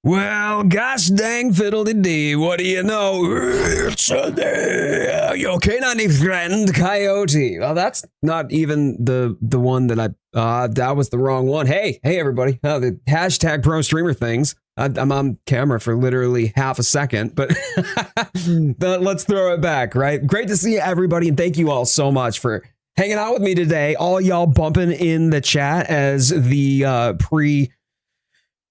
Well, gosh dang fiddle-de-dee, what do you know? It's your canine friend, Coyote. Well, that's not even the one that that was the wrong one. Hey, everybody. The hashtag pro streamer things. I'm on camera for literally half a second, but let's throw it back, right? Great to see everybody, and thank you all so much for hanging out with me today. All y'all bumping in the chat as the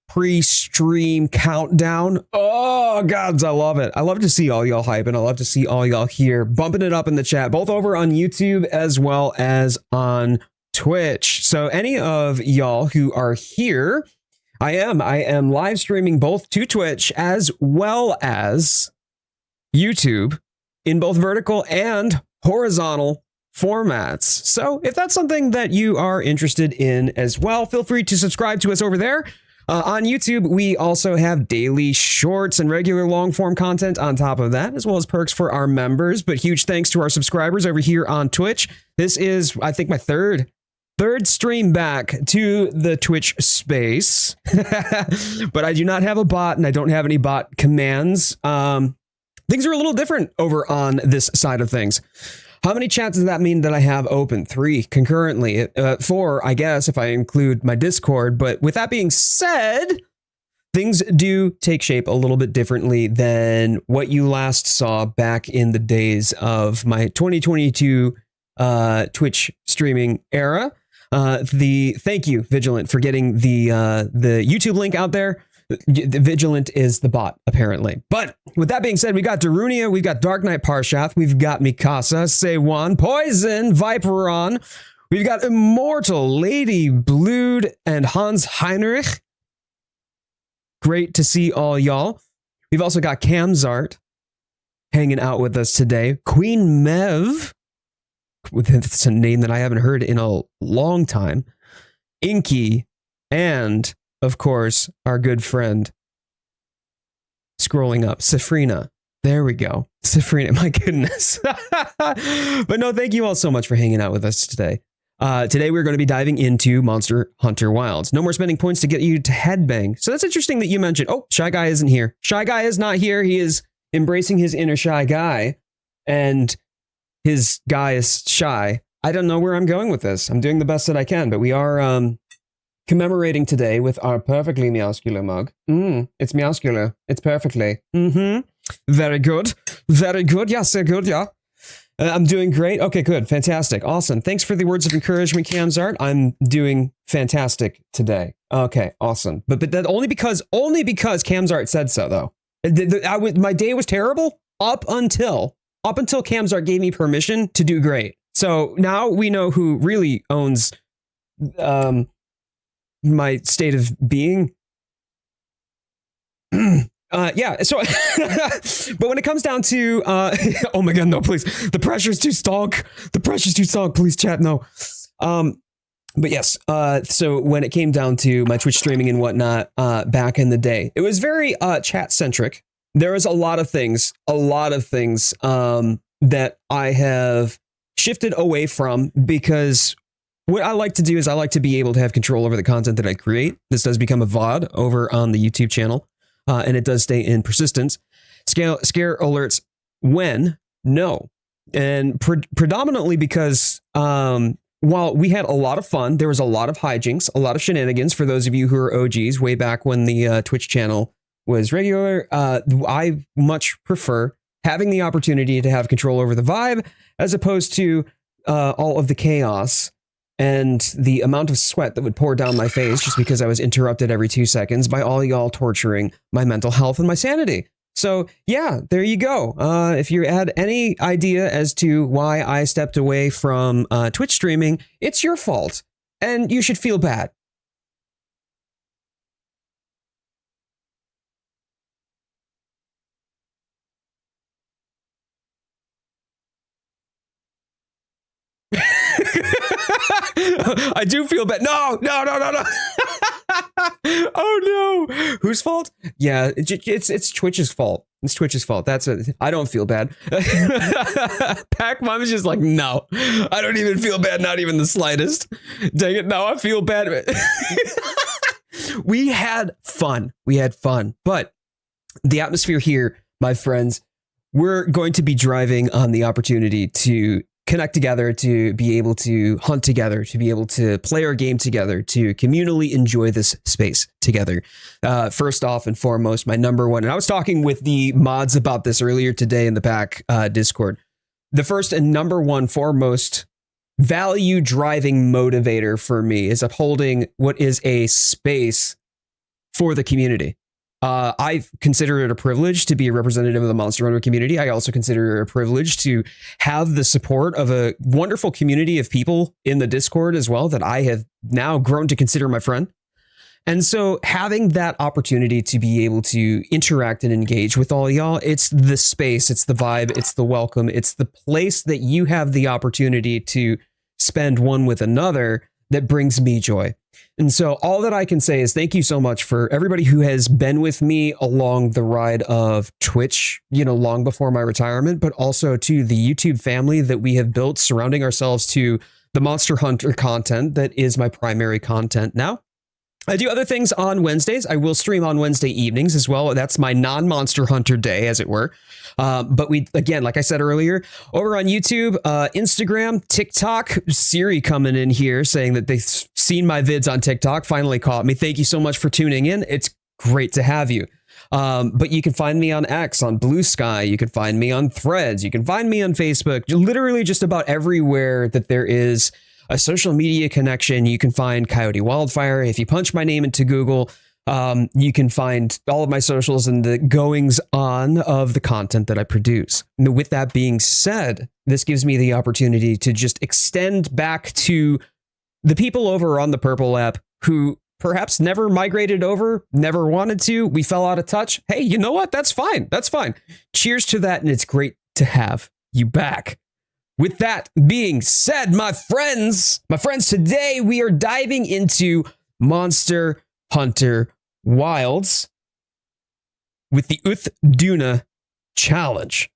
pre-stream countdown. Oh gods, I love it. I love to see all y'all hype, and I love to see all y'all here bumping it up in the chat, both over on YouTube as well as on Twitch. So any of y'all who are here, I am live streaming both to Twitch as well as YouTube in both vertical and horizontal formats. So if that's something that you are interested in as well, feel free to subscribe to us over there. On YouTube, we also have daily shorts and regular long form content on top of that, as well as perks for our members. But huge thanks to our subscribers over here on Twitch. This is, I think, my third stream back to the Twitch space. But I do not have a bot, and I don't have any bot commands. Things are a little different over on this side of things. How many chats does that mean that I have open? 3 concurrently. 4, I guess, if I include my Discord. But with that being said, things do take shape a little bit differently than what you last saw back in the days of my 2022 Twitch streaming era. Thank you, Vigilant, for getting the YouTube link out there. Vigilant is the bot, apparently. But with that being said, we got Darunia, we've got Dark Knight Parshath, we've got Mikasa, Seiwan, Poison, Viperon, we've got Immortal, Lady Blood, and Hans Heinrich. Great to see all y'all. We've also got Camzart hanging out with us today. Queen Mev, it's a name that I haven't heard in a long time. Inky, and of course, our good friend, scrolling up, Safrina. There we go. Safrina, my goodness. But no, thank you all so much for hanging out with us today. Today, we're going to be diving into Monster Hunter Wilds. No more spending points to get you to headbang. So that's interesting that you mentioned, oh, Shy Guy isn't here. Shy Guy is not here. He is embracing his inner Shy Guy, and his guy is shy. I don't know where I'm going with this. I'm doing the best that I can, but we are commemorating today with our perfectly Meowscular mug. It's Meowscular. It's perfectly. Very good. Very good. Yeah, so good, yeah. I'm doing great. Okay, good. Fantastic. Awesome. Thanks for the words of encouragement, Camzart. I'm doing fantastic today. Okay, awesome. But that only because Camzart said so, though. My day was terrible up until Camzart gave me permission to do great. So now we know who really owns my state of being. Yeah, so but when it comes down to oh my god, no, please, the pressure's too strong, please, chat, no. But yes, so when it came down to my Twitch streaming and whatnot back in the day, it was very chat centric. There was a lot of things that I have shifted away from, because what I like to do is I like to be able to have control over the content that I create. This does become a VOD over on the YouTube channel, and it does stay in persistence. Scare alerts when? No. And predominantly because while we had a lot of fun, there was a lot of hijinks, a lot of shenanigans for those of you who are OGs way back when the Twitch channel was regular. I much prefer having the opportunity to have control over the vibe as opposed to all of the chaos and the amount of sweat that would pour down my face just because I was interrupted every 2 seconds by all y'all torturing my mental health and my sanity. So yeah, there you go. If you had any idea as to why I stepped away from Twitch streaming, it's your fault, and you should feel bad. I do feel bad. No. Oh no. Whose fault? Yeah, it's Twitch's fault. It's Twitch's fault. That's it. I don't feel bad. Pac Mom is just like, no, I don't even feel bad. Not even the slightest. Dang it. Now I feel bad. We had fun. But the atmosphere here, my friends, we're going to be driving on the opportunity to connect together, to be able to hunt together, to be able to play our game together, to communally enjoy this space together. First off and foremost, my number one, and I was talking with the mods about this earlier today in the back Discord. The first and number one foremost value driving motivator for me is upholding what is a space for the community. I consider it a privilege to be a representative of the Monster Hunter community. I also consider it a privilege to have the support of a wonderful community of people in the Discord as well that I have now grown to consider my friend. And so having that opportunity to be able to interact and engage with all y'all, it's the space, it's the vibe, it's the welcome, it's the place that you have the opportunity to spend one with another that brings me joy. And so all that I can say is thank you so much for everybody who has been with me along the ride of Twitch, long before my retirement, but also to the YouTube family that we have built surrounding ourselves to the Monster Hunter content that is my primary content now. I do other things on Wednesdays. I will stream on Wednesday evenings as well. That's my non-Monster Hunter day, as it were. But we, again, like I said earlier, over on YouTube, Instagram, TikTok, Siri coming in here saying that they've seen my vids on TikTok, finally caught me. Thank you so much for tuning in. It's great to have you. But you can find me on X, on Blue Sky. You can find me on Threads. You can find me on Facebook. Literally just about everywhere that there is a social media connection. You can find CoyoteWildfire. If you punch my name into Google, you can find all of my socials and the goings on of the content that I produce. And with that being said, this gives me the opportunity to just extend back to the people over on the Purple app who perhaps never migrated over, never wanted to. We fell out of touch. Hey, you know what? That's fine. That's fine. Cheers to that. And it's great to have you back. With that being said, my friends, today we are diving into Monster Hunter Wilds with the Uth Duna challenge.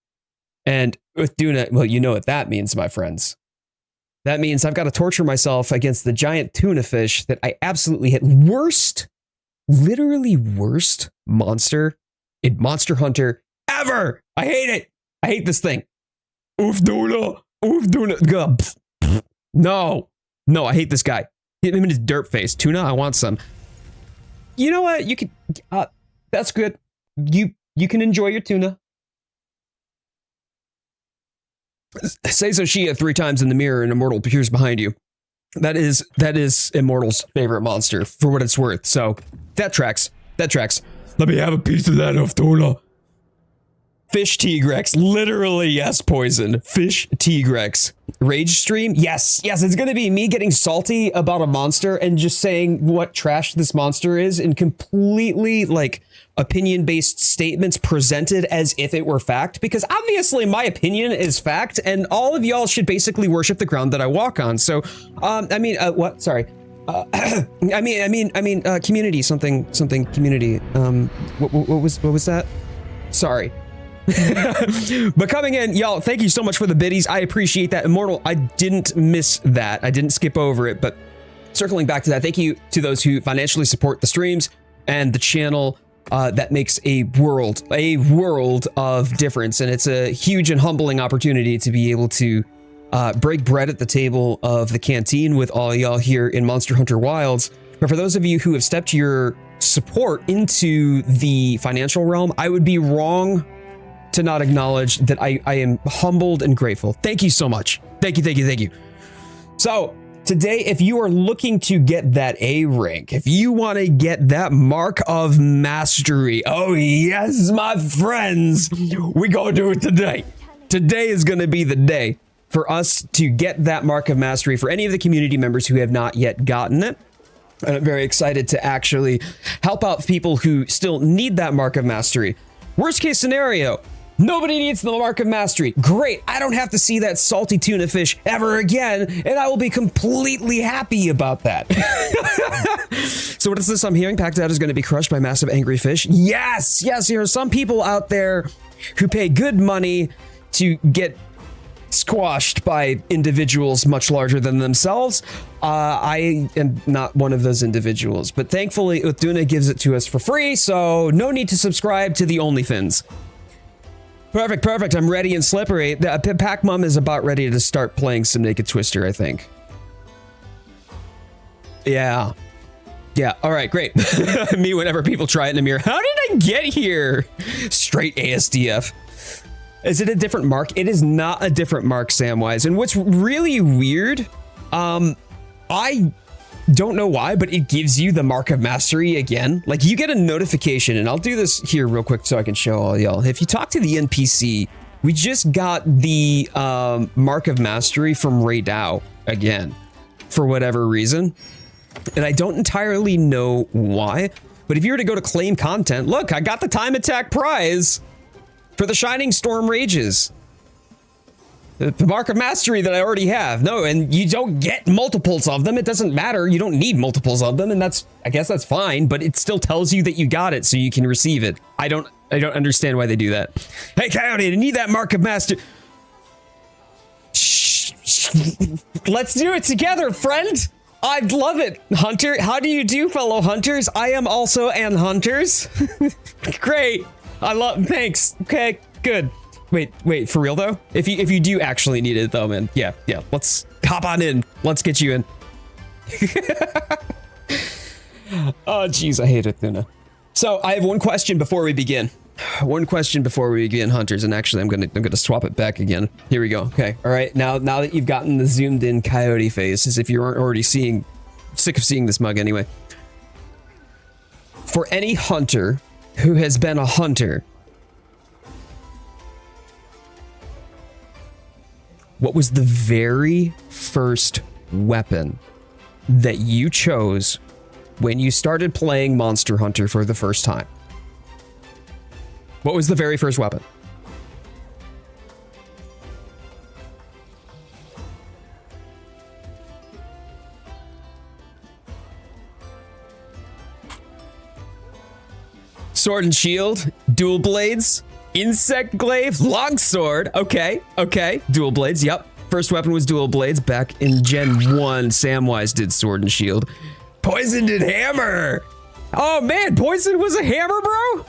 And Uth Duna, well, you know what that means, my friends. That means I've got to torture myself against the giant tuna fish that I absolutely hate. Literally worst monster in Monster Hunter ever. I hate it. I hate this thing. Uth Duna. No, I hate this guy. Hit him in his dirt face. Tuna, I want some. You know what? You can. That's good. You can enjoy your tuna. Say Soshia 3 times in the mirror, and Immortal appears behind you. That is Immortal's favorite monster, for what it's worth. So that tracks. Let me have a piece of that Uth Duna. Fish Tigrex, literally, yes, poison. Fish Tigrex. Rage stream? Yes, it's gonna be me getting salty about a monster and just saying what trash this monster is in completely, opinion-based statements presented as if it were fact, because obviously my opinion is fact, and all of y'all should basically worship the ground that I walk on. So, what? Sorry. Community, something, community. What was that? Sorry. But coming in, y'all, thank you so much for the biddies. I appreciate that. Immortal, I didn't miss that. I didn't skip over it, but circling back to that, thank you to those who financially support the streams and the channel. That makes a world of difference, and it's a huge and humbling opportunity to be able to break bread at the table of the canteen with all y'all here in Monster Hunter Wilds. But for those of you who have stepped your support into the financial realm, I would be wrong to not acknowledge that I am humbled and grateful. Thank you so much. Thank you. So today, if you are looking to get that A rank, if you want to get that mark of mastery, oh yes, my friends, we gonna do it today. Today is gonna be the day for us to get that mark of mastery for any of the community members who have not yet gotten it. And I'm very excited to actually help out people who still need that mark of mastery. Worst case scenario, nobody needs the mark of mastery. Great, I don't have to see that salty tuna fish ever again, and I will be completely happy about that. So what is this I'm hearing? Packed Out is going to be crushed by massive angry fish. Yes, there are some people out there who pay good money to get squashed by individuals much larger than themselves. I am not one of those individuals, but thankfully Uth Duna gives it to us for free, so no need to subscribe to the OnlyFins. Perfect, perfect. I'm ready and slippery. The Pac Mum is about ready to start playing some Naked Twister, I think. Yeah. Yeah, all right, great. Me whenever people try it in the mirror. How did I get here? Straight ASDF. Is it a different mark? It is not a different mark, Samwise. And what's really weird, I don't know why, but it gives you the mark of mastery again. Like, you get a notification, and I'll do this here real quick so I can show all y'all. If you talk to the NPC, we just got the mark of mastery from Ray Dow again, for whatever reason. And I don't entirely know why, but if you were to go to claim content, look, I got the time attack prize for the Shining Storm Rages. The mark of mastery that I already have. No, and you don't get multiples of them. It doesn't matter. You don't need multiples of them, and I guess that's fine, but it still tells you that you got it so you can receive it. I don't understand why they do that. Hey, Coyote, I need that mark of mastery. Shh. Let's do it together, friend. I'd love it. Hunter, how do you do, fellow hunters? I am also an hunters. Great. Thanks. Okay, good. Wait, for real though? If you do actually need it though, man. Yeah. Let's hop on in. Let's get you in. Oh, geez, I hate it, Duna. So I have one question before we begin. Hunters, and actually I'm gonna swap it back again. Here we go. Okay, all right. Now that you've gotten the zoomed in coyote face, as if you aren't already sick of seeing this mug anyway. For any hunter who has been a hunter, what was the very first weapon that you chose when you started playing Monster Hunter for the first time? What was the very first weapon? Sword and shield, dual blades, insect glaive, longsword. Okay. Dual blades, yep. First weapon was dual blades back in Gen 1. Samwise did sword and shield. Poison did hammer. Oh man, poison was a hammer, bro?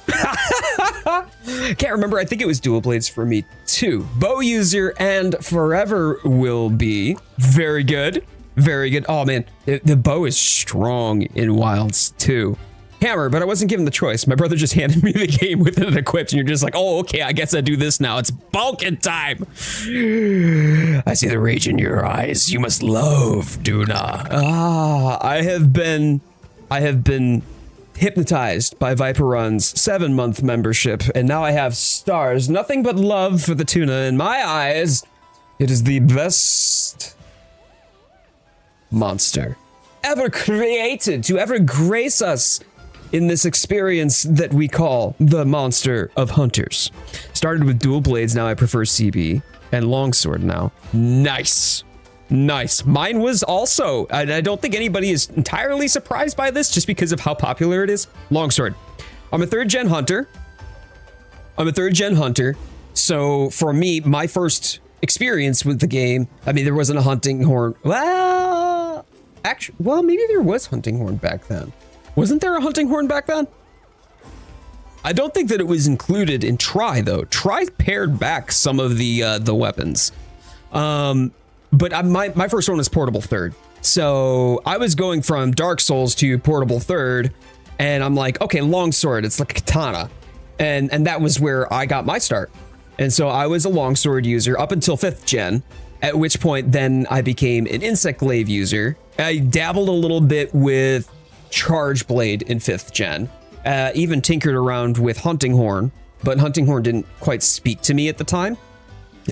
Can't remember. I think it was dual blades for me too. Bow user and forever will be. Very good. Oh man, the bow is strong in wilds too. Hammer, but I wasn't given the choice. My brother just handed me the game with it equipped, and you're just like, oh, okay, I guess I do this now. It's Balkan time. I see the rage in your eyes. You must love Duna. I have been hypnotized by Viper Run's 7-month membership, and now I have stars. Nothing but love for the tuna in my eyes. It is the best monster ever created to ever grace us in this experience that we call the Monster of Hunters. Started with dual blades, now I prefer CB, and longsword now. Nice. Mine was also, and I don't think anybody is entirely surprised by this just because of how popular it is, longsword. I'm a third gen hunter. So for me, my first experience with the game, I mean, there wasn't a hunting horn. Well, actually, maybe there was hunting horn back then. Wasn't there a hunting horn back then? I don't think that it was included in Try though. Try pared back some of the weapons. But my first one was portable third. So I was going from Dark Souls to portable third, and I'm like, okay, longsword, it's like a katana. And that was where I got my start. And so I was a longsword user up until 5th gen, at which point then I became an insect glaive user. I dabbled a little bit with charge blade in 5th gen, even tinkered around with hunting horn, but hunting horn didn't quite speak to me at the time.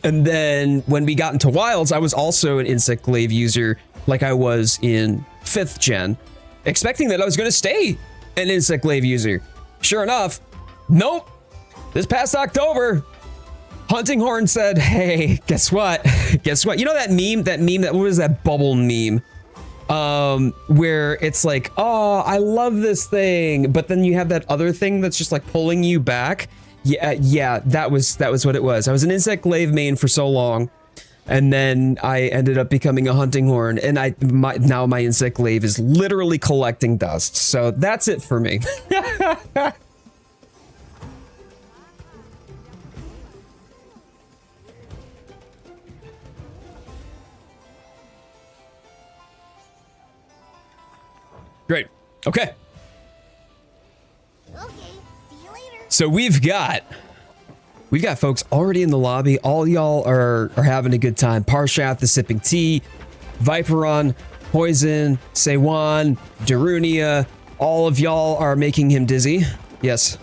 And then when we got into wilds, I was also an insect glaive user like I was in 5th gen, expecting that I was going to stay an insect glaive user. Sure enough, nope. This past October, hunting horn said, hey, guess what? You know that meme, what was that bubble meme? Where it's like, oh, I love this thing, but then you have that other thing that's just like pulling you back. Yeah, that was what it was. I was an insect glaive main for so long. And then I ended up becoming a hunting horn, and now my insect glaive is literally collecting dust. So that's it for me. Great. Okay. Okay, see you later. So we've got folks already in the lobby. All y'all are having a good time. Parshath is sipping tea. Viperon, Poison, Sewan, Darunia. All of y'all are making him dizzy. Yes.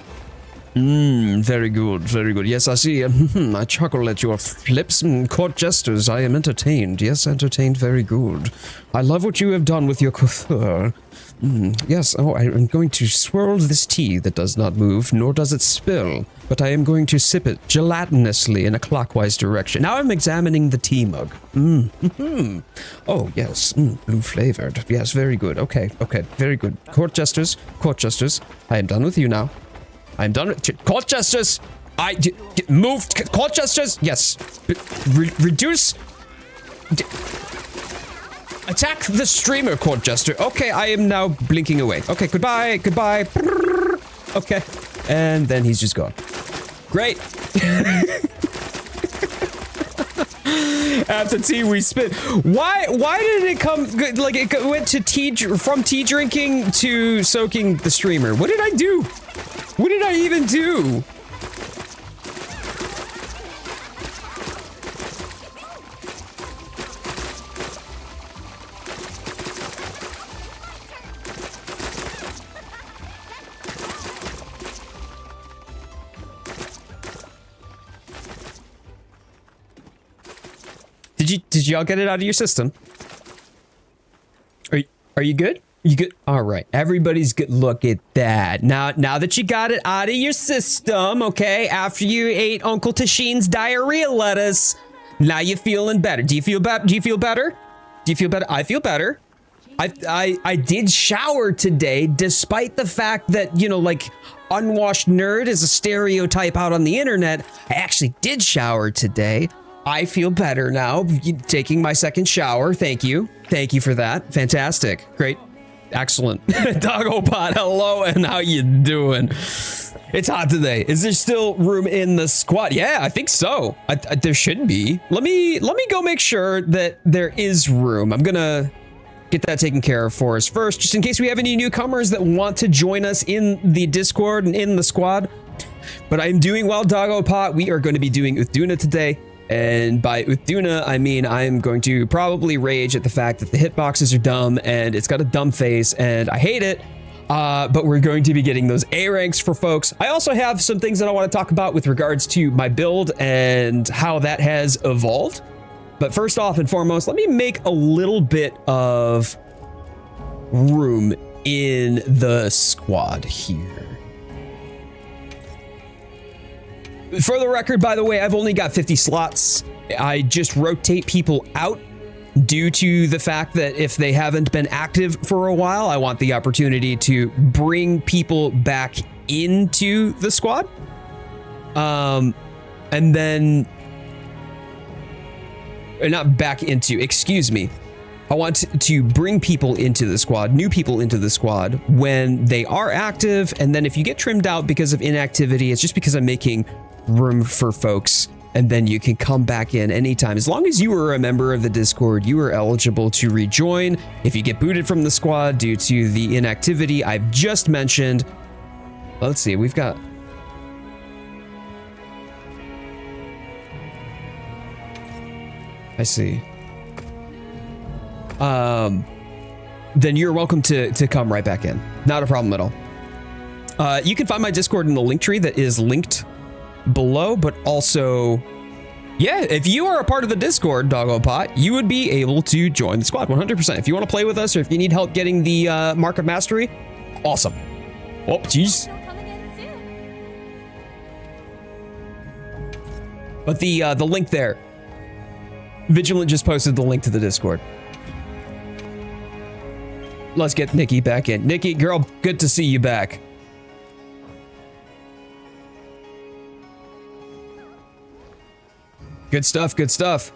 Very good, very good. Yes, I see. I chuckle at your flips. Court jesters, I am entertained. Yes, entertained, very good. I love what you have done with your coiffure. Yes, oh, I am going to swirl this tea that does not move, nor does it spill, but I am going to sip it gelatinously in a clockwise direction. Now I'm examining the tea mug. Oh, yes, blue flavored. Yes, very good. Okay, very good. Court jesters, I am done with you now. I am done with court jesters. Move, court jesters. Yes, reduce. Attack the streamer, court jester. Okay, I am now blinking away. Okay, goodbye. Okay, and then he's just gone. Great. After tea, we spit. Why did it come? Like it went to from tea drinking to soaking the streamer. What did I do? What did I even do? Did y'all get it out of your system? Are you good? You good? All right. Everybody's good. Look at that. Now that you got it out of your system, okay? After you ate Uncle Tashin's diarrhea lettuce, now you're feeling better. Do you feel better? Do you feel better? I feel better. I did shower today, despite the fact that, you know, like, unwashed nerd is a stereotype out on the internet. I actually did shower today. I feel better now. Taking my second shower. Thank you. Thank you for that. Fantastic. Great. Excellent. Doggopot, hello, and how you doing? It's hot today. Is there still room in the squad? Yeah, I think so. There should be. Let me go make sure that there is room. I'm gonna get that taken care of for us first, just in case we have any newcomers that want to join us in the Discord and in the squad. But I'm doing well, Doggopot. We are going to be doing Uth Duna today. And by Uth Duna, I mean I'm going to probably rage at the fact that the hitboxes are dumb and it's got a dumb face and I hate it. But we're going to be getting those A ranks for folks. I also have some things that I want to talk about with regards to my build and how that has evolved. But first off and foremost, let me make a little bit of room in the squad here. For the record, by the way, I've only got 50 slots. I just rotate people out due to the fact that if they haven't been active for a while, I want the opportunity to bring people back into the squad. And then... not back into, excuse me. I want to bring people into the squad, new people into the squad when they are active. And then if you get trimmed out because of inactivity, it's just because I'm making room for folks, and then you can come back in anytime. As long as you are a member of the Discord, you are eligible to rejoin. If you get booted from the squad due to the inactivity I've just mentioned, let's see, we've got... I see. Then you're welcome to come right back in. Not a problem at all. You can find my Discord in the link tree that is linked below, but also, yeah, if you are a part of the Discord, Doggopot, you would be able to join the squad 100%. If you want to play with us or if you need help getting the Mark of Mastery, awesome. Oh, jeez. But the link there, Vigilant just posted the link to the Discord. Let's get Nikki back in. Nikki, girl, good to see you back. Good stuff, good stuff.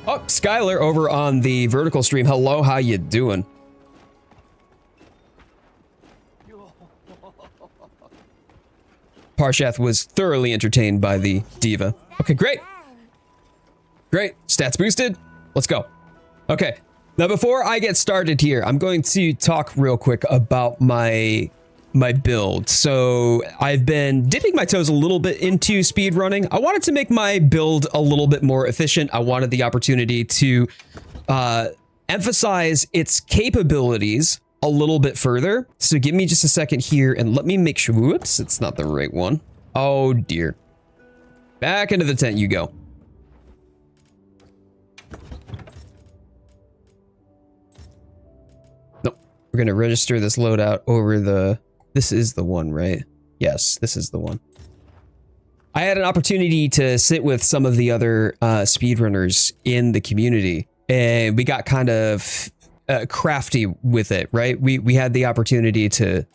Oh, Skylar over on the vertical stream. Hello, how you doing? Parshath was thoroughly entertained by the diva. Okay, great. Great. Stats boosted. Let's go. Okay. Now, before I get started here, I'm going to talk real quick about my build. So I've been dipping my toes a little bit into speedrunning. I wanted to make my build a little bit more efficient. I wanted the opportunity to emphasize its capabilities a little bit further. So give me just a second here and let me make sure. Whoops, it's not the right one. Oh dear. Back into the tent you go. Nope. We're going to register this loadout over the... This is the one, right? Yes, this is the one. I had an opportunity to sit with some of the other speedrunners in the community, and we got kind of crafty with it, right? We had the opportunity to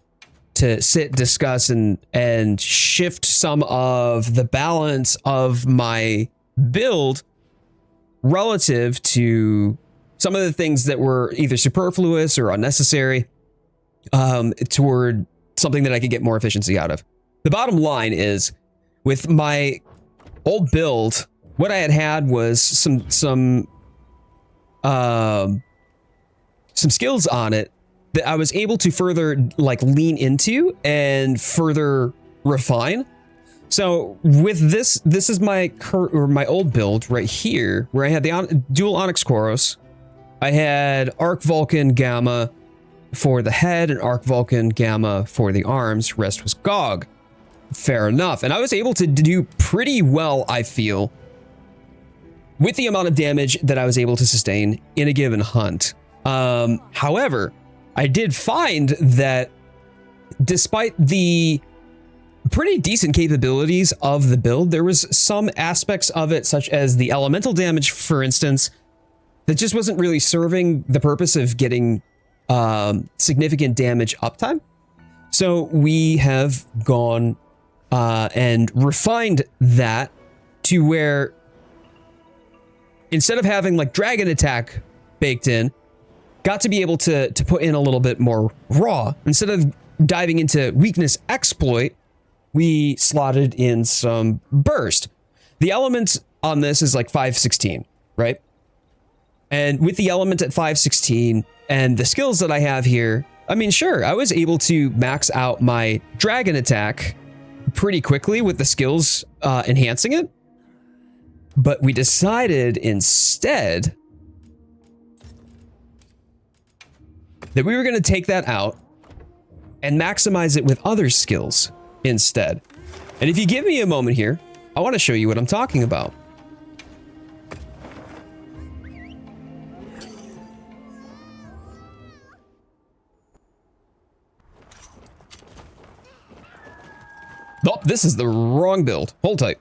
sit, discuss, and shift some of the balance of my build relative to some of the things that were either superfluous or unnecessary, toward something that I could get more efficiency out of. The bottom line is, with my old build, what I had was some skills on it that I was able to further like lean into and further refine. So with this is my old build right here, where I had the dual Onyx Koros. I had Arc Vulcan Gamma for the head and Arc Vulcan Gamma for the arms. Rest was GOG. Fair enough. And I was able to do pretty well, I feel, with the amount of damage that I was able to sustain in a given hunt. However, I did find that despite the pretty decent capabilities of the build, there was some aspects of it, such as the elemental damage, for instance, that just wasn't really serving the purpose of getting significant damage uptime. So we have gone and refined that to where instead of having like dragon attack baked in, got to be able to put in a little bit more raw. Instead of diving into weakness exploit, we slotted in some burst. The element on this is like 516, right? And with the element at 516 and the skills that I have here, I mean, sure, I was able to max out my dragon attack pretty quickly with the skills enhancing it. But we decided instead that we were going to take that out and maximize it with other skills instead. And if you give me a moment here, I want to show you what I'm talking about. Oh, this is the wrong build. Hold tight.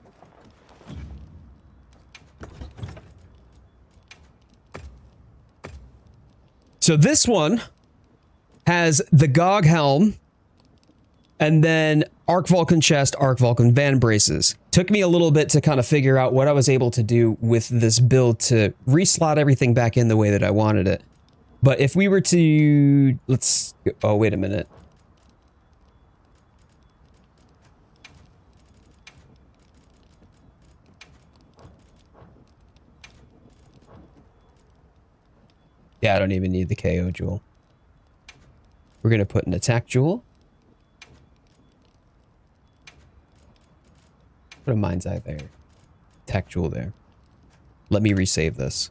So this one has the GOG helm and then Arc Vulcan chest, Arc Vulcan van braces. Took me a little bit to kind of figure out what I was able to do with this build to reslot everything back in the way that I wanted it. But if we were to, oh, wait a minute. Yeah, I don't even need the KO jewel. We're going to put an attack jewel. Put a mind's eye there. Attack jewel there. Let me resave this.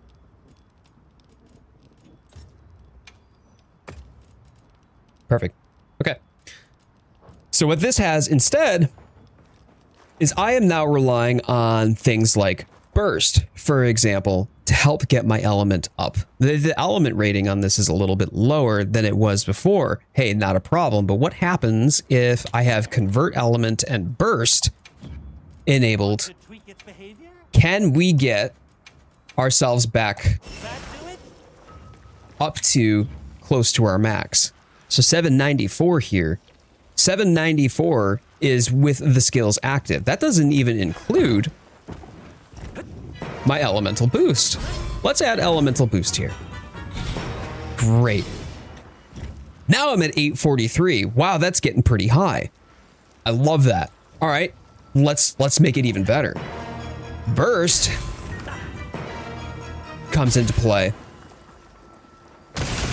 Perfect. Okay. So what this has instead is I am now relying on things like burst, for example, to help get my element up. The element rating on this is a little bit lower than it was before. Hey, not a problem. But what happens if I have convert element and burst enabled? Can we get ourselves back up to close to our max? So 794 here. 794 is with the skills active. That doesn't even include my elemental boost. Let's add elemental boost here. Great. Now I'm at 843. Wow, that's getting pretty high. I love that. All right, let's make it even better. Burst comes into play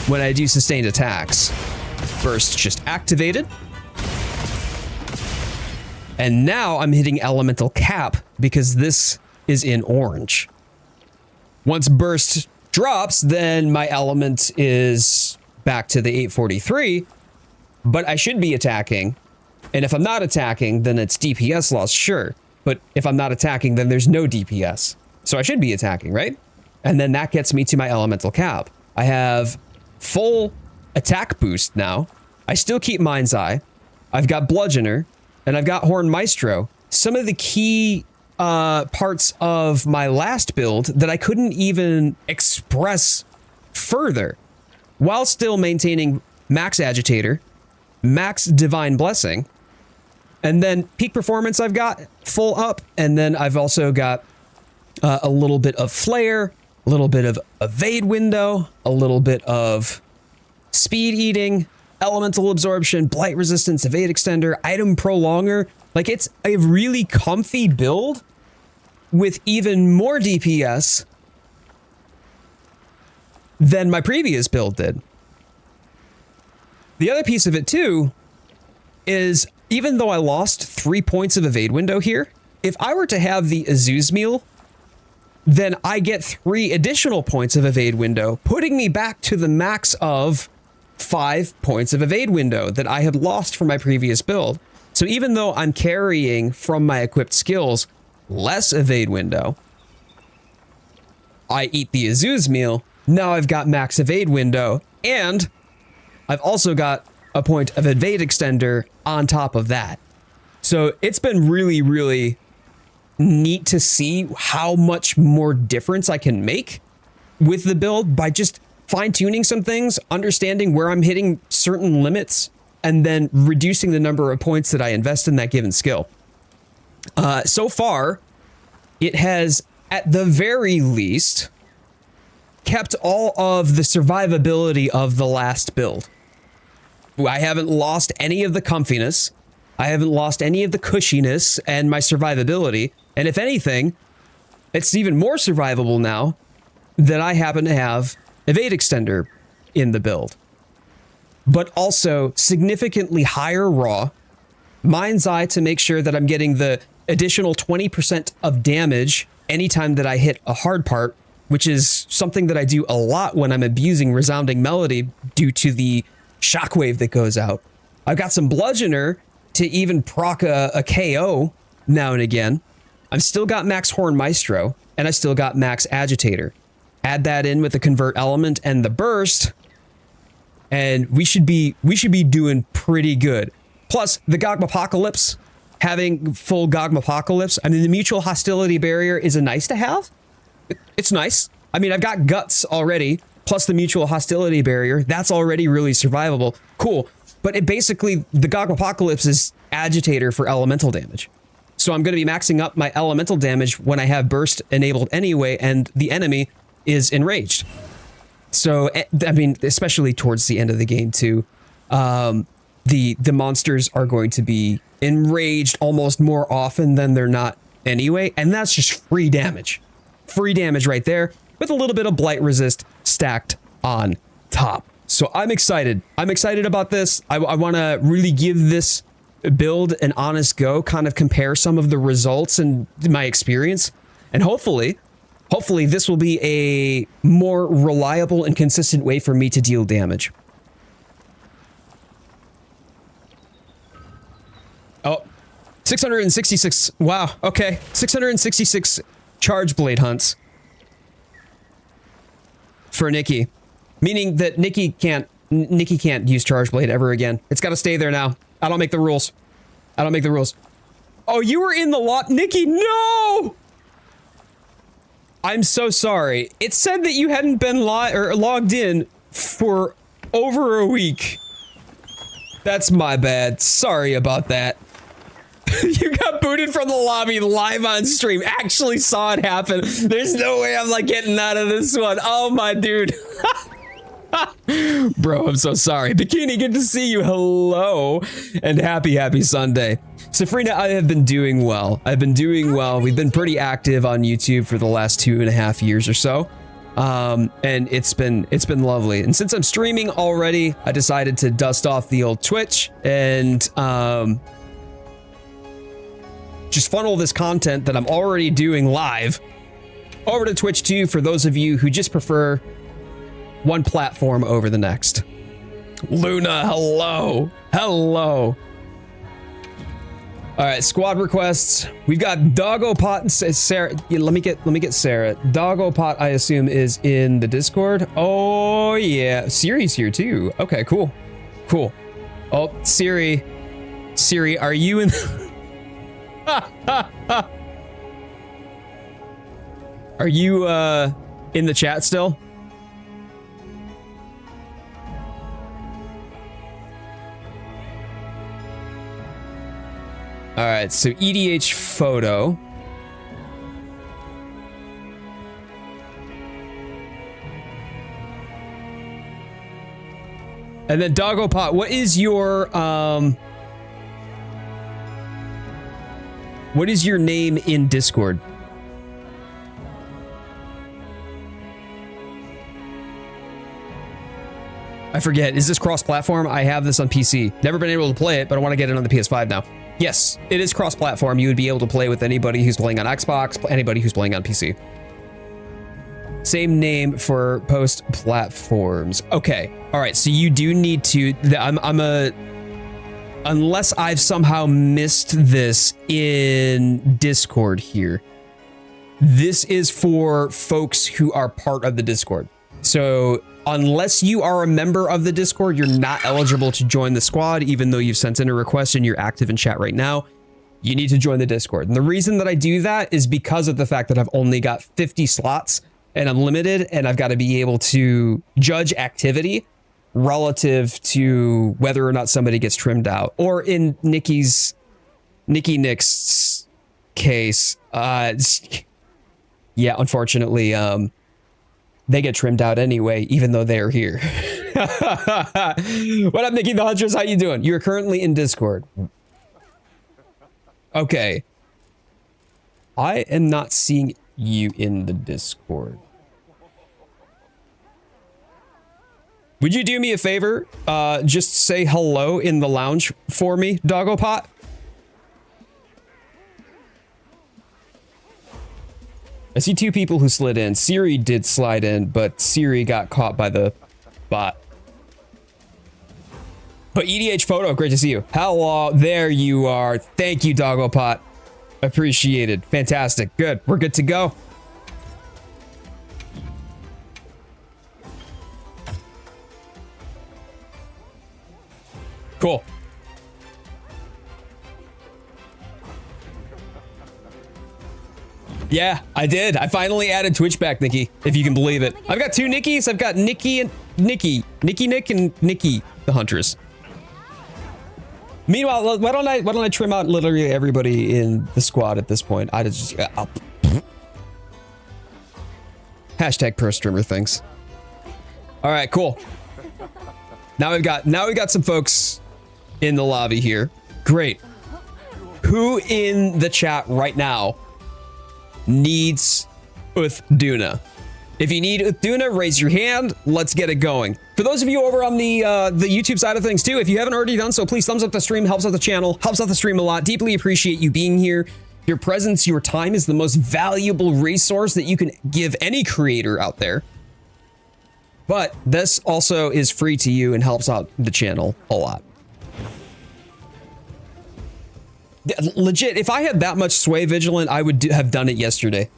when I do sustained attacks. Burst just activated. And now I'm hitting elemental cap because this is in orange. Once burst drops, then my element is back to the 843, but I should be attacking. And if I'm not attacking, then it's DPS loss, sure. But if I'm not attacking, then there's no DPS. So I should be attacking, right? And then that gets me to my elemental cap. I have full attack boost now. I still keep Mind's Eye. I've got Bludgeoner, and I've got Horn Maestro. Some of the key parts of my last build that I couldn't even express further, while still maintaining max Agitator, max Divine Blessing, and then peak performance I've got full up, and then I've also got a little bit of Flare, a little bit of Evade Window, a little bit of Speed Eating, Elemental Absorption, Blight Resistance, Evade Extender, Item Prolonger. Like, it's a really comfy build with even more DPS than my previous build did. The other piece of it too is, even though I lost 3 points of Evade Window here, if I were to have the Azuz Meal, then I get 3 additional points of Evade Window, putting me back to the max of 5 points of Evade Window that I had lost from my previous build. So even though I'm carrying from my equipped skills less Evade Window, I eat the Azuz Meal, now I've got max Evade Window, and I've also got a point of Evade Extender on top of that. So it's been really, really neat to see how much more difference I can make with the build by just fine-tuning some things, understanding where I'm hitting certain limits, and then reducing the number of points that I invest in that given skill. So far, it has, at the very least, kept all of the survivability of the last build. I haven't lost any of the comfiness. I haven't lost any of the cushiness and my survivability. And if anything, it's even more survivable now that I happen to have Evade Extender in the build. But also significantly higher raw, Mind's Eye to make sure that I'm getting the additional 20% of damage anytime that I hit a hard part, which is something that I do a lot when I'm abusing Resounding Melody due to the shockwave that goes out. I've got some Bludgeoner to even proc a KO now and again. I've still got max Horn Maestro, and I still got max Agitator. Add that in with the Convert Element and the Burst, and we should be doing pretty good. Plus, the Gogmapocalypse, having full Gogmapocalypse, I mean, the Mutual Hostility Barrier is a nice to have. It's nice. I mean, I've got Guts already, plus the Mutual Hostility Barrier. That's already really survivable. Cool. But it basically, the Gogmapocalypse is Agitator for elemental damage. So I'm going to be maxing up my elemental damage when I have Burst enabled anyway, and the enemy is enraged. So, I mean, especially towards the end of the game too, the monsters are going to be enraged almost more often than they're not anyway, and that's just free damage. Free damage right there, with a little bit of Blight Resist stacked on top. So I'm excited. I'm excited about this. I want to really give this build an honest go, kind of compare some of the results and my experience, and hopefully this will be a more reliable and consistent way for me to deal damage. Oh, 666. Wow. Okay. 666 Charge Blade hunts for Nikki, meaning that Nikki can't use Charge Blade ever again. It's got to stay there now. I don't make the rules. I don't make the rules. Oh, you were in the lot, Nikki. No. I'm so sorry. It said that you hadn't been logged in for over a week. That's my bad. Sorry about that. You got booted from the lobby live on stream. Actually saw it happen. There's no way I'm like getting out of this one. Oh my dude. Bro, I'm so sorry. Bikini, good to see you. Hello and happy Sunday. Safrina, I have been doing well. I've been doing well. We've been pretty active on YouTube for the last 2.5 years or so. And it's been lovely. And since I'm streaming already, I decided to dust off the old Twitch and just funnel this content that I'm already doing live over to Twitch too, for those of you who just prefer one platform over the next. Luna, hello. Hello. All right, squad requests. We've got Doggo Pot and Sarah. Yeah, let me get Sarah. Doggo Pot, I assume, is in the Discord. Oh yeah, Siri's here too. Okay, cool, cool. Oh, Siri, are you in? Are you in the chat still? All right, so EDH photo. And then Doggo Pot, what is your name in Discord? I forget, is this cross-platform? I have this on PC. Never been able to play it, but I want to get it on the PS5 now. Yes, it is cross-platform. You would be able to play with anybody who's playing on Xbox, anybody who's playing on PC. Same name for post platforms. Okay, all right. So you do need to. Unless I've somehow missed this in Discord here. This is for folks who are part of the Discord. So unless you are a member of the Discord, you're not eligible to join the squad, even though you've sent in a request and you're active in chat right now. You need to join the Discord. And the reason that I do that is because of the fact that I've only got 50 slots and I'm limited, and I've got to be able to judge activity relative to whether or not somebody gets trimmed out. Or in Nikki Nick's case, yeah, unfortunately, they get trimmed out anyway, even though they're here. What up, Nikki the Huntress? How you doing? You're currently in Discord. Okay. I am not seeing you in the Discord. Would you do me a favor? Just say hello in the lounge for me, Doggo Pot. I see two people who slid in. Siri did slide in, but Siri got caught by the bot. But EDH photo, great to see you. Hello, there you are. Thank you, Doggo Pot. Appreciated. Fantastic. Good. We're good to go. Cool. Yeah, I did. I finally added Twitch back, Nikki, if you can believe it. I've got two Nickies. I've got Nikki and Nikki. Nick and Nikki the Huntress. Meanwhile, why don't I trim out literally everybody in the squad at this point? I just hashtag pro streamer things. All right, cool. Now we've got some folks in the lobby here. Great. Who in the chat right now needs Uth Duna? If you need Uth Duna, raise your hand. Let's get it going. For those of you over on the YouTube side of things too, if you haven't already done so, please thumbs up the stream. Helps out the channel, helps out the stream a lot. Deeply appreciate you being here. Your presence, your time is the most valuable resource that you can give any creator out there. But this also is free to you and helps out the channel a lot. Legit, if I had that much sway vigilant, I would have done it yesterday.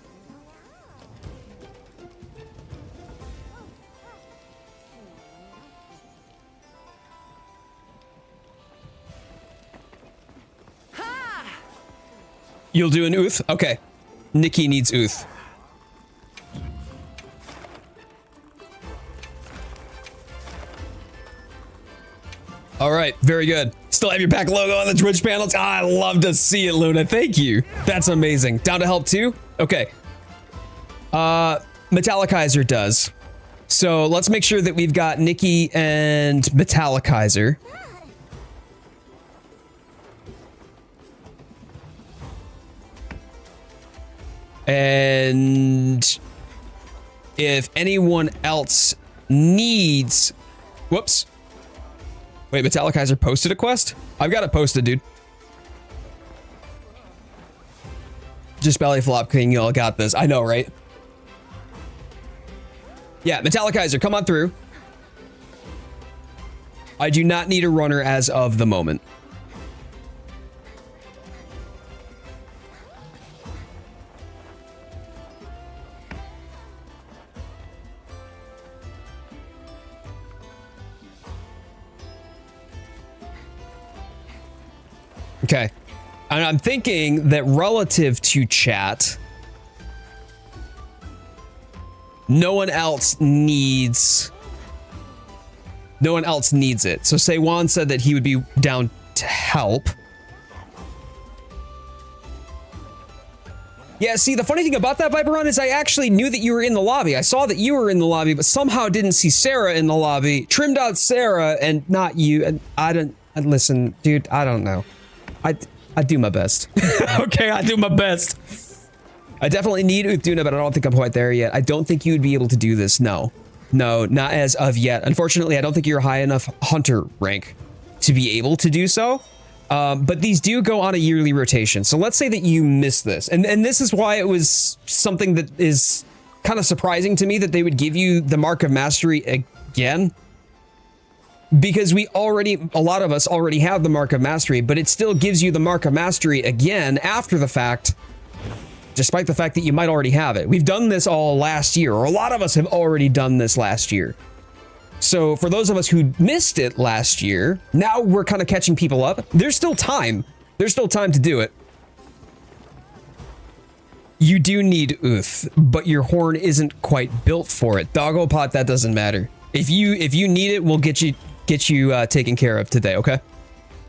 You'll do an Uth? Okay. Nikki needs Uth. All right, very good. still have your pack logo on the Twitch panels. I love to see it, Luna. Thank you. That's amazing. Down to help too? Okay. Metallicizer does. So let's make sure that we've got Nikki and Metallicizer. And if anyone else needs... Whoops. Wait, Metallicizer posted a quest? I've got it posted, dude. Just belly flop king, y'all got this. I know, right? Yeah, Metallicizer, come on through. I do not need a runner as of the moment. Okay. And I'm thinking that relative to chat, no one else needs it. So say Juan said that he would be down to help. Yeah, see, the funny thing about that, Viperon, is I actually knew that you were in the lobby. I saw that you were in the lobby, but somehow didn't see Sarah in the lobby. Trimmed out Sarah and not you. And I don't... Listen, dude, I don't know. I do my best. Okay, I do my best. I definitely need Uth Duna, but I don't think I'm quite there yet. I don't think you would be able to do this. No. No, not as of yet. Unfortunately, I don't think you're high enough hunter rank to be able to do so. But these do go on a yearly rotation. So let's say that you miss this. And this is why it was something that is kind of surprising to me that they would give you the Mark of Mastery again. Because a lot of us already have the Mark of Mastery, but it still gives you the Mark of Mastery again after the fact, despite the fact that you might already have it. We've done this all last year, or a lot of us have already done this last year. So for those of us who missed it last year, now we're kind of catching people up. There's still time. There's still time to do it. You do need Uth, but your horn isn't quite built for it. Doggopot, that doesn't matter. If you need it, we'll get you taken care of today, okay?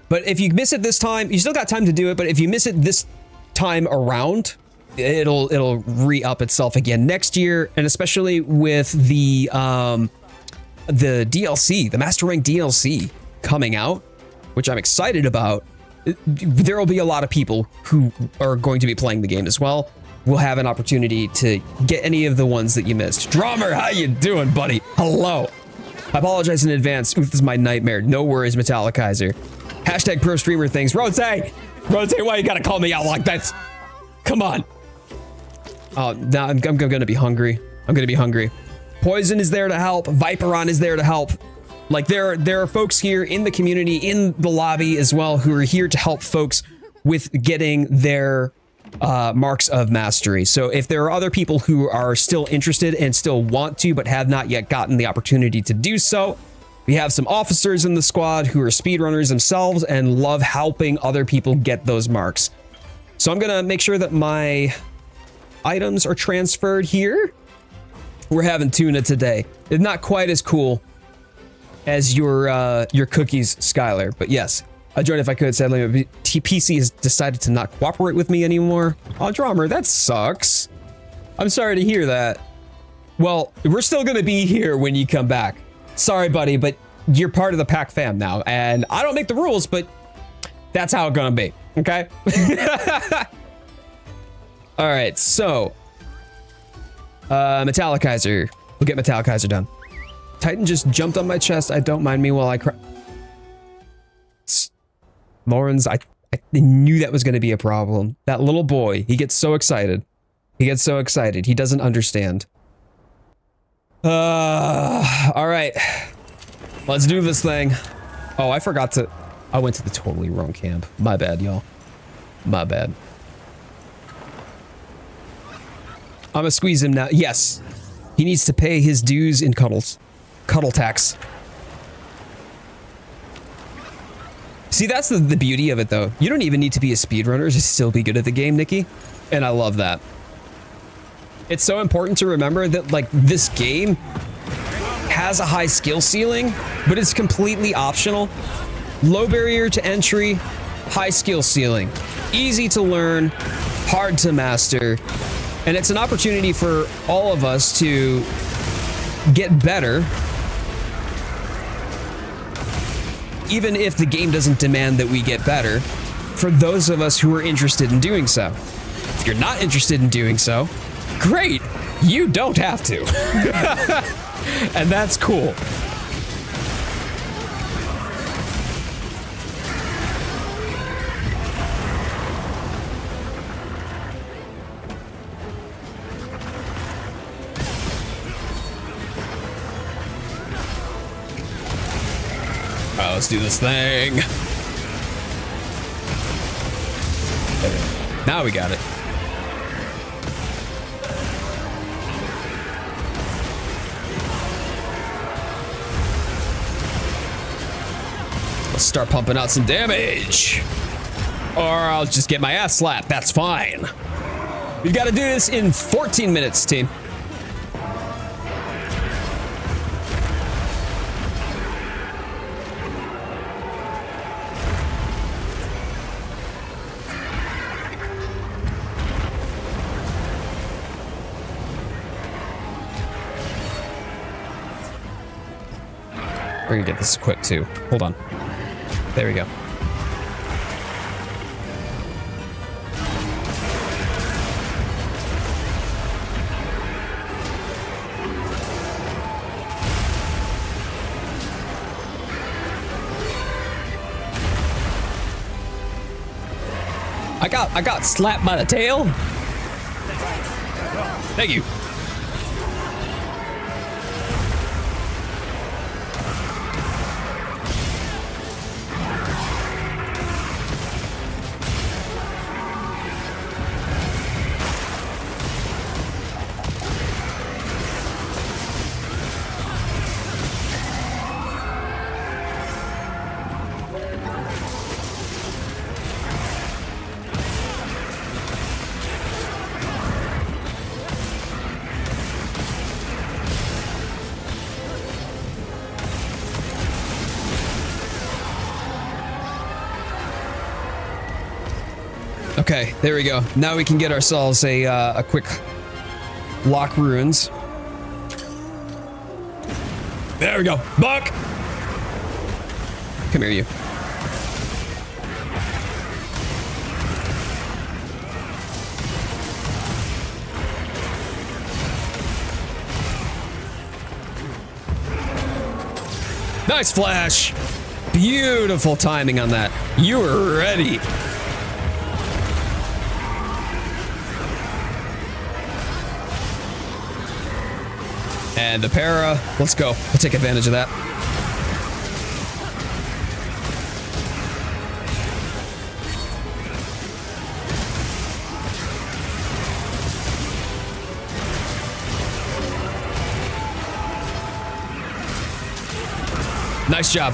But if you miss it this time, you still got time to do it, but if you miss it this time around, it'll re-up itself again next year, and especially with the DLC, the Master Rank DLC coming out, which I'm excited about. There will be a lot of people who are going to be playing the game as well. We'll have an opportunity to get any of the ones that you missed. Drummer, how you doing, buddy? Hello. I apologize in advance. This is my nightmare. No worries, Metallicizer. Hashtag pro streamer things. Rose, why you gotta call me out like that? Come on. Oh, now I'm gonna be hungry. I'm gonna be hungry. Poison is there to help. Viperon is there to help. Like there are folks here in the community, in the lobby as well, who are here to help folks with getting their marks of mastery. So if there are other people who are still interested and still want to, but have not yet gotten the opportunity to do so, we have some officers in the squad who are speedrunners themselves and love helping other people get those marks. So I'm gonna make sure that my items are transferred here. We're having tuna today. It's not quite as cool as your cookies, Skylar, but yes. I'd join if I could. Sadly, my PC has decided to not cooperate with me anymore. Oh, Drummer, that sucks. I'm sorry to hear that. Well, we're still gonna be here when you come back. Sorry, buddy, but you're part of the pack fam now, and I don't make the rules, but that's how it's gonna be, okay? All right, so Metallicizer. We'll get Metallicizer done. Titan just jumped on my chest. I don't mind me while I cry. Lawrence, I knew that was going to be a problem. That little boy, he gets so excited. He gets so excited. He doesn't understand. All right. Let's do this thing. Oh, I forgot to... I went to the totally wrong camp. My bad, y'all. My bad. I'm gonna squeeze him now. Yes. He needs to pay his dues in cuddles. Cuddle tax. See, that's the beauty of it, though. You don't even need to be a speedrunner to still be good at the game, Nikki. And I love that. It's so important to remember that, like, this game has a high skill ceiling, but it's completely optional. Low barrier to entry, high skill ceiling. Easy to learn, hard to master. And it's an opportunity for all of us to get better, even if the game doesn't demand that we get better, for those of us who are interested in doing so. If you're not interested in doing so, great, you don't have to. And that's cool. Let's do this thing. Now we got it. Let's start pumping out some damage. Or I'll just get my ass slapped. That's fine. We've got to do this in 14 minutes, team. We're gonna get this equipped too. Hold on. There we go. I got slapped by the tail. Thank you. Okay, there we go. Now we can get ourselves a quick lock runes. There we go. Buck! Come here, you. Nice flash. Beautiful timing on that. You were ready. And the para, let's go. We'll take advantage of that. Nice job.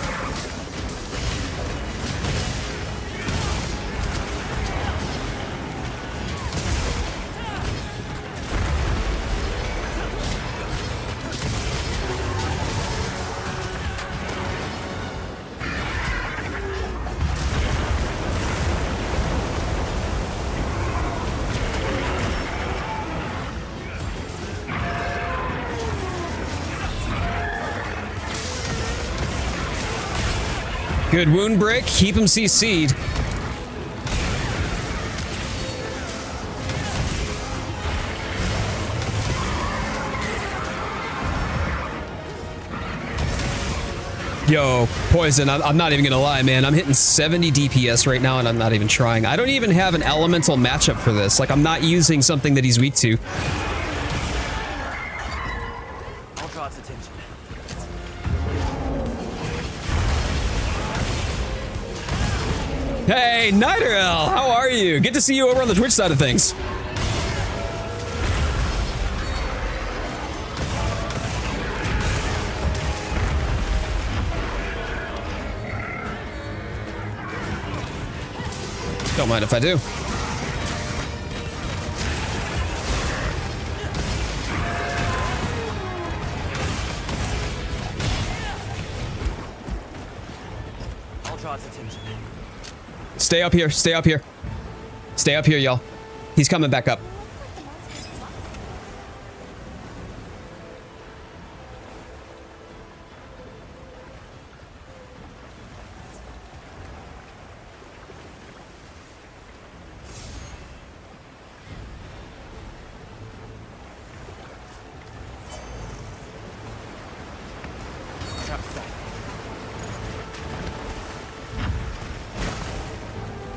Good wound break, keep him CC'd. Yo, Poison, I'm not even gonna lie, man. I'm hitting 70 DPS right now and I'm not even trying. I don't even have an elemental matchup for this. Like, I'm not using something that he's weak to. I'll draw its attention. Hey, Nighterell, how are you? Good to see you over on the Twitch side of things. Don't mind if I do. I'll draw its attention. Stay up here. Stay up here. Stay up here, y'all. He's coming back up.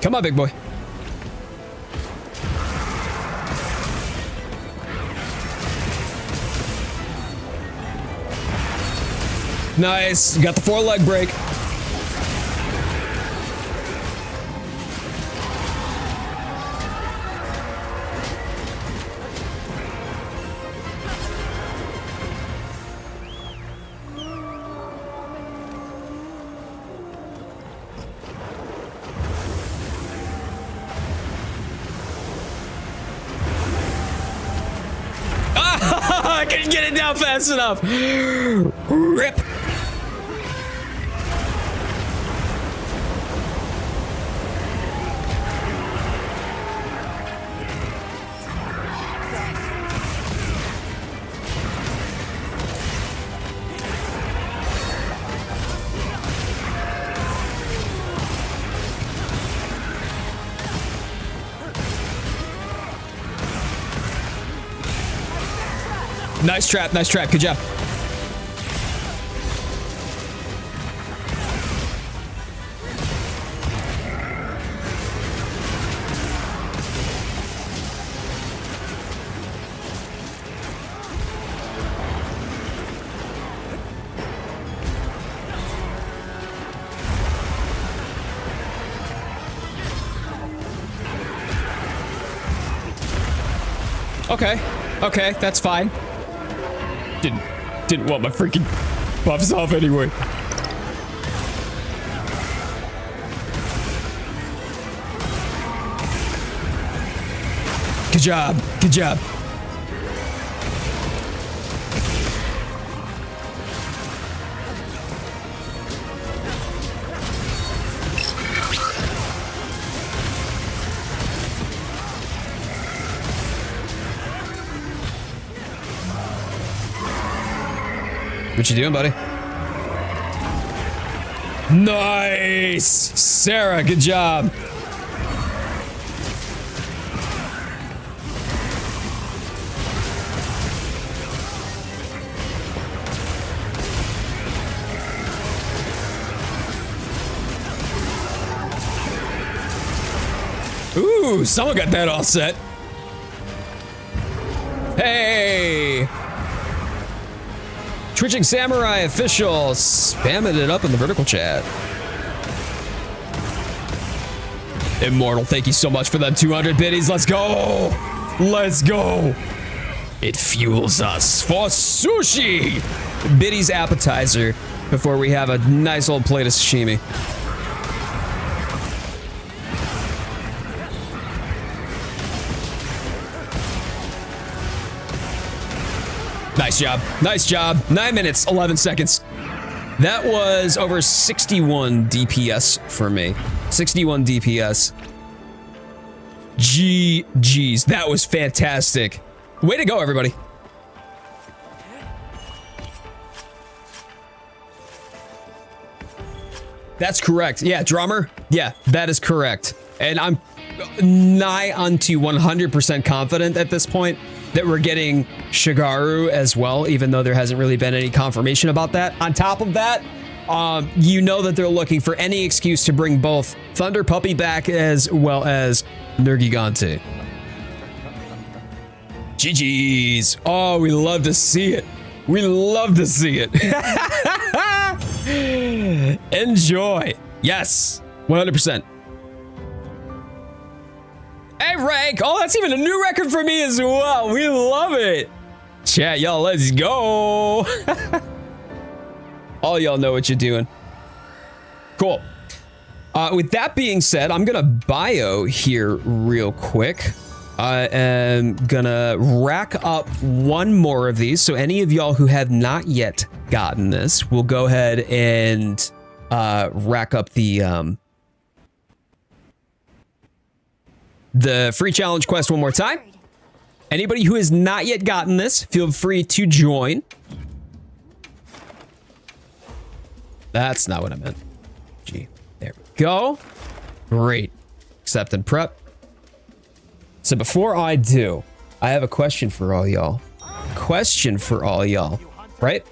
Come on, big boy. Nice. Got the 4-leg break. I couldn't get it down fast enough. Rip. Nice trap, nice trap. Good job. Okay, okay, that's fine. Didn't want my freaking buffs off anyway. Good job. Good job. What you doing, buddy? Nice! Sarah, good job. Ooh, someone got that all set. Hey! Twitching Samurai official, spamming it up in the vertical chat. Immortal, thank you so much for that 200 biddies. Let's go. Let's go. It fuels us for sushi. Biddies appetizer before we have a nice old plate of sashimi. Nice job. Nice job. 9 minutes, 11 seconds. That was over 61 DPS for me. 61 DPS. GG's. That was fantastic. Way to go, everybody. That's correct. Yeah, drummer. Yeah, that is correct. And I'm nigh unto 100% confident at this point that we're getting Shigaru as well, even though there hasn't really been any confirmation about that. On top of that, you know that they're looking for any excuse to bring both Thunder Puppy back as well as Nergigante. GG's. Oh, we love to see it. We love to see it. Enjoy. Yes, 100%. Hey, rank. Oh, that's even a new record for me as well. We love it. Chat, y'all, let's go. All y'all know what you're doing. Cool. With that being said, I'm gonna bio here real quick. I am gonna rack up one more of these. So any of y'all who have not yet gotten this, we'll go ahead and rack up the the free challenge quest one more time. Anybody who has not yet gotten this, feel free to join. That's not what I meant. Gee, there we go. Great. Accept and prep. So before I do, I have a question for all y'all. Right?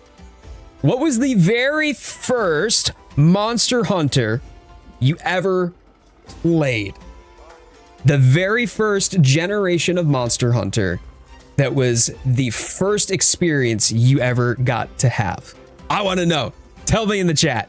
What was the very first Monster Hunter you ever played? The very first generation of Monster Hunter that was the first experience you ever got to have. I want to know. Tell me in the chat.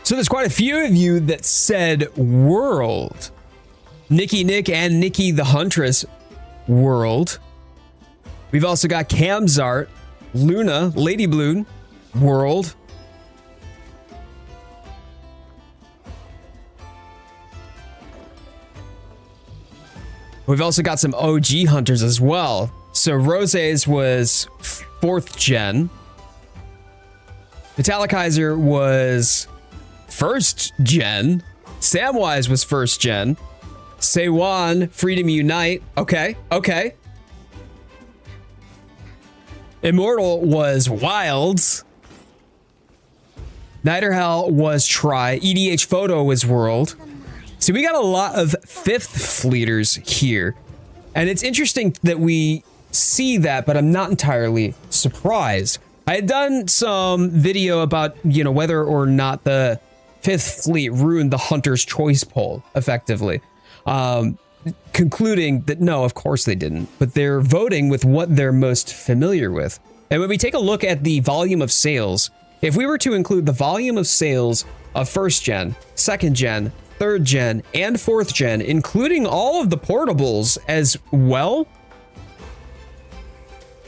So there's quite a few of you that said world. Nikki Nick and Nikki the Huntress world. We've also got Camzart, Luna, Lady Blue world. We've also got some OG hunters as well. So Rose's was 4th gen. Metallikizer was 1st gen. Samwise was 1st gen. Seiwan, Freedom Unite. Okay. Immortal was Wilds. Nighterhell was Try. EDH Photo was World. So we got a lot of 5th fleeters here. And it's interesting that we see that, but I'm not entirely surprised. I had done some video about, whether or not the 5th fleet ruined the Hunter's Choice poll, effectively. Concluding that no, of course they didn't, but they're voting with what they're most familiar with. And when we take a look at the volume of sales, if we were to include the volume of sales of 1st gen, 2nd gen, 3rd gen, and 4th gen, including all of the portables as well,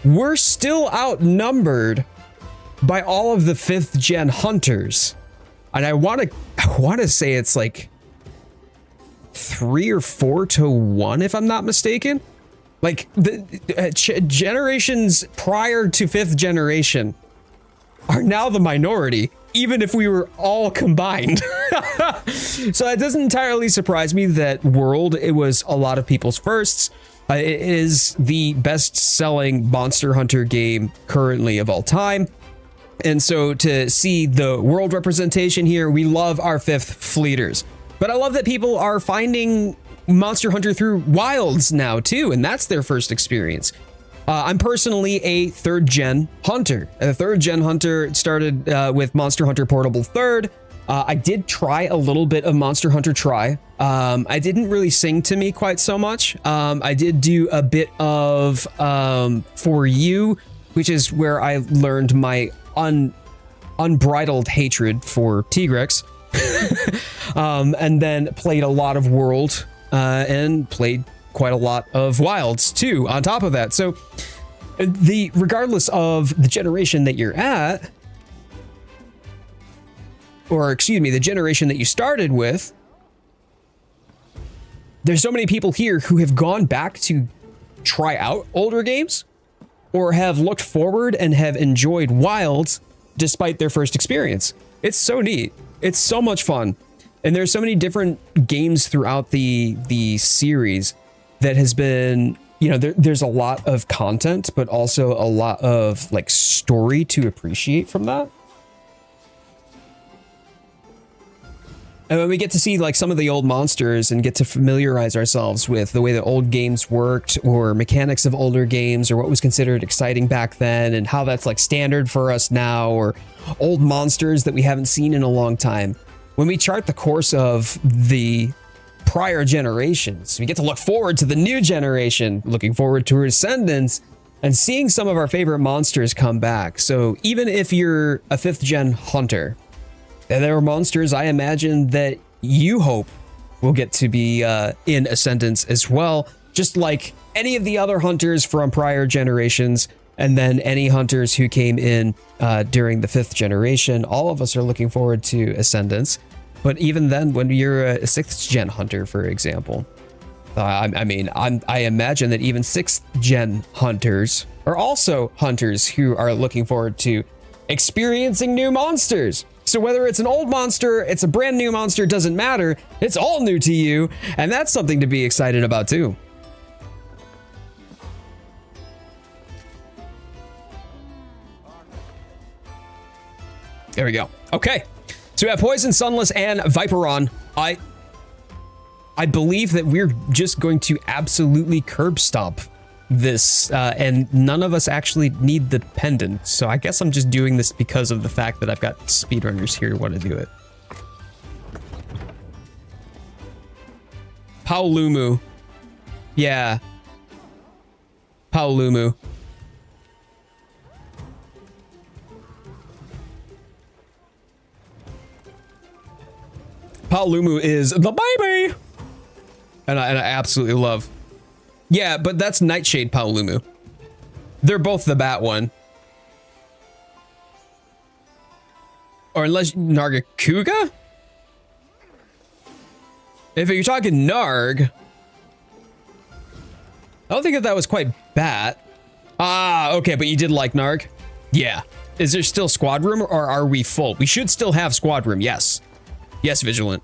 we're still outnumbered by all of the 5th gen hunters. And I want to say it's like 3 or 4 to 1, if I'm not mistaken. Like the generations prior to 5th generation are now the minority, even if we were all combined. So it doesn't entirely surprise me that World, it was a lot of people's firsts. It is the best-selling Monster Hunter game currently of all time. And so to see the World representation here, we love our 5th fleeters. But I love that people are finding Monster Hunter through Wilds now too, and that's their first experience. I'm personally a 3rd gen hunter. A 3rd gen hunter started with Monster Hunter Portable 3rd. I did try a little bit of Monster Hunter Tri. I didn't really sing to me quite so much. I did do a bit of For You, which is where I learned my unbridled hatred for Tigrex. And then played a lot of World and played quite a lot of Wilds too on top of that. So regardless of the generation that you're at, or excuse me, the generation that you started with, there's so many people here who have gone back to try out older games or have looked forward and have enjoyed Wilds despite their first experience. It's so neat. It's so much fun. And there's so many different games throughout the series that has been, you know, there's a lot of content, but also a lot of like story to appreciate from that. And when we get to see like some of the old monsters and get to familiarize ourselves with the way that old games worked or mechanics of older games or what was considered exciting back then and how that's like standard for us now, or old monsters that we haven't seen in a long time. When we chart the course of the prior generations, we get to look forward to the new generation, looking forward to Ascendance and seeing some of our favorite monsters come back. So even if you're a 5th gen hunter, there are monsters I imagine that you hope will get to be in Ascendance as well, just like any of the other hunters from prior generations, and then any hunters who came in during the 5th generation. All of us are looking forward to Ascendance, but even then, when you're a 6th gen hunter, for example, I imagine that even 6th gen hunters are also hunters who are looking forward to experiencing new monsters. So whether it's an old monster, it's a brand new monster, doesn't matter. It's all new to you. And that's something to be excited about too. There we go. Okay. So we have Poison, Sunless, and Viperon. I believe that we're just going to absolutely curb stomp this, and none of us actually need the pendant, so I guess I'm just doing this because of the fact that I've got speedrunners here who want to do it. Paolumu. Yeah. Paolumu. Paolumu is the baby! And I absolutely love. Yeah, but that's Nightshade Paolumu. They're both the bat one. Or unless Nargacuga? If you're talking Narg, I don't think that was quite bat. Ah, okay, but you did like Narg? Yeah. Is there still squad room, or are we full? We should still have squad room, yes. Yes, Vigilant.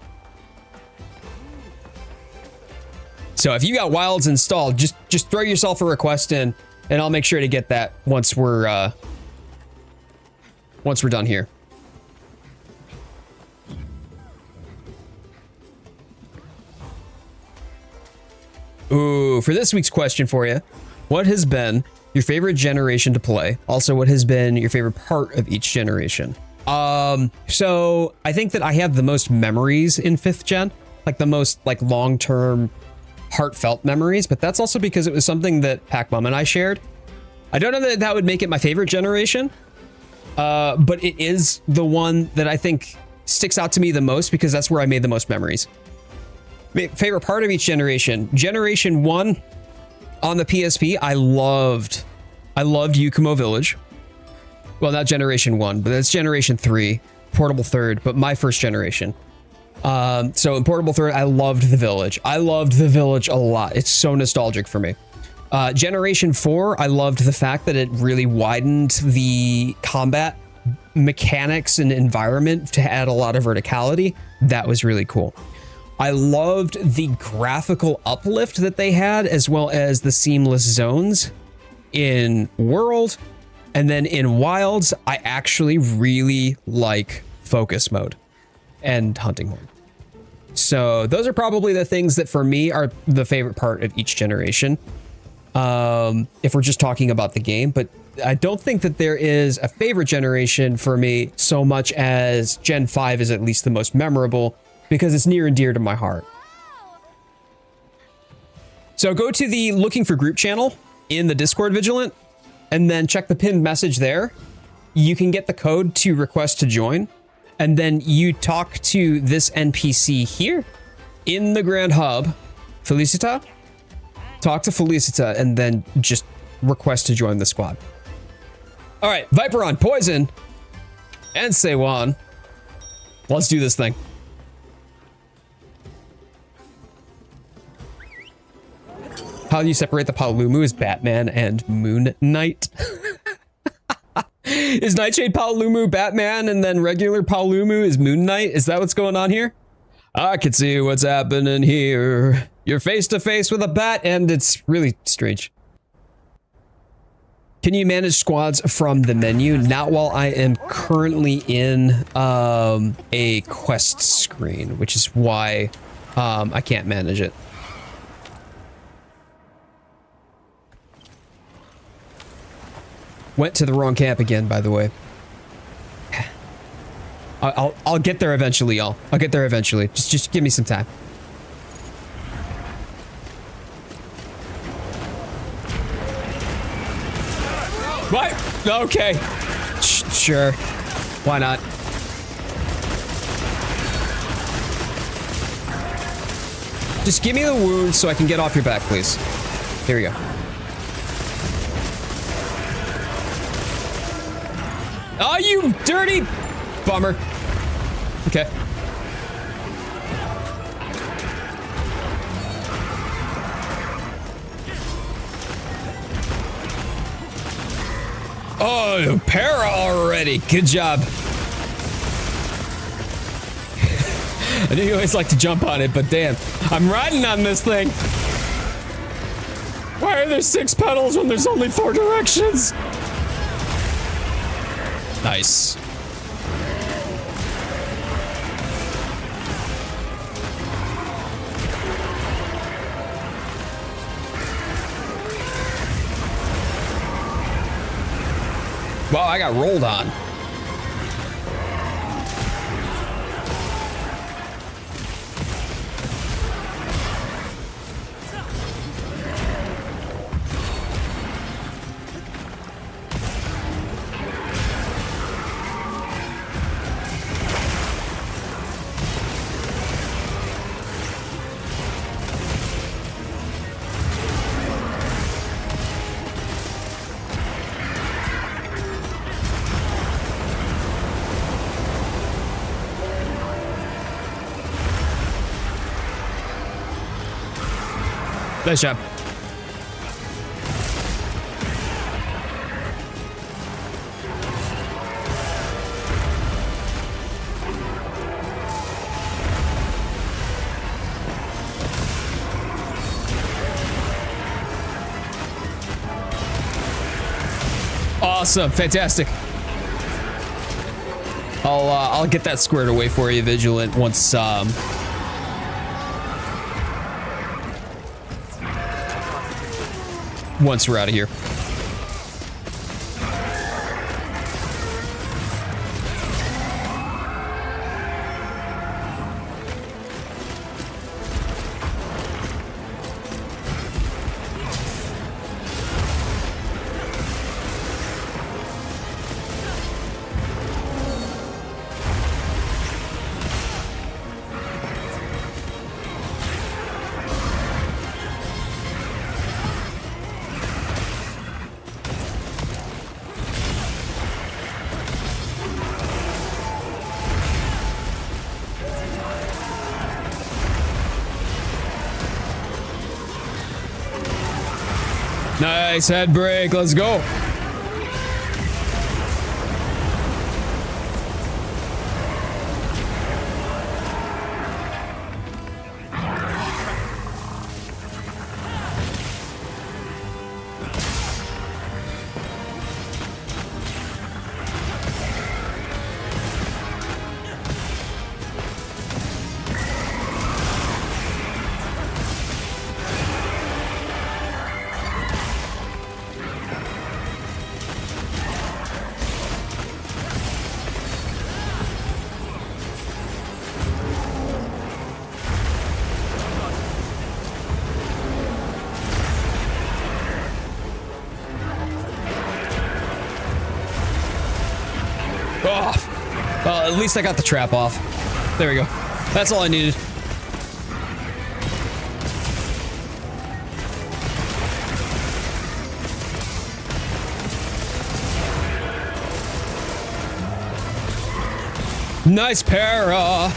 So if you got Wilds installed, just throw yourself a request in, and I'll make sure to get that once we're done here. Ooh, for this week's question for you, what has been your favorite generation to play? Also, what has been your favorite part of each generation? So I think that I have the most memories in 5th gen, like the most like long-term heartfelt memories, but that's also because it was something that Pac-Mum and I shared. I don't know that that would make it my favorite generation, but it is the one that I think sticks out to me the most because that's where I made the most memories. Favorite part of each generation. Generation 1 on the PSP, I loved Yukumo Village. Well, not Generation 1, but that's Generation 3, Portable 3rd, but my first generation. So in Portable 3rd, I loved the village. I loved the village a lot. It's so nostalgic for me. Generation 4, I loved the fact that it really widened the combat mechanics and environment to add a lot of verticality. That was really cool. I loved the graphical uplift that they had, as well as the seamless zones in World. And then in Wilds, I actually really like focus mode and hunting horn. So those are probably the things that for me are the favorite part of each generation. if we're just talking about the game, but I don't think that there is a favorite generation for me so much as Gen 5 is at least the most memorable because it's near and dear to my heart. So go to the looking for group channel in the Discord, Vigilant, and then check the pinned message there. You can get the code to request to join, and then you talk to this NPC here in the Grand Hub, Felicita. Talk to Felicita, and then just request to join the squad. All right, Viper on Poison and Seiwan. Let's do this thing. How do you separate the Paolumu is Batman and Moon Knight. Is Nightshade Paolumu Batman and then regular Paolumu is Moon Knight? Is that what's going on here? I can see what's happening here. You're face to face with a bat and it's really strange. Can you manage squads from the menu? Not while I am currently in a quest screen, which is why I can't manage it. Went to the wrong camp again, by the way. I'll get there eventually, y'all. I'll get there eventually. Just give me some time. What? Okay. Sure. Why not? Just give me the wound so I can get off your back, please. Here we go. Oh, you dirty bummer. Okay. Oh, para already. Good job. I know you always like to jump on it, but damn, I'm riding on this thing. Why are there 6 pedals when there's only 4 directions? Nice. Wow, I got rolled on. Nice job. Awesome, fantastic. I'll get that squared away for you, Vigilant, once once we're out of here. Nice head break, let's go. Oh, well, at least I got the trap off. There we go. That's all I needed. Nice para.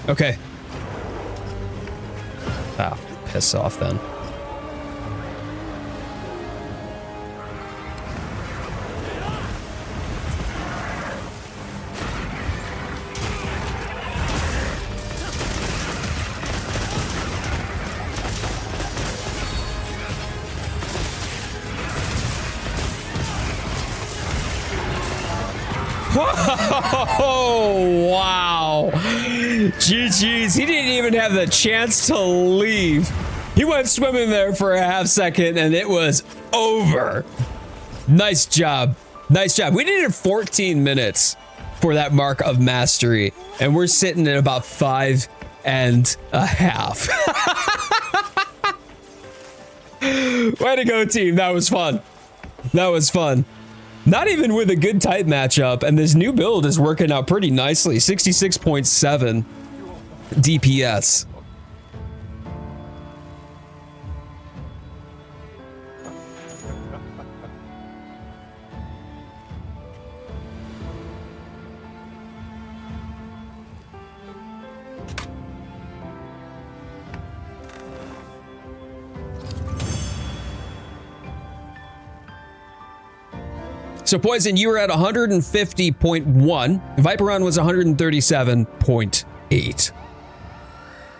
Okay. Ah, piss off then. Oh, wow. GG's. He didn't even have the chance to leave. He went swimming there for a half second and it was over. Nice job. Nice job. We needed 14 minutes for that mark of mastery, and we're sitting at about 5.5. Way to go, team. That was fun. That was fun. Not even with a good type matchup, and this new build is working out pretty nicely. 66.7 DPS. So Poison, you were at 150.1. Viperon was 137.8.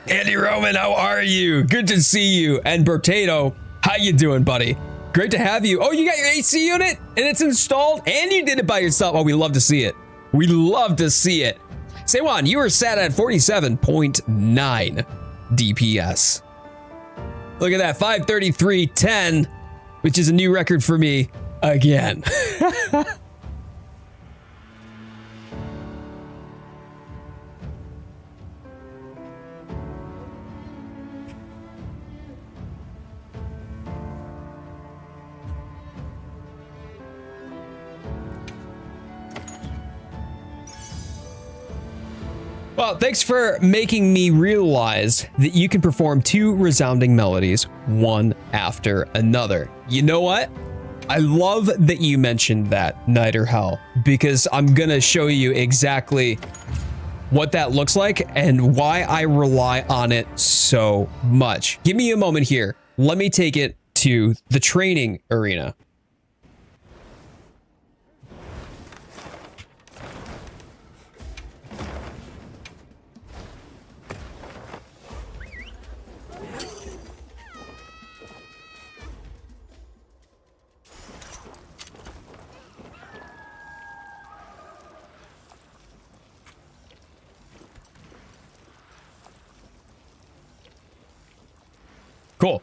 Andy Roman, how are you? Good to see you. And Bertato, how you doing, buddy? Great to have you. Oh, you got your AC unit and it's installed and you did it by yourself. Oh, we love to see it. We love to see it. Seiwan, you were set at 47.9 DPS. Look at that, 533.10, which is a new record for me again. Well, thanks for making me realize that you can perform 2 resounding melodies, one after another. You know what? I love that you mentioned that, Night or Hell, because I'm gonna show you exactly what that looks like and why I rely on it so much. Give me a moment here. Let me take it to the training arena. Cool.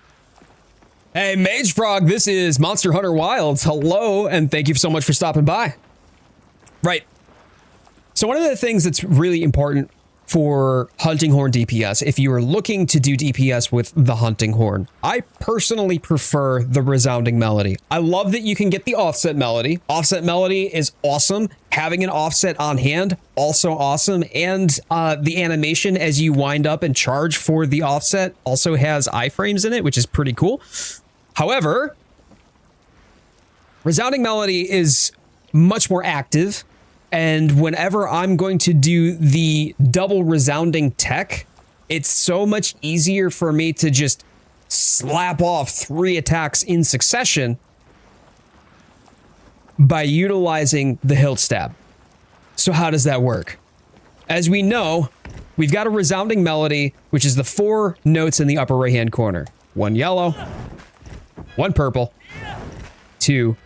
Hey, Mage Frog, this is Monster Hunter Wilds. Hello, and thank you so much for stopping by. Right. So one of the things that's really important for Hunting Horn DPS, if you are looking to do DPS with the Hunting Horn, I personally prefer the resounding melody. I love that you can get the offset melody. Offset melody is awesome. Having an offset on hand, also awesome. And the animation as you wind up and charge for the offset also has iframes in it, which is pretty cool. However, resounding melody is much more active. And whenever I'm going to do the double resounding tech, it's so much easier for me to just slap off 3 attacks in succession by utilizing the hilt stab. So how does that work? As we know, we've got a resounding melody, which is the 4 notes in the upper right-hand corner. 1 yellow, 1 purple, 2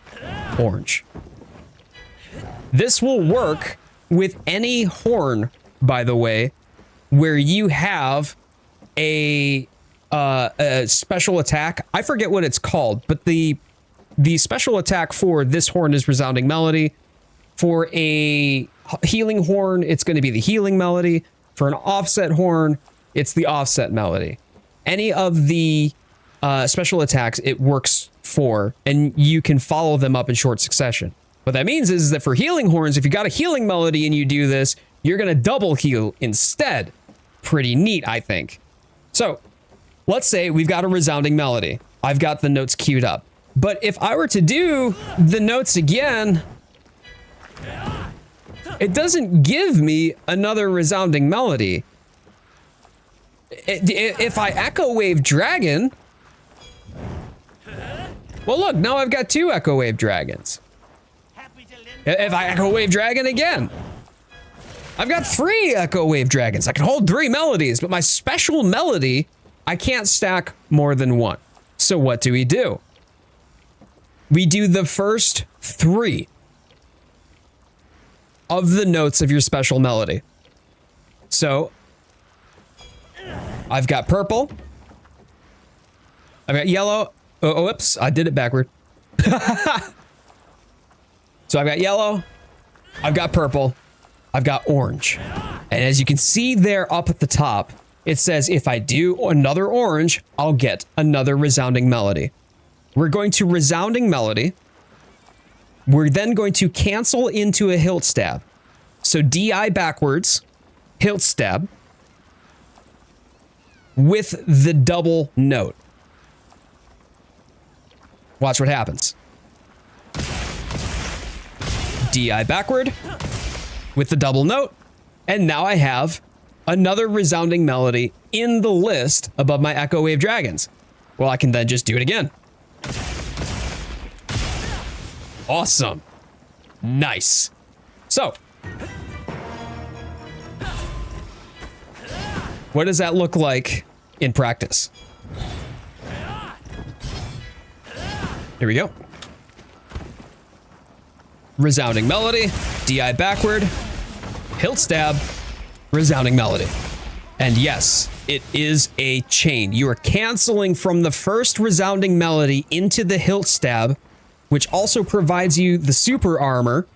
orange. This will work with any horn, by the way, where you have a special attack. I forget what it's called, but the special attack for this horn is Resounding Melody. For a healing horn, it's going to be the Healing Melody. For an offset horn, it's the Offset Melody. Any of the special attacks it works for, and you can follow them up in short succession. What that means is that for healing horns, if you got a Healing Melody and you do this, you're going to double heal instead. Pretty neat, I think. So, let's say we've got a Resounding Melody. I've got the notes queued up. But if I were to do the notes again, it doesn't give me another Resounding Melody. If I Echo Wave Dragon... Well, look, now I've got 2 Echo Wave Dragons. If I Echo Wave Dragon again, I've got 3 Echo Wave Dragons. I can hold 3 melodies, but my special melody, I can't stack more than 1. So what do? We do the first 3 of the notes of your special melody. So I've got purple. I've got yellow. Oh, whoops, I did it backward. So I've got yellow, I've got purple, I've got orange. And as you can see there up at the top, it says if I do another orange, I'll get another Resounding Melody. We're going to Resounding Melody. We're then going to cancel into a Hilt Stab. So DI backwards, Hilt Stab, with the double note. Watch what happens. DI backward with the double note, and now I have another Resounding Melody in the list above my Echo Wave Dragons. Well, I can then just do it again. Awesome. Nice. So, what does that look like in practice? Here we go. Resounding Melody, DI backward, Hilt Stab, Resounding Melody. And yes, it is a chain. You are canceling from the first Resounding Melody into the Hilt Stab, which also provides you the super armor,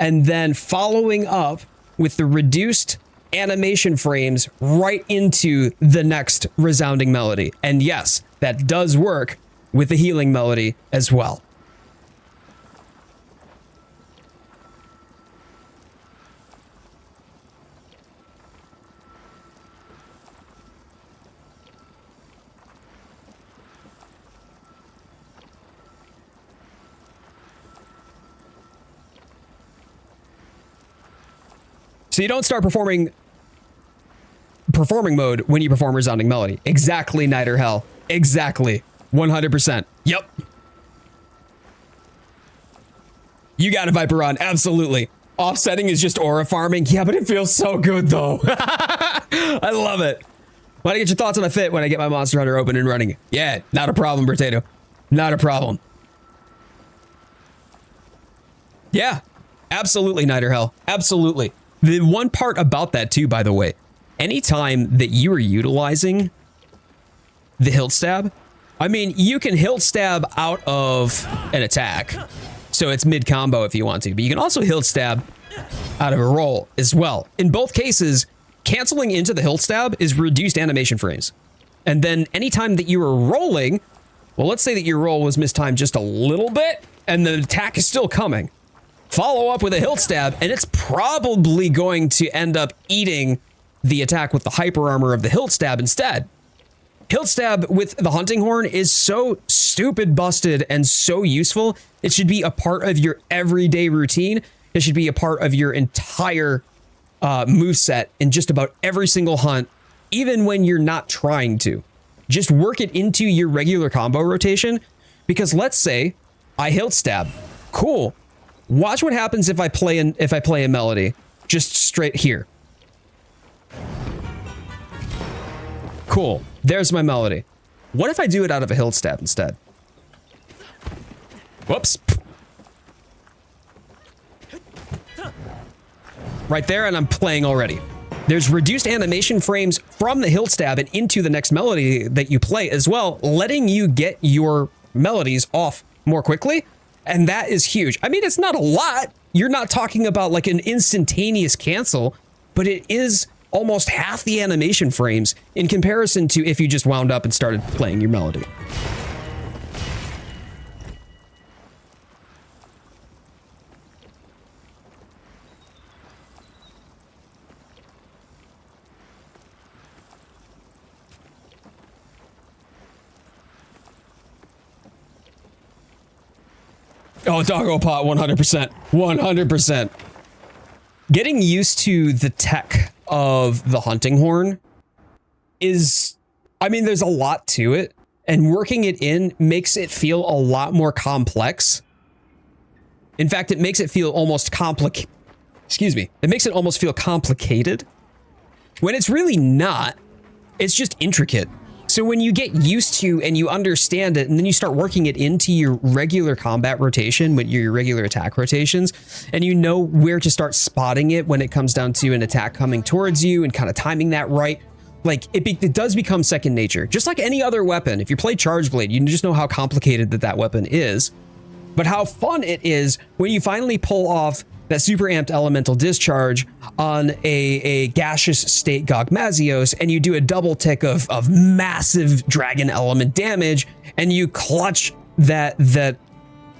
and then following up with the reduced animation frames right into the next Resounding Melody. And yes, that does work with the Healing Melody as well. So you don't start performing mode when you perform Resounding Melody. Exactly, Night or Hell. Exactly. 100%. Yep. You got a Viper on. Absolutely. Offsetting is just aura farming. Yeah, but it feels so good, though. I love it. Want to get your thoughts on a fit when I get my Monster Hunter open and running? Yeah, not a problem, Potato. Not a problem. Yeah, absolutely, Night or Hell. Absolutely. The one part about that too, by the way, anytime that you are utilizing the Hilt Stab, I mean, you can Hilt Stab out of an attack, so it's mid-combo if you want to, but you can also Hilt Stab out of a roll as well. In both cases, canceling into the Hilt Stab is reduced animation frames. And then anytime that you are rolling, well, let's say that your roll was mistimed just a little bit, and the attack is still coming. Follow up with a Hilt Stab, and it's probably going to end up eating the attack with the hyper armor of the Hilt Stab instead. Hilt Stab with the Hunting Horn is so stupid busted and so useful. It should be a part of your everyday routine. It should be a part of your entire moveset in just about every single hunt, even when you're not trying to. Just work it into your regular combo rotation, because let's say I Hilt Stab. Cool. Watch what happens if I play a melody just straight here. Cool. There's my melody. What if I do it out of a Hilt Stab instead? right there, and I'm playing already. There's reduced animation frames from the hilt stab and into the next melody that you play as well, letting you get your melodies off more quickly. And that is huge. I mean, it's not a lot. You're not talking about like an instantaneous cancel, but it is almost half the animation frames in comparison to if you just wound up and started playing your melody. Oh, doggo pot, 100%. 100%. Getting used to the tech of the hunting horn is, I mean, there's a lot to it, and working it in makes it feel a lot more complex. In fact, it makes it feel almost it makes it almost feel complicated when it's really not. It's just intricate. So when you get used to and you understand it, and then you start working it into your regular combat rotation, with your regular attack rotations, and you know where to start spotting it when it comes down to an attack coming towards you and kind of timing that right, like it does become second nature. Just like any other weapon, if you play Charge Blade, you just know how complicated that weapon is, but how fun it is when you finally pull off that super amped elemental discharge on a gaseous state Gogmazios, and you do a double tick of massive dragon element damage, and you clutch that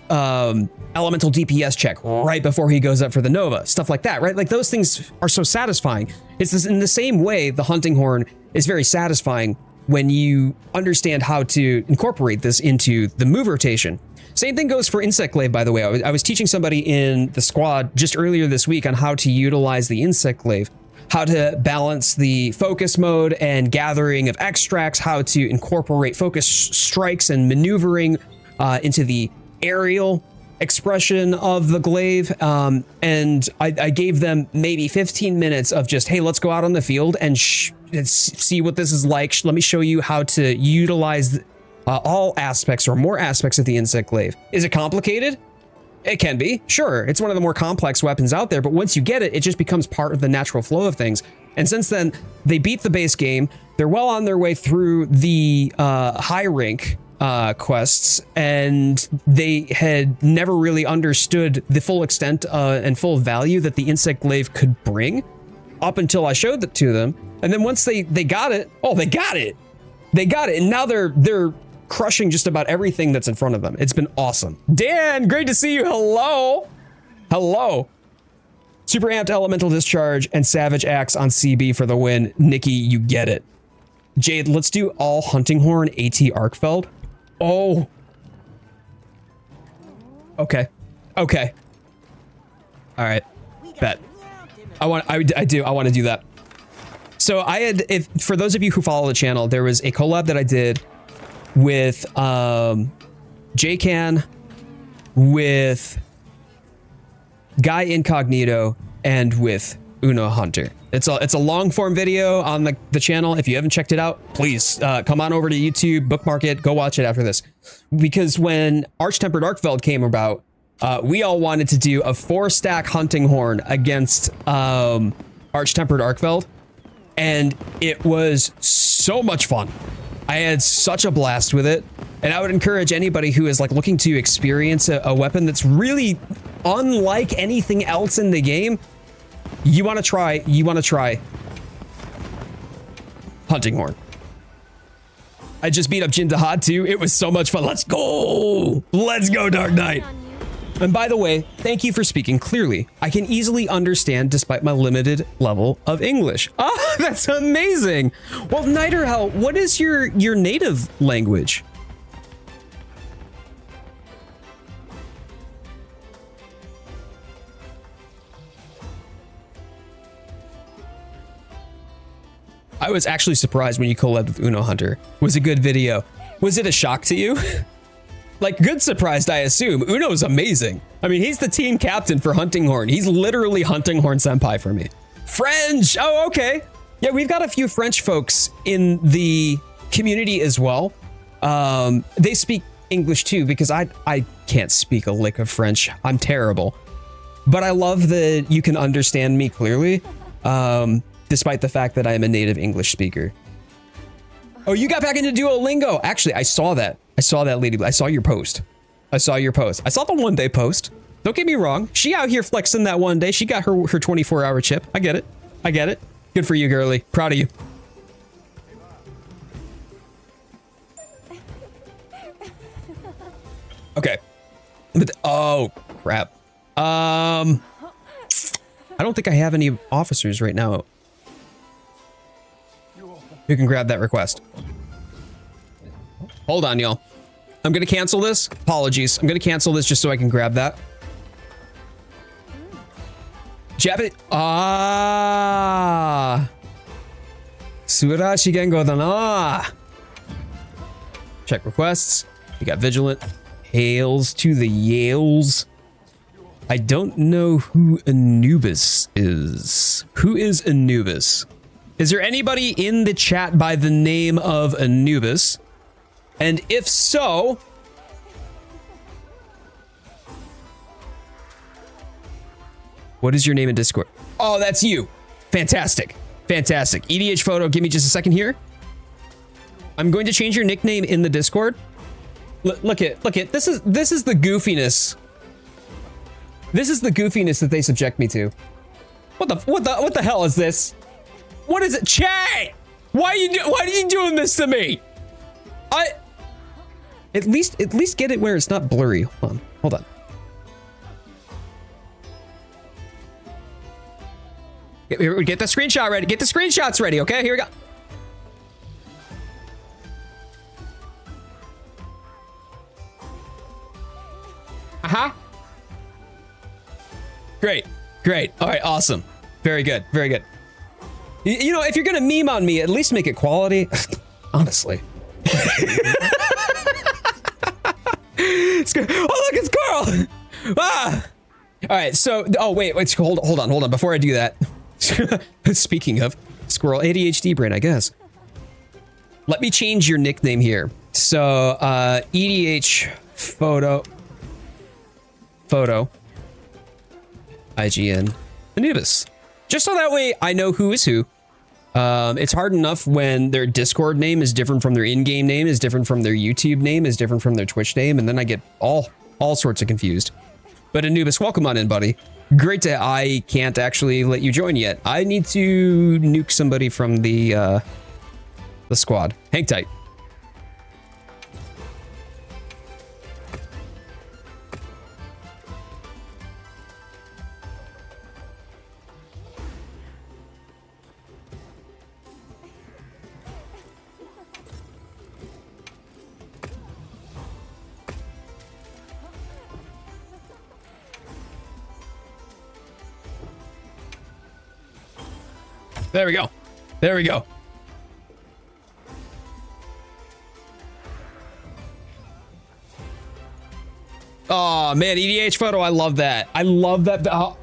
elemental DPS check right before he goes up for the Nova, stuff like that, right? Like those things are so satisfying. It's this, in the same way the hunting horn is very satisfying when you understand how to incorporate this into the move rotation. Same thing goes for Insect Glaive, by the way. I was teaching somebody in the squad just earlier this week on how to utilize the Insect Glaive, how to balance the focus mode and gathering of extracts, how to incorporate focus strikes and maneuvering into the aerial expression of the glaive. And I gave them maybe 15 minutes of just, hey, let's go out on the field and see what this is like. Let me show you how to utilize all aspects or more aspects of the Insect Glaive. Is it complicated? It can be, sure. It's one of the more complex weapons out there, but once you get it, it just becomes part of the natural flow of things. And since then, they beat the base game. They're well on their way through the high rank quests, and they had never really understood the full extent and full value that the Insect Glaive could bring up until I showed it to them. And then once they got it, they got it. And now they're crushing just about everything that's in front of them. It's been awesome. Dan, great to see you. Hello. Super amped elemental discharge and savage axe on CB for the win. Nikki, you get it. Jade, let's do all hunting horn AT Arkfeld. Oh. Okay. All right. Bet. I want to do that. So I had, for those of you who follow the channel, there was a collab that I did with Jcan, with Guy Incognito, and with Uno Hunter. It's a long form video on the channel. If you haven't checked it out, please come on over to YouTube, bookmark it, go watch it after this. Because when Arch-Tempered Arkfeld came about, we all wanted to do a 4-stack hunting horn against Arch-Tempered Arkfeld, and it was so much fun. I had such a blast with it, and I would encourage anybody who is like looking to experience a weapon that's really unlike anything else in the game. You want to try hunting horn. I just beat up Jindahad too. It was so much fun. Let's go, Dark Knight. And by the way, thank you for speaking clearly. I can easily understand despite my limited level of English. Oh, that's amazing. Well, Nighterhell, what is your native language? I was actually surprised when you collabed with Uno Hunter. It was a good video. Was it a shock to you? Like, good surprised, I assume. Uno's amazing. I mean, he's the team captain for Hunting Horn. He's literally Hunting Horn Senpai for me. French! Oh, okay. Yeah, we've got a few French folks in the community as well. They speak English too, because I can't speak a lick of French. I'm terrible. but I love that you can understand me clearly, despite the fact that I am a native English speaker. Oh, you got back into Duolingo. Actually, I saw that. I saw that, lady. I saw your post. I saw your post. I saw the one-day post. Don't get me wrong. She out here flexing that one day. She got her 24-hour chip. I get it. I get it. Good for you, girly. Proud of you. Okay. But oh, crap. I don't think I have any officers right now who can grab that request. Hold on, y'all. I'm gonna cancel this. Apologies. I'm gonna cancel this just so I can grab that. Japanese. Ah. Surashi Gengo Dana. Check requests. We got Vigilant. Hails to the Yales. I don't know who Anubis is. Who is Anubis? Is there anybody in the chat by the name of Anubis? And if so, what is your name in Discord? Oh, that's you. Fantastic. Fantastic. EDH photo, give me just a second here. I'm going to change your nickname in the Discord. Look at this is the goofiness. This is the goofiness that they subject me to. What the hell is this? What is it? Chat! Why are you doing this to me? At least get it where it's not blurry. Hold on. Get the screenshot ready. Get the screenshots ready, okay? Here we go. Uh-huh. Great. Great. All right, awesome. Very good. Very good. You know, if you're gonna meme on me, at least make it quality. Honestly. Oh, look, it's Carl. Ah. All right, so, oh, wait, hold on. Before I do that, speaking of squirrel, ADHD brain, I guess. Let me change your nickname here. So, EDH photo, IGN, Anubis. Just so that way I know who is who. It's hard enough when their Discord name is different from their in-game name, is different from their YouTube name, is different from their Twitch name, and then I get all sorts of confused. But Anubis, welcome on in, buddy. Great to, I can't actually let you join yet. I need to nuke somebody from the squad. Hang tight. There we go. There we go. Oh, man, EDH photo. I love that. I love that. Oh.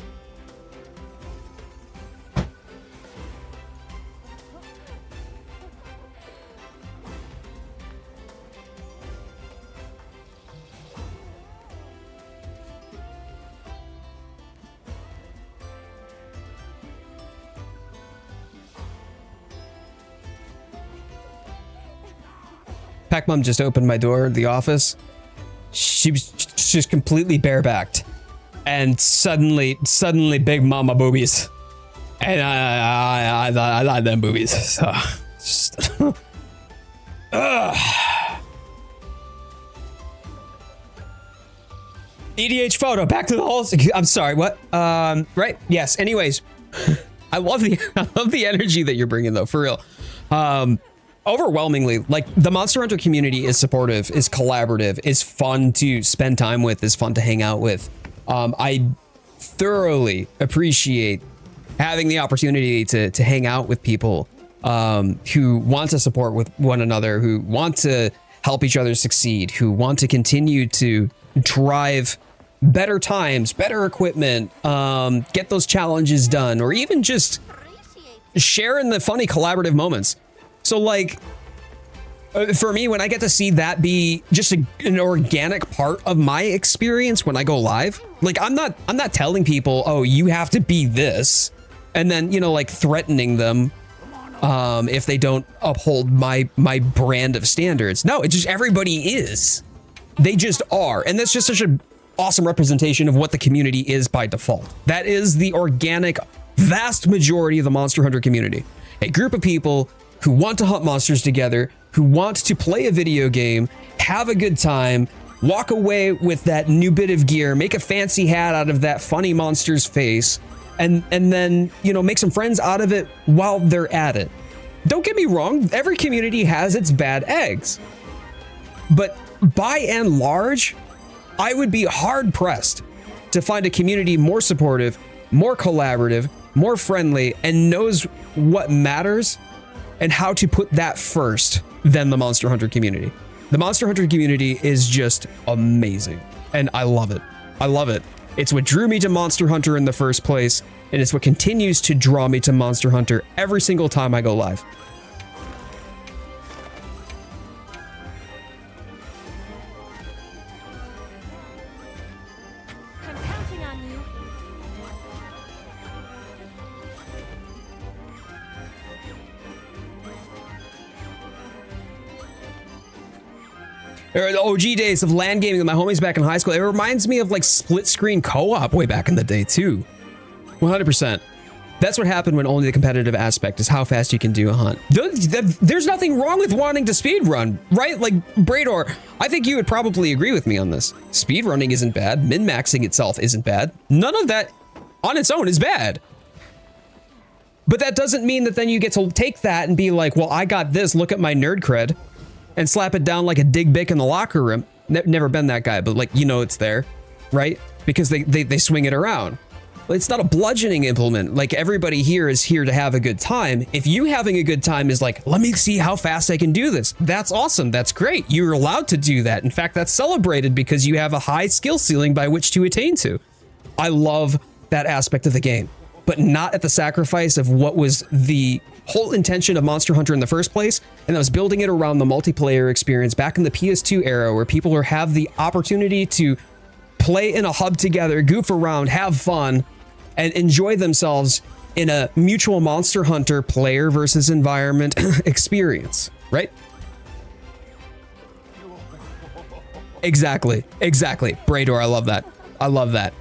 Pac Mom just opened my door, the office. She was just completely barebacked, and suddenly big mama boobies, and I like them boobies. So just EDH photo. Back to the whole. I'm sorry. What? Right. Yes. Anyways, I love the energy that you're bringing though. For real. Overwhelmingly, like, the Monster Hunter community is supportive, is collaborative, is fun to spend time with, is fun to hang out with. I thoroughly appreciate having the opportunity to hang out with people who want to support with one another, who want to help each other succeed, who want to continue to drive better times, better equipment, get those challenges done, or even just share in the funny collaborative moments. So, like, For me, when I get to see that be just an organic part of my experience when I go live, like I'm not telling people, oh, you have to be this, and then, you know, like threatening them if they don't uphold my brand of standards. No, it's just everybody is. They just are. And that's just such an awesome representation of what the community is by default. That is the organic, vast majority of the Monster Hunter community. A group of people who want to hunt monsters together, who want to play a video game, have a good time, walk away with that new bit of gear, make a fancy hat out of that funny monster's face, and then, you know, make some friends out of it while they're at it. Don't get me wrong, every community has its bad eggs. But by and large, I would be hard pressed to find a community more supportive, more collaborative, more friendly, and knows what matters and how to put that first than the Monster Hunter community. The Monster Hunter community is just amazing, and I love it. I love it. It's what drew me to Monster Hunter in the first place, and it's what continues to draw me to Monster Hunter every single time I go live. I'm counting on you. The OG days of LAN gaming with my homies back in high school. It reminds me of like split screen co-op way back in the day too. 100%. That's what happened when only the competitive aspect is how fast you can do a hunt. There's nothing wrong with wanting to speedrun, right? Like, Brador, I think you would probably agree with me on this. Speedrunning isn't bad. Min-maxing itself isn't bad. None of that on its own is bad. But that doesn't mean that then you get to take that and be like, well, I got this, look at my nerd cred, and slap it down like a dig bick in the locker room. Never been that guy, but like, you know, it's there, right? Because they swing it around. It's not a bludgeoning implement. Like, everybody here is here to have a good time. If you having a good time is like, let me see how fast I can do this, that's awesome. That's great. You're allowed to do that. In fact, that's celebrated because you have a high skill ceiling by which to attain to. I love that aspect of the game, but not at the sacrifice of what was the whole intention of Monster Hunter in the first place, and that was building it around the multiplayer experience back in the PS2 era, where people have the opportunity to play in a hub together, goof around, have fun, and enjoy themselves in a mutual Monster Hunter player versus environment experience, right? Exactly. Brador, I love that. I love that.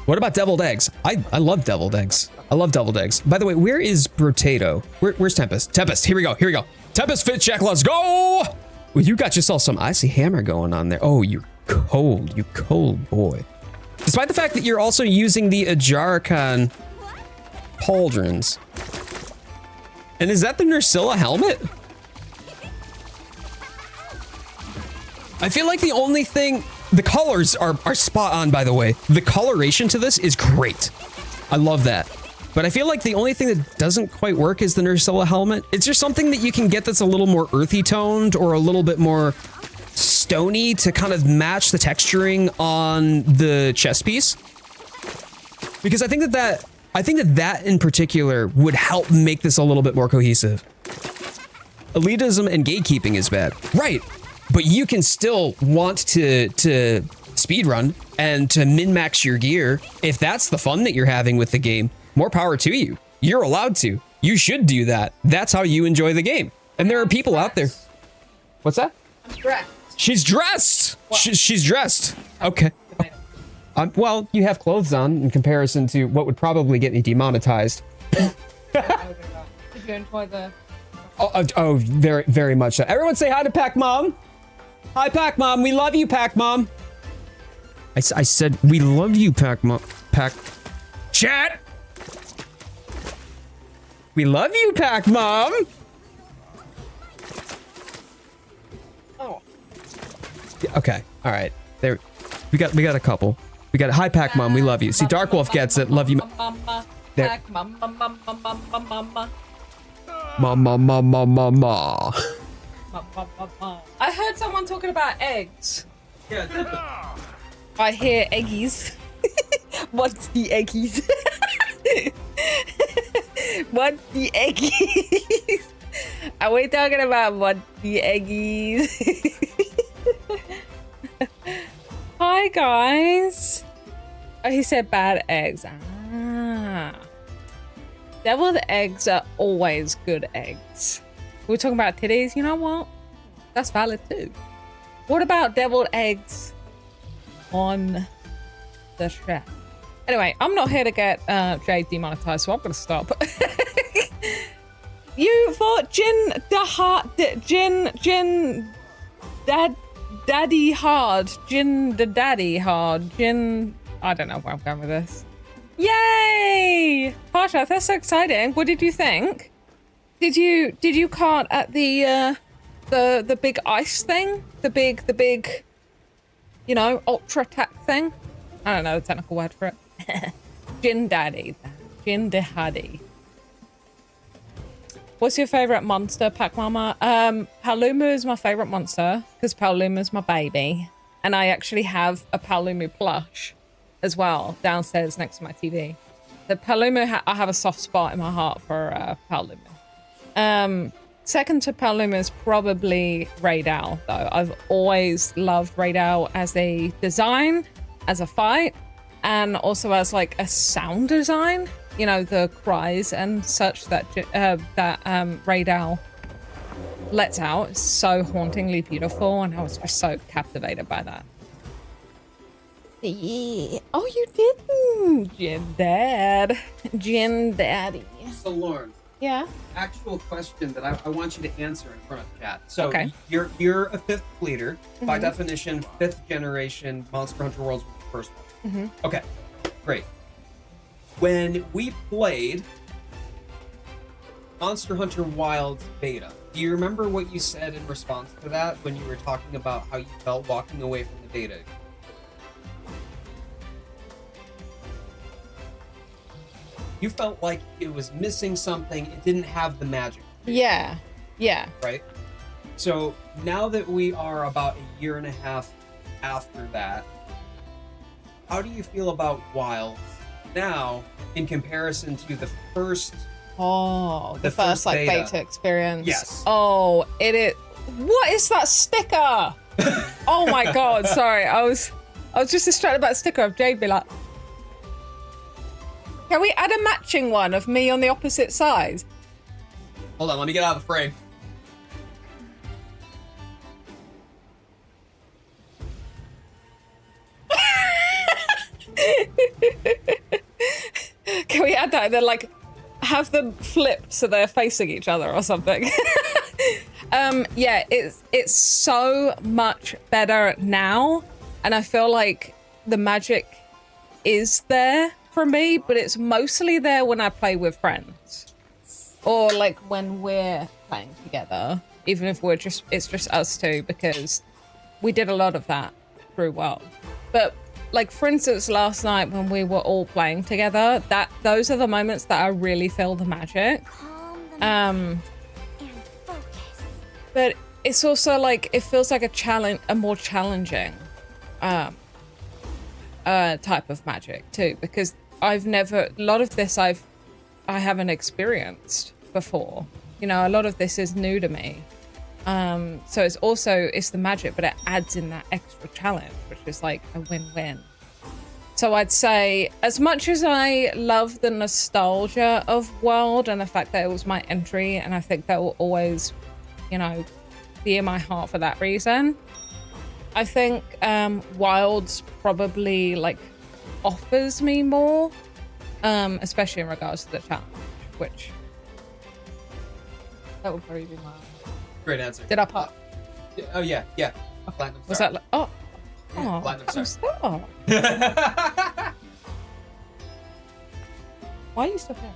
What about deviled eggs? I love deviled eggs. I love deviled eggs. By the way, where is Brotato? Where's Tempest? Tempest, here we go. Tempest fit check, let's go! Well, you got yourself some icy hammer going on there. Oh, you cold boy. Despite the fact that you're also using the Ajarakan pauldrons. And is that the Nursilla helmet? I feel like the only thing, the colors are spot on, by the way. The coloration to this is great. I love that. But I feel like the only thing that doesn't quite work is the Nursilla helmet. It's just something that you can get that's a little more earthy toned or a little bit more stony to kind of match the texturing on the chest piece. Because I think that in particular would help make this a little bit more cohesive. Elitism and gatekeeping is bad. Right. But you can still want to speedrun and to min-max your gear. If that's the fun that you're having with the game, more power to you. You're allowed to. You should do that. That's how you enjoy the game. And there are people out there. What's that? I'm dressed. She's dressed. Well, She's dressed. Okay. Well, you have clothes on in comparison to what would probably get me demonetized. Did you enjoy the... Oh, very, very much so. Everyone say hi to Pac Mom. Hi, Pac Mom. We love you, Pac Mom. I said we love you, Pac Mom. Chat. We love you, Pac Mom. Oh. Yeah, okay. All right. There. We got a couple. We got hi, Pac Mom. We love you. See, Dark Wolf gets it. Love you. There. Ma. I heard someone talking about eggs. Yeah. I hear eggies. What's the eggies? What's the eggies? Are we talking about what the eggies? Hi guys. Oh, he said bad eggs. Ah. Deviled eggs are always good eggs. We're talking about titties. You know what? That's valid too. What about deviled eggs on the chef? Anyway, I'm not here to get Jade demonetized, so I'm gonna stop. You thought daddy hard, Jin the daddy hard, Jin. I don't know where I'm going with this. Yay! Pasha, that's so exciting. What did you think? Did you cart at the big ice thing? The big, you know, ultra attack thing? I don't know the technical word for it. Jin daddy. Jin daddy. What's your favorite monster, Pac Mama? Palumu is my favorite monster because Palumu is my baby, and I actually have a Palumu plush as well downstairs next to my TV. The Palumu, I have a soft spot in my heart for Palumu. Second to Palumu is probably Raydal, though. I've always loved Raydal as a design, as a fight, and also as like a sound design. You know, the cries and such that Raydal lets out is so hauntingly beautiful, and I was just so captivated by that. Yeah. Oh, you didn't, Jin Dad. Jin Daddy. So Lauren. Yeah. Actual question that I want you to answer in front of chat. So okay. You're a fifth leader. By definition, fifth generation Monster Hunter Worlds was the first one. Okay, great. When we played Monster Hunter Wilds beta, do you remember what you said in response to that when you were talking about how you felt walking away from the beta? You felt like it was missing something, it didn't have the magic. Yeah, yeah. Right? So now that we are about a year and a half after that, how do you feel about Wilds now in comparison to the first the first like beta experience? Yes. Oh, it is. What is that sticker? Oh my god, sorry. I was just distracted by the sticker of Jade be like, can we add a matching one of me on the opposite side? Hold on, let me get out of the frame. Can we add that and then like have them flipped so they're facing each other or something? Yeah, it's so much better now, and I feel like the magic is there for me, but it's mostly there when I play with friends or like when we're playing together, even if it's just us two, because we did a lot of that through WoW. But like, for instance, last night when we were all playing together, those are the moments that I really feel the magic. But it's also like, it feels like a more challenging type of magic too, because a lot of this I haven't experienced before. You know, a lot of this is new to me. So it's the magic, but it adds in that extra challenge, which is like a win-win. So I'd say, as much as I love the nostalgia of World and the fact that it was my entry, and I think that will always, you know, be in my heart for that reason, I think Wilds probably like offers me more, especially in regards to the challenge, which that would probably be my... Great answer. Did I pop? Oh yeah. Platinum star. Was that like, oh, Yeah, platinum star. Why are you still here?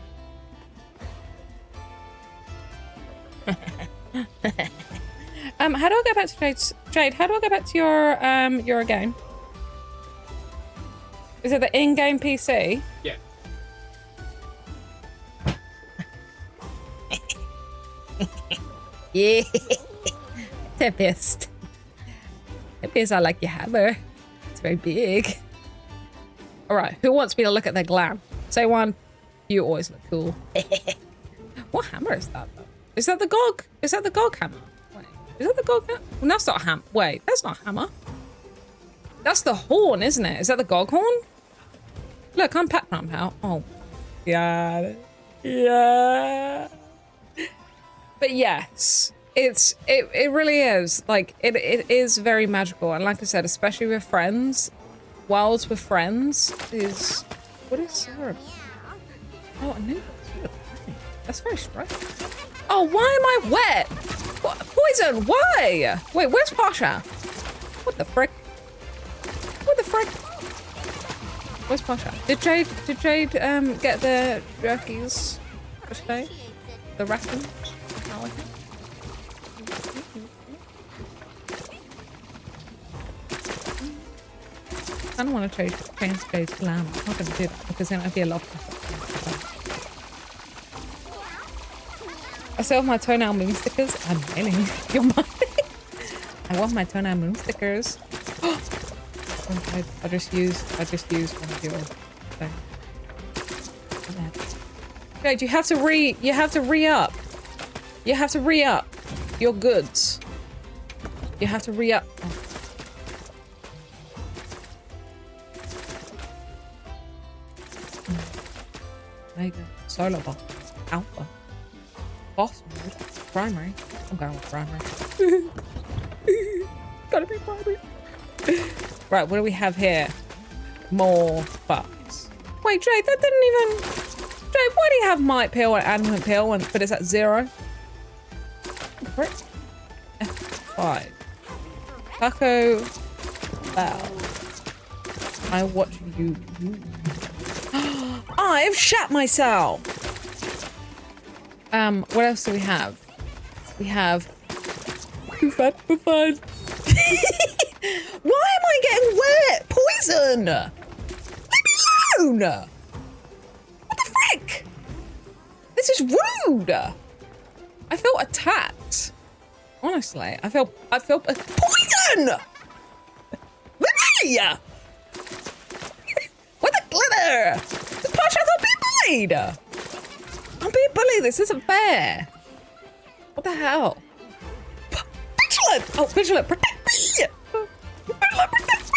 How do I go back to Jade? How do I go back to your game? Is it the in-game PC? Yeah. Yeah. Tempest. Tempest, I like your hammer. It's very big. Alright, who wants me to look at their glam? Say one. You always look cool. What hammer is that though? Is that the Gog? Is that the Gog hammer? Wait, is that the Gog hammer? Well, that's not a hammer. Wait, that's not a hammer. That's the horn, isn't it? Is that the Gog horn? Look, I'm Pac-Man now. Oh, yeah. Yeah. But yes, it really is. Like, it is very magical. And like I said, especially with friends, Worlds with friends is... What is syrup? Oh, I knew that. That's very strange. Oh, why am I wet? What? Poison, why? Wait, where's Pasha? What the frick? What the frick? Where's Pasha? Did Jade get the jerkies for today? The rations? I like it. I don't want to change Jade's glam. I'm not going to do that because then I'd be a lot. I still have my toenail moon stickers. I'm mailing your money. I want my toenail moon stickers. I just used one of your things. Jade, you have to re-up. You have to re-up your goods. You have to re-up. Oh. There you go. Solo boss. Alpha. Boss mode. Primary. I'm going with primary. Gotta be primary. Right, what do we have here? More bucks. Wait, Jade, that didn't even... Jade, why do you have Might Peel and Adamant Peel, but it's at 0? Correct. F5. Taco Bell. I watch you. I've shat myself. What else do we have? We have. Too fat for fun. Why am I getting wet? Poison. Leave me alone. What the frick? This is rude. I felt attacked. Honestly, I felt poison. Lily. What the glitter? The punch, I thought being bullied. I'm being bullied. This isn't fair. What the hell? Vigilant! Oh, Vigilant, protect me! Vigilant, protect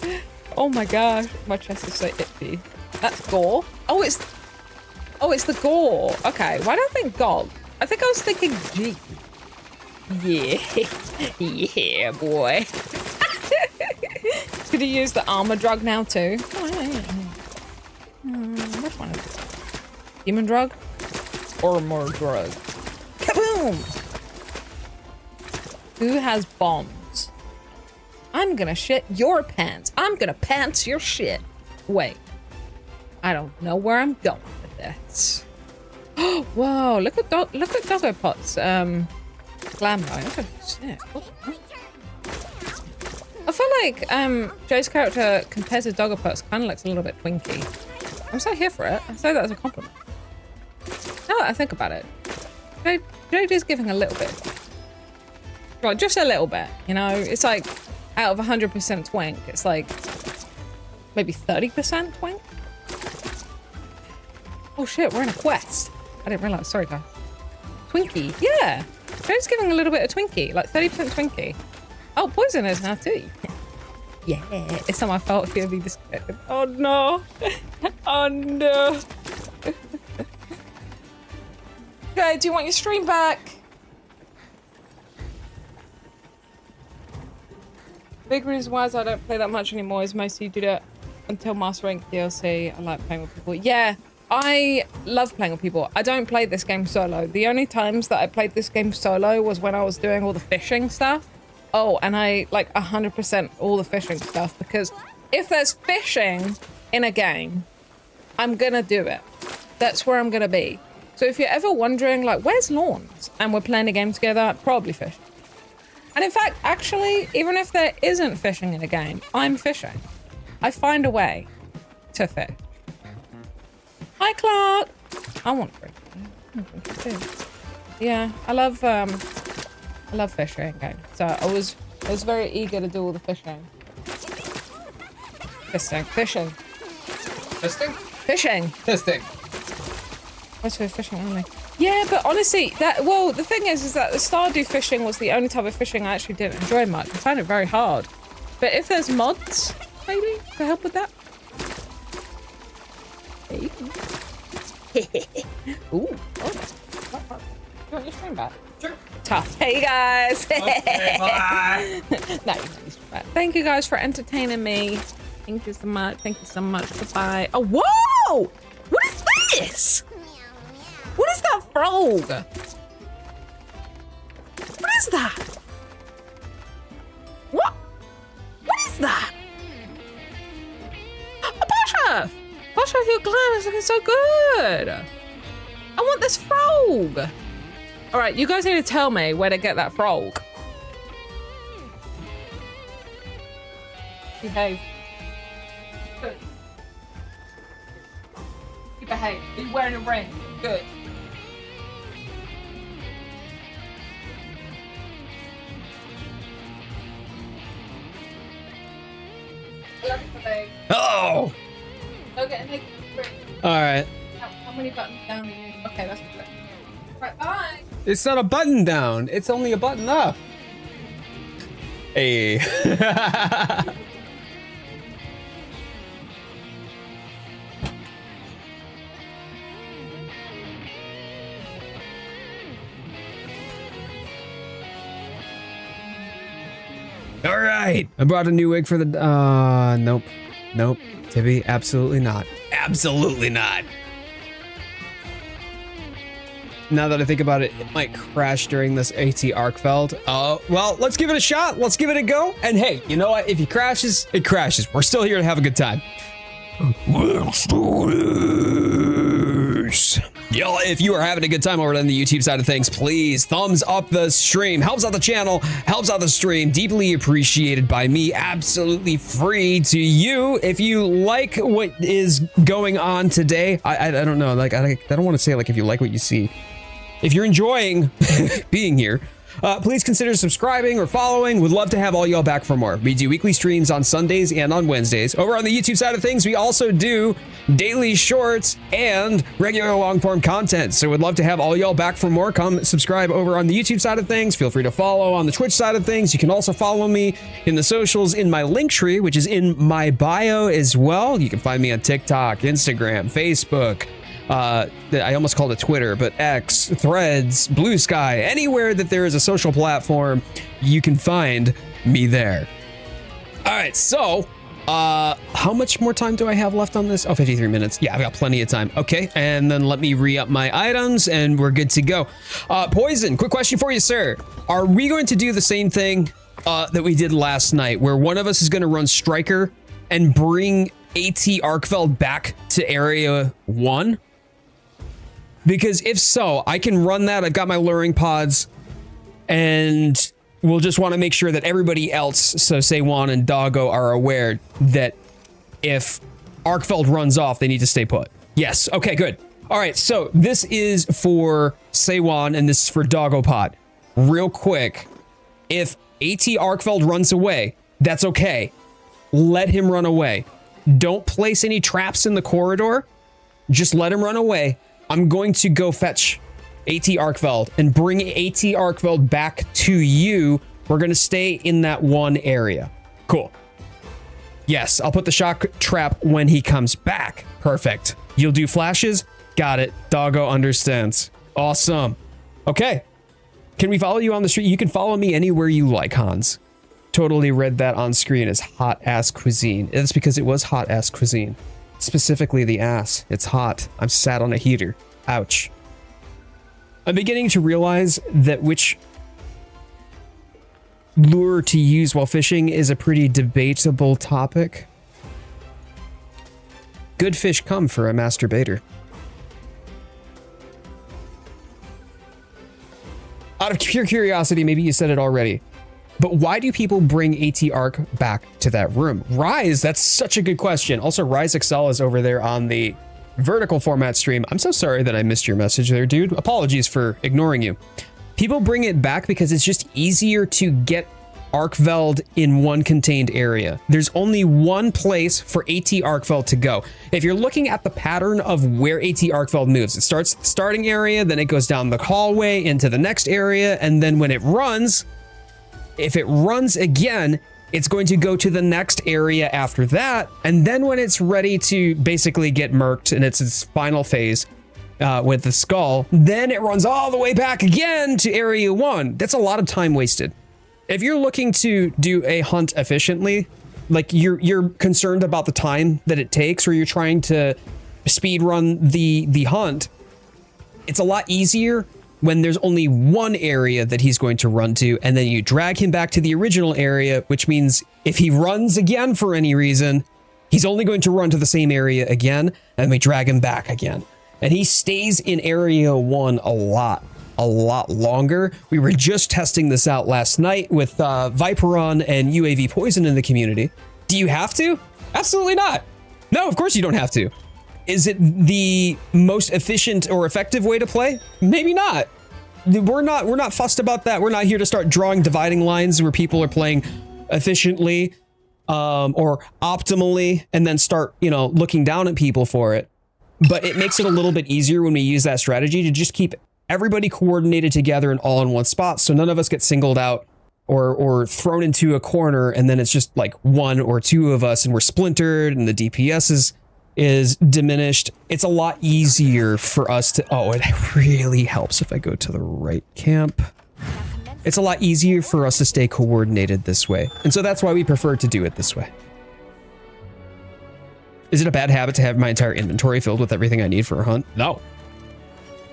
me! Oh my gosh, my chest is so itchy. That's gore. Oh, it's the gore. Okay, why don't I think Gog? I think I was thinking G. Yeah, yeah, boy. Could you use the armor drug now too? Which one is it? Human drug? Armor drug. Kaboom! Who has bombs? I'm gonna shit your pants. I'm gonna pants your shit. Wait. I don't know where I'm going with this. Whoa, look at Doggo Pot's glam light. Shit. I feel like Joe's character compared to Doggo Pot's kind of looks a little bit twinky. I'm so here for it. I say that as a compliment. Now that I think about it, Jade is giving a little bit. Well, just a little bit, you know? It's like out of 100% twink, it's like maybe 30% twink. Oh shit, we're in a quest. I didn't realize. Sorry, guys. Twinkie. Yeah. Jade's giving a little bit of Twinkie, like 30% Twinkie. Oh, Poison is now too. Yeah, it's not my fault if you'll be disconnected. Oh no. Oh no. Okay, do you want your stream back? Big reason why is I don't play that much anymore is mostly due to until Master Rank DLC. I like playing with people. Yeah, I love playing with people. I don't play this game solo. The only times that I played this game solo was when I was doing all the fishing stuff. Oh, and I like 100% all the fishing stuff because if there's fishing in a game, I'm gonna do it. That's where I'm gonna be. So if you're ever wondering, like, where's Lawns? And we're playing a game together, probably fishing. And in fact, actually, even if there isn't fishing in a game, I'm fishing. I find a way to fish. Hi, Clark. I want to drink. Yeah, I love fishing games. So I was very eager to do all the fishing. Fishing. Westward fishing only. Yeah, but honestly, the thing is that the Stardew fishing was the only type of fishing I actually didn't enjoy much. I found it very hard. But if there's mods, maybe, to help with that. Hey. Ooh. Oh. You want your stream back? Sure. Tough. Hey, guys. Okay, bye. No, you don't need stream back. Thank you guys for entertaining me. Thank you so much. Thank you so much. Goodbye. Oh, whoa! What is this? What is that frog? What is that? What? What is that? Oh, Pasha! Pasha, your glam is looking so good. I want this frog. All right, you guys need to tell me where to get that frog. Behave. Good. You behave. Are you wearing a ring? Good. Oh! Go get a naked ring. All right. How many buttons down do you need? Okay, that's good. Right, bye. It's not a button down. It's only a button up. Hey. All right. I brought a new wig for the, nope. Nope. Tibby, absolutely not. Absolutely not. Now that I think about it, it might crash during this AT Arkfeld. Well, let's give it a shot. Let's give it a go. And hey, you know what? If he crashes, it crashes. We're still here to have a good time. Let's do this. Y'all, if you are having a good time over on the YouTube side of things, please thumbs up the stream. Helps out the channel, helps out the stream. Deeply appreciated by me. Absolutely free to you. If you like what is going on today, I don't know. Like I don't want to say like if you like what you see. If you're enjoying being here, please consider subscribing or following. Would love to have all y'all back for more. We do weekly streams on Sundays and on Wednesdays. Over on the YouTube side of things, we also do daily shorts and regular long form content. So would love to have all y'all back for more. Come subscribe over on the YouTube side of things. Feel free to follow on the Twitch side of things. You can also follow me in the socials in my link tree, which is in my bio as well. You can find me on TikTok, Instagram, Facebook. I almost called it Twitter, but X, Threads, Blue Sky, anywhere that there is a social platform, you can find me there. All right, so how much more time do I have left on this? Oh, 53 minutes. Yeah, I've got plenty of time. Okay, and then let me re-up my items and we're good to go. Poison, quick question for you, sir. Are we going to do the same thing that we did last night, where one of us is going to run Striker and bring AT Arkfeld back to Area 1? Because if so, I can run that. I've got my luring pods, and we'll just want to make sure that everybody else, so Saywan and Doggo, are aware that if Arkfeld runs off, they need to stay put. Yes. Okay, good. All right, so this is for Saywan, and this is for Doggo Pod. Real quick, if AT Arkfeld runs away, that's okay. Let him run away. Don't place any traps in the corridor. Just let him run away. I'm going to go fetch AT Arkfeld and bring AT Arkfeld back to you. We're going to stay in that one area. Cool. Yes, I'll put the shock trap when he comes back. Perfect. You'll do flashes? Got it. Doggo understands. Awesome. Okay. Can we follow you on the street? You can follow me anywhere you like, Hans. Totally read that on screen as hot ass cuisine. It's because it was hot ass cuisine. Specifically the ass. It's hot. I'm sat on a heater. Ouch. I'm beginning to realize that which lure to use while fishing is a pretty debatable topic. Good fish come for a masturbator. Out of pure curiosity, maybe you said it already, but why do people bring AT Arc back to that room? Rise, that's such a good question. Also, Rise Excel is over there on the vertical format stream. I'm so sorry that I missed your message there, dude. Apologies for ignoring you. People bring it back because it's just easier to get Arkveld in one contained area. There's only one place for AT Arkveld to go. If you're looking at the pattern of where AT Arkveld moves, it starts at the starting area, then it goes down the hallway into the next area, and then when it runs, if it runs again, it's going to go to the next area after that, and then when it's ready to basically get murked and it's its final phase with the skull, then it runs all the way back again to area 1. That's a lot of time wasted. If you're looking to do a hunt efficiently, like you're concerned about the time that it takes, or you're trying to speed run the hunt, it's a lot easier when there's only one area that he's going to run to, and then you drag him back to the original area, which means if he runs again for any reason, he's only going to run to the same area again, and we drag him back again. And he stays in area 1 a lot longer. We were just testing this out last night with Viperon and UAV Poison in the community. Do you have to? Absolutely not. No, of course you don't have to. Is it the most efficient or effective way to play? Maybe not. We're not fussed about that. We're not here to start drawing dividing lines where people are playing efficiently or optimally and then start, looking down at people for it. But it makes it a little bit easier when we use that strategy to just keep everybody coordinated together and all in one spot, so none of us get singled out or thrown into a corner, and then it's just like 1 or 2 of us and we're splintered and the DPS is diminished. It's a lot easier for us to, it really helps if I go to the right camp. It's a lot easier for us to stay coordinated this way. And so that's why we prefer to do it this way. Is it a bad habit to have my entire inventory filled with everything I need for a hunt? No.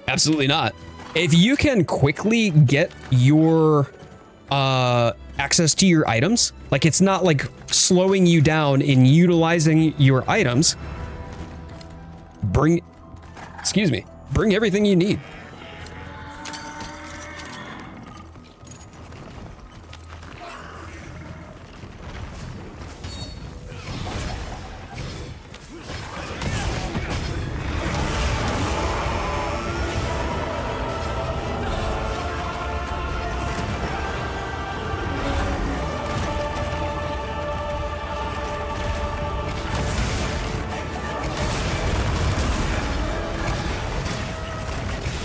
Absolutely not. If you can quickly get your access to your items, like it's not like slowing you down in utilizing your items, bring everything you need.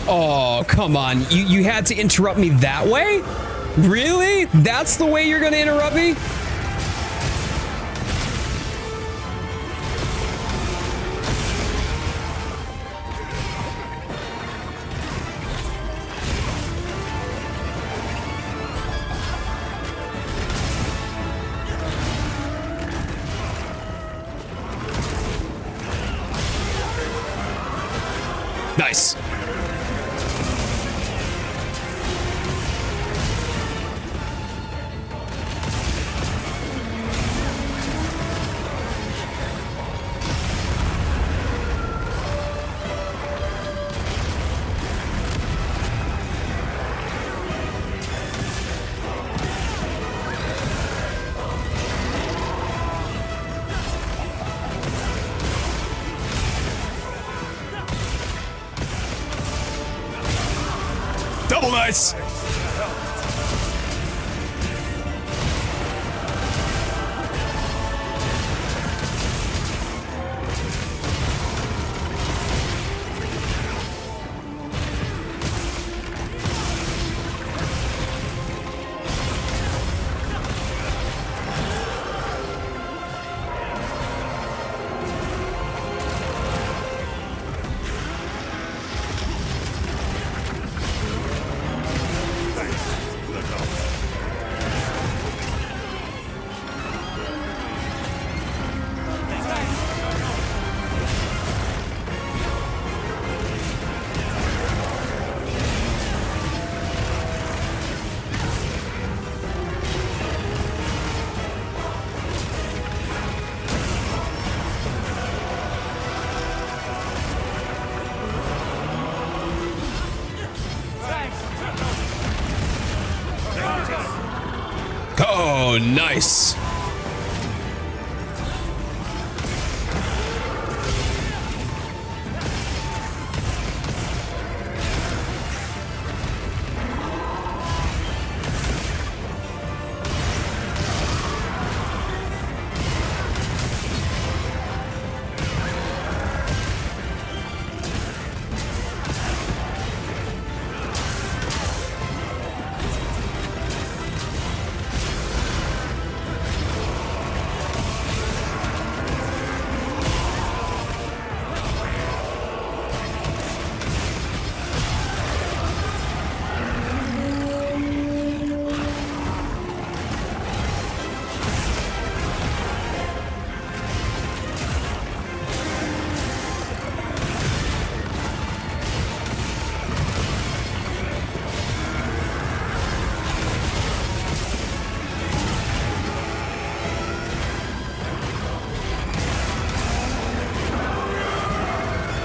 Oh, come on. You had to interrupt me that way? Really? That's the way you're gonna interrupt me? Nice. Double nice. Oh, nice.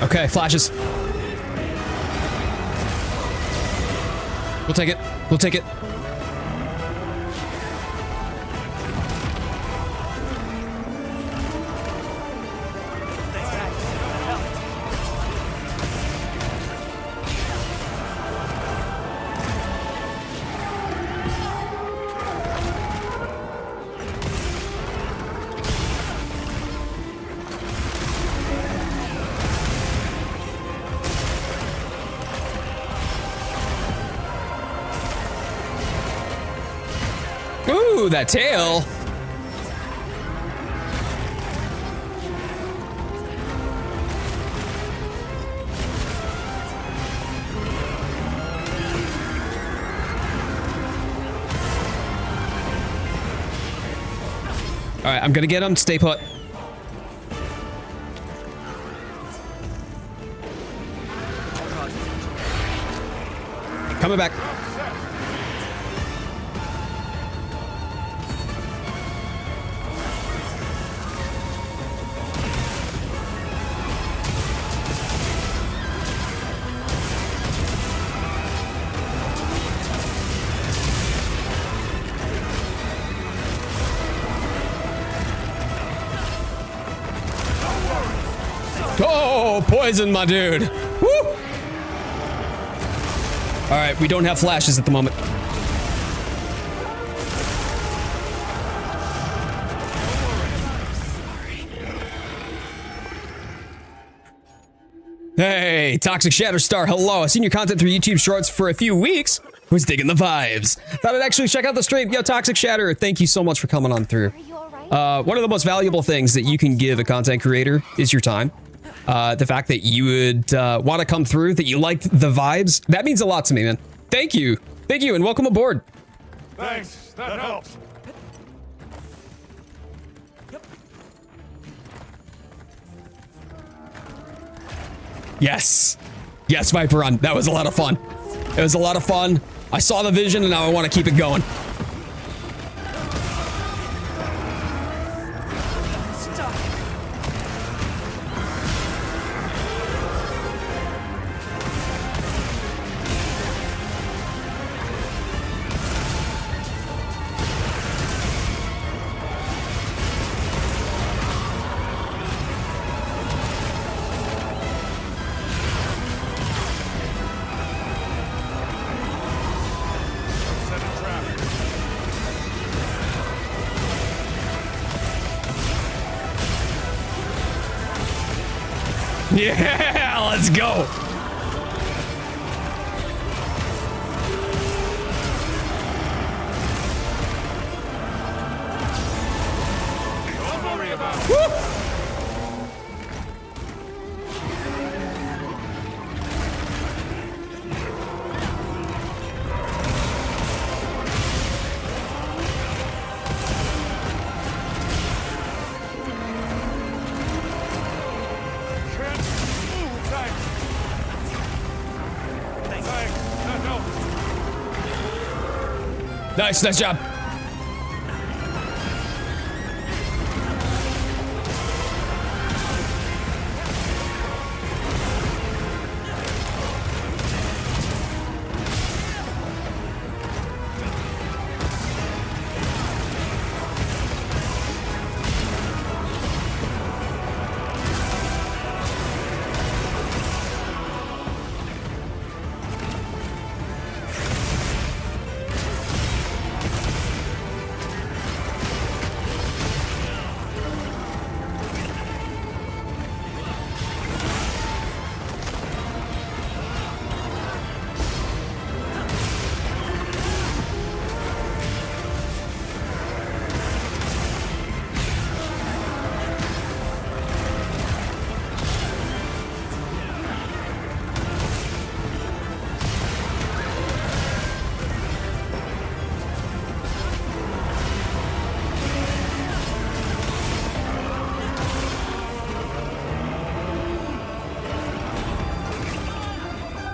Okay, flashes. We'll take it. We'll take it. Ooh, that tail. All right, I'm gonna get him. Stay put. Coming back. Oh, poison, my dude. Woo! All right, we don't have flashes at the moment. Hey, Toxic Shatterstar, hello. I've seen your content through YouTube Shorts for a few weeks. Was digging the vibes. Thought I'd actually check out the stream. Yo, Toxic Shatter, thank you so much for coming on through. One of the most valuable things that you can give a content creator is your time. The fact that you would want to come through, that you liked the vibes, that means a lot to me, man. Thank you. Thank you, and welcome aboard. Thanks, that helps. Yes. Yes, Viper Run. That was a lot of fun. It was a lot of fun. I saw the vision, and now I want to keep it going. Yeah, let's go. Don't worry about it. Woo! Nice, nice job.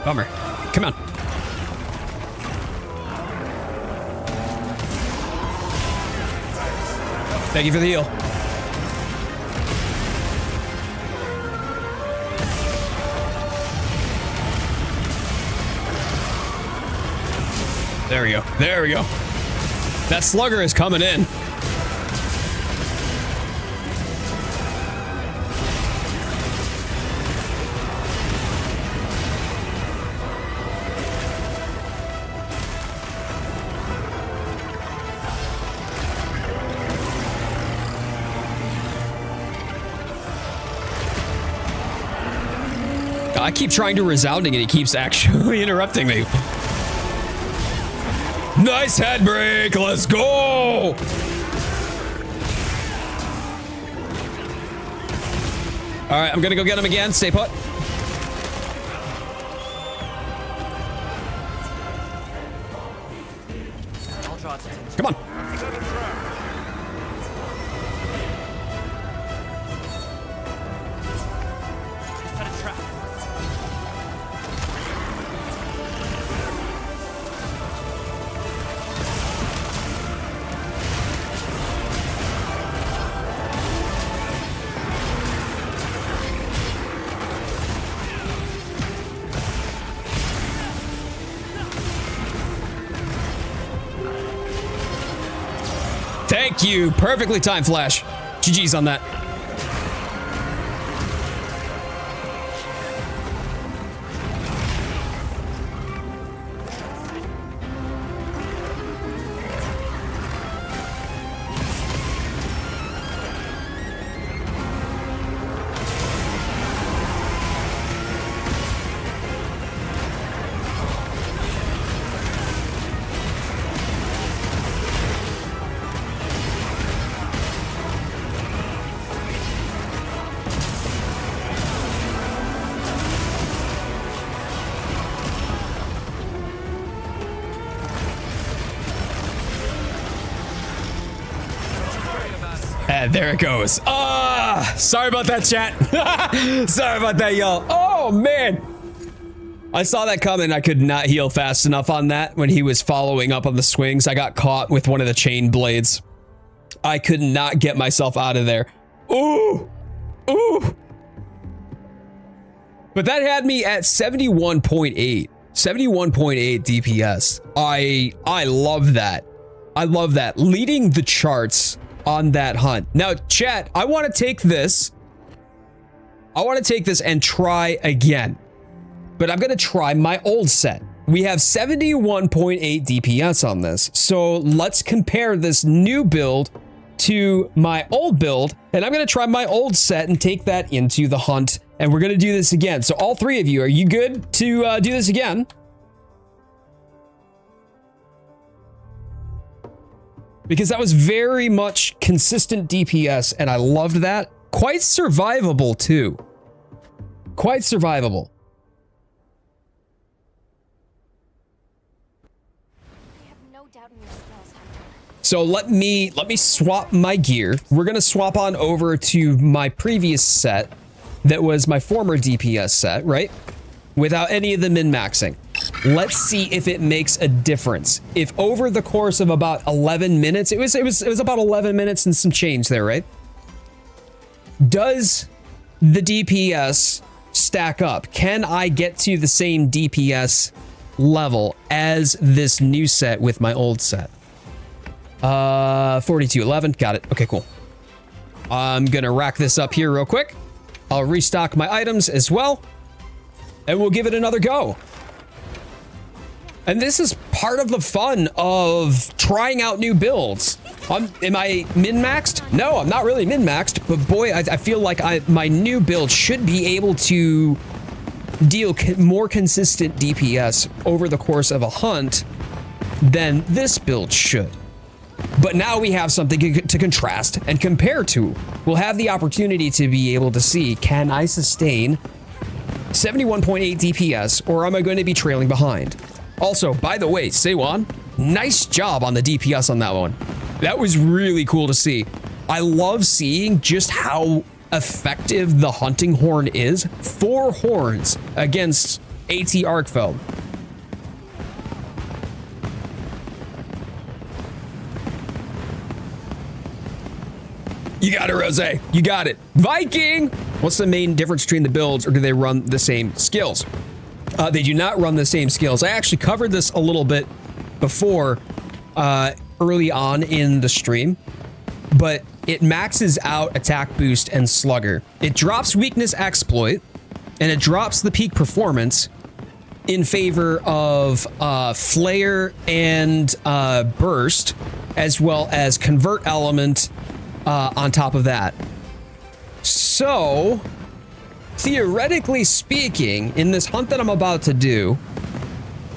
Bummer. Come on. Thank you for the heal. There we go. There we go. That slugger is coming in. I keep trying to resounding and he keeps actually interrupting me. Nice head break. Let's go. All right, I'm gonna go get him again. Stay put. I'll draw its attention. Come on. Set a trap. Thank you. Perfectly timed flash. GG's on that. There it goes. Ah, sorry about that, chat. Sorry about that, y'all. Oh, man. I saw that coming. I could not heal fast enough on that when he was following up on the swings. I got caught with one of the chain blades. I could not get myself out of there. Ooh. Ooh. But that had me at 71.8. 71.8 DPS. I love that. I love that. Leading the charts on that hunt. Now, chat, I want to take this. I want to take this and try again. But I'm going to try my old set. We have 71.8 DPS on this. So let's compare this new build to my old build. And I'm going to try my old set and take that into the hunt. And we're going to do this again. So all three of you, are you good to do this again? Because that was very much consistent DPS, and I loved that. Quite survivable, too. Quite survivable. I have no doubt in your skills, Hunter. So let me swap my gear. We're gonna swap on over to my previous set that was my former DPS set, right? Without any of the min-maxing. Let's see if it makes a difference. If over the course of about 11 minutes, it was about 11 minutes and some change there, right? Does the DPS stack up? Can I get to the same DPS level as this new set with my old set? 4211, got it. Okay, cool. I'm gonna rack this up here real quick. I'll restock my items as well, and we'll give it another go. And this is part of the fun of trying out new builds. Am I min-maxed? No, I'm not really min-maxed, but boy, I feel like my new build should be able to deal more consistent DPS over the course of a hunt than this build should. But now we have something to contrast and compare to. We'll have the opportunity to be able to see, can I sustain 71.8 DPS, or am I going to be trailing behind? Also, by the way, Seiwan, nice job on the DPS on that one. That was really cool to see. I love seeing just how effective the hunting horn is. 4 horns against AT Arkfeld. You got it, Rose. You got it. Viking! What's the main difference between the builds, or do they run the same skills? They do not run the same skills. I actually covered this a little bit before early on in the stream, but it maxes out attack boost and slugger. It drops weakness exploit, and it drops the peak performance in favor of flare and burst, as well as convert element on top of that. So, theoretically speaking, in this hunt that I'm about to do,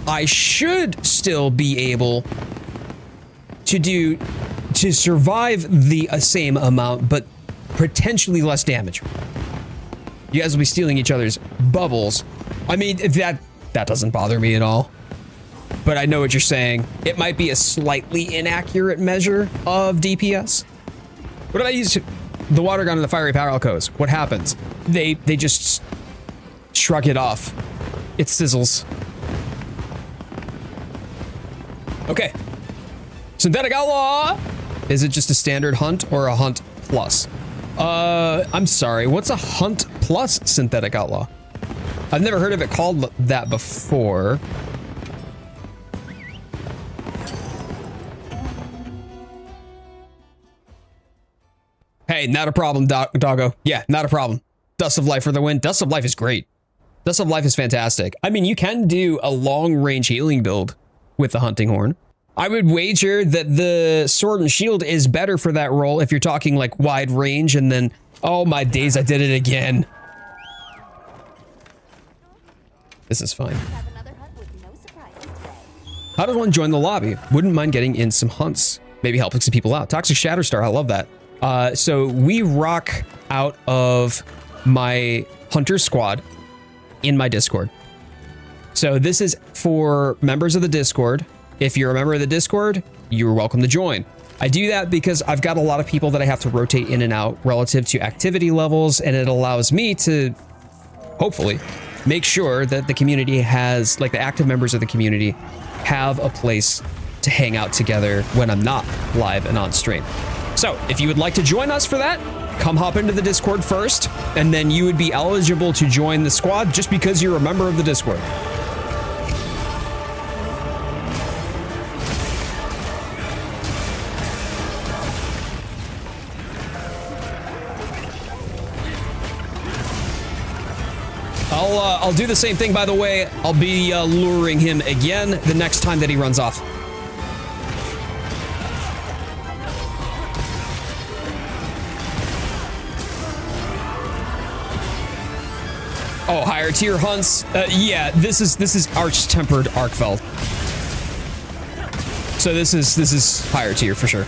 I should still be able to survive the same amount, but potentially less damage. You guys will be stealing each other's bubbles. I mean, that doesn't bother me at all. But I know what you're saying. It might be a slightly inaccurate measure of DPS. What if I use the water gun and the fiery power-cos? What happens? They just shrug it off. It sizzles. Okay. Synthetic Outlaw! Is it just a standard hunt or a hunt plus? I'm sorry, what's a hunt plus Synthetic Outlaw? I've never heard of it called that before. Hey, not a problem, doggo. Yeah, not a problem. Dust of Life for the win. Dust of Life is great. Dust of Life is fantastic. I mean, you can do a long-range healing build with the Hunting Horn. I would wager that the Sword and Shield is better for that role if you're talking like wide range, and then, oh my days, I did it again. This is fine. How does one join the lobby? Wouldn't mind getting in some hunts. Maybe helping some people out. Toxic Shatterstar, I love that. So we rock out of my Hunter squad in my Discord. So this is for members of the Discord. If you're a member of the Discord, you're welcome to join. I do that because I've got a lot of people that I have to rotate in and out relative to activity levels, and it allows me to hopefully make sure that the community has, like the active members of the community, have a place to hang out together when I'm not live and on stream. So if you would like to join us for that, come hop into the Discord first, and then you would be eligible to join the squad just because you're a member of the Discord. I'll do the same thing, by the way. I'll be luring him again the next time that he runs off. Oh, higher tier hunts. Yeah, this is Arch-Tempered Arkfeld. So this is higher tier for sure.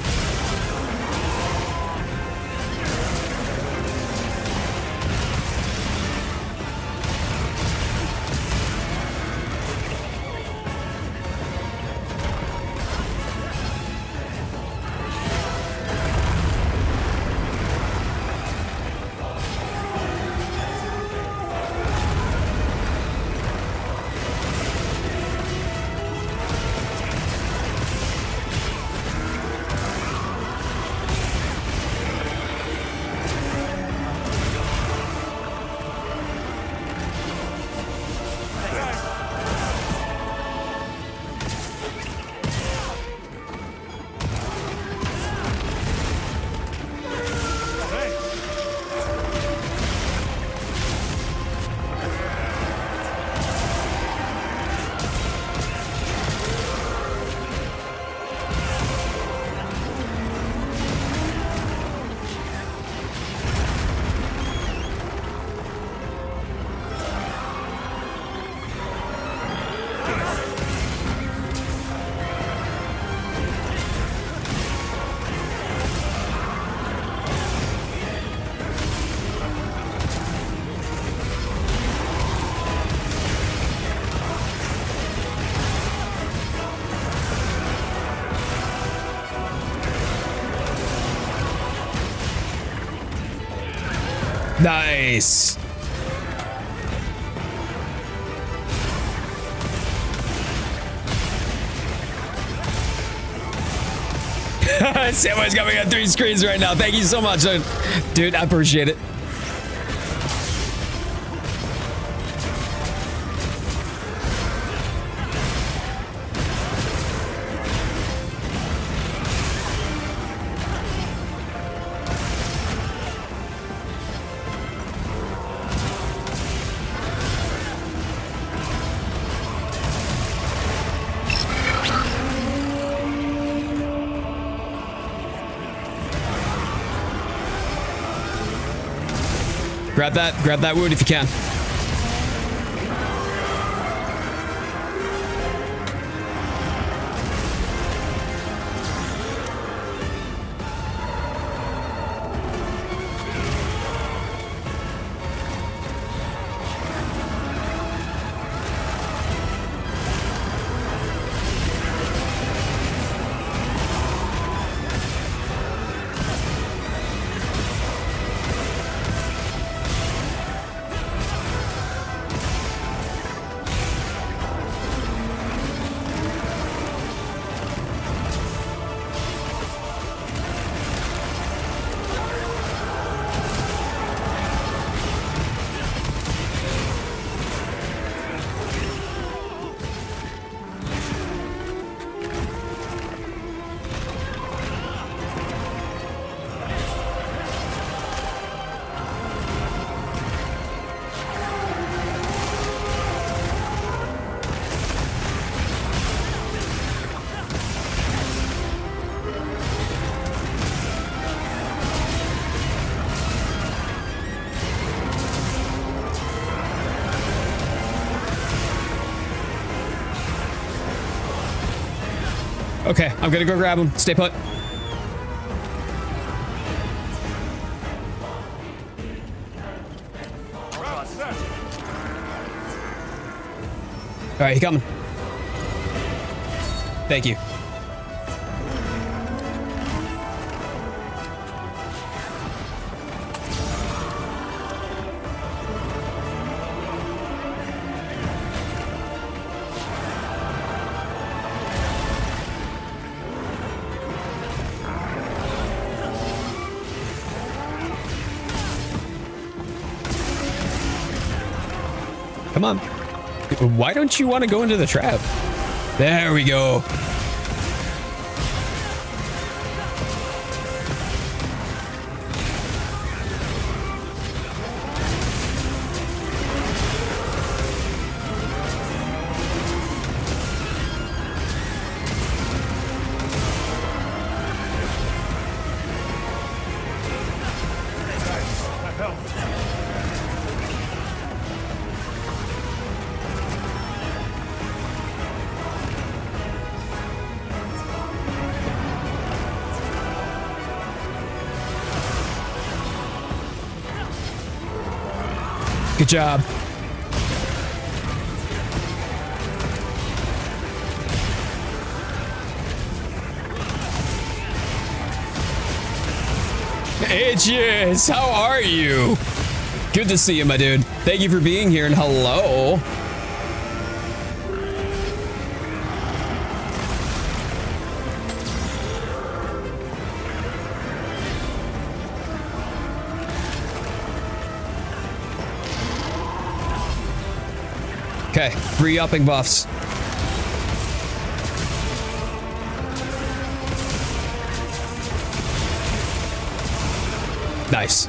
Nice. Samwise got me on 3 screens right now. Thank you so much, dude. I appreciate it. Grab that wood if you can. Okay, I'm gonna go grab him. Stay put. Round set. All right, he coming. Thank you. Come on. Why don't you want to go into the trap? There we go. That helped. Good job. Itches, how are you? Good to see you, my dude. Thank you for being here, and hello. Okay, re-upping buffs. Nice.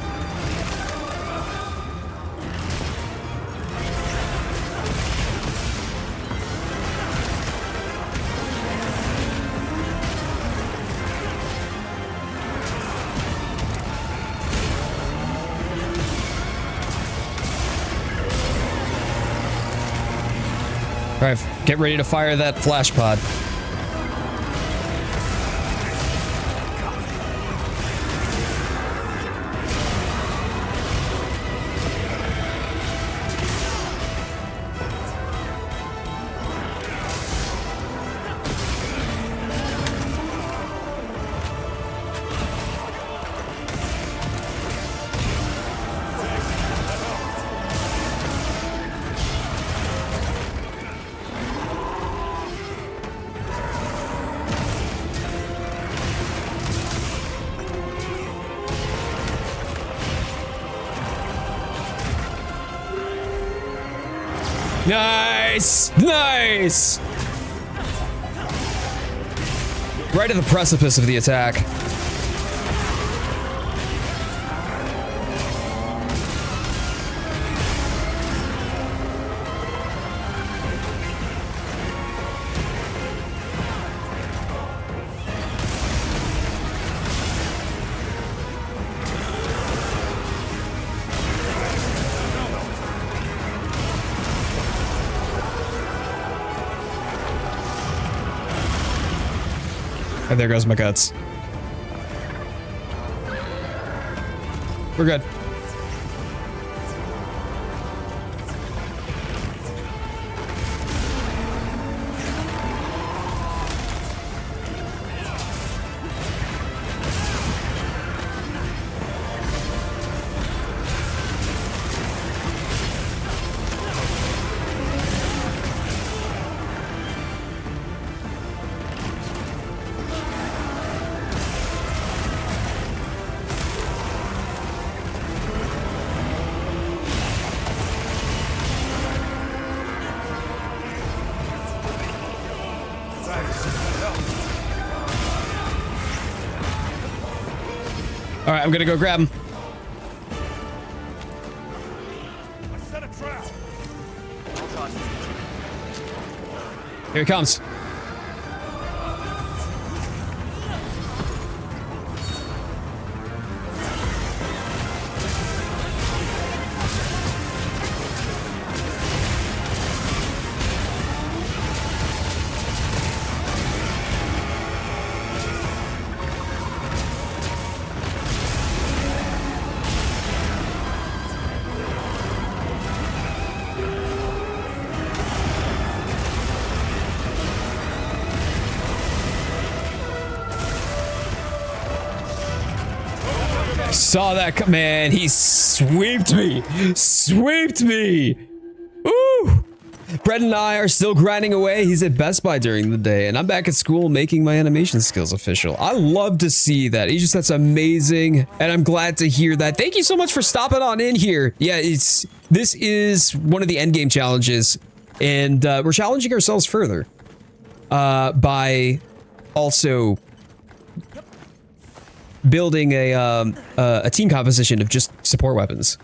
All right, get ready to fire that flash pod. Nice! Nice! Right at the precipice of the attack. And there goes my guts. We're good. All right, I'm gonna go grab him. I set a trap. I'll draw its attention. Here he comes. Saw that, man. He sweeped me. Sweeped me. Ooh. Brett and I are still grinding away. He's at Best Buy during the day, and I'm back at school making my animation skills official. I love to see that. That's amazing, and I'm glad to hear that. Thank you so much for stopping on in here. Yeah, this is one of the endgame challenges, and we're challenging ourselves further by also building a team composition of just support weapons.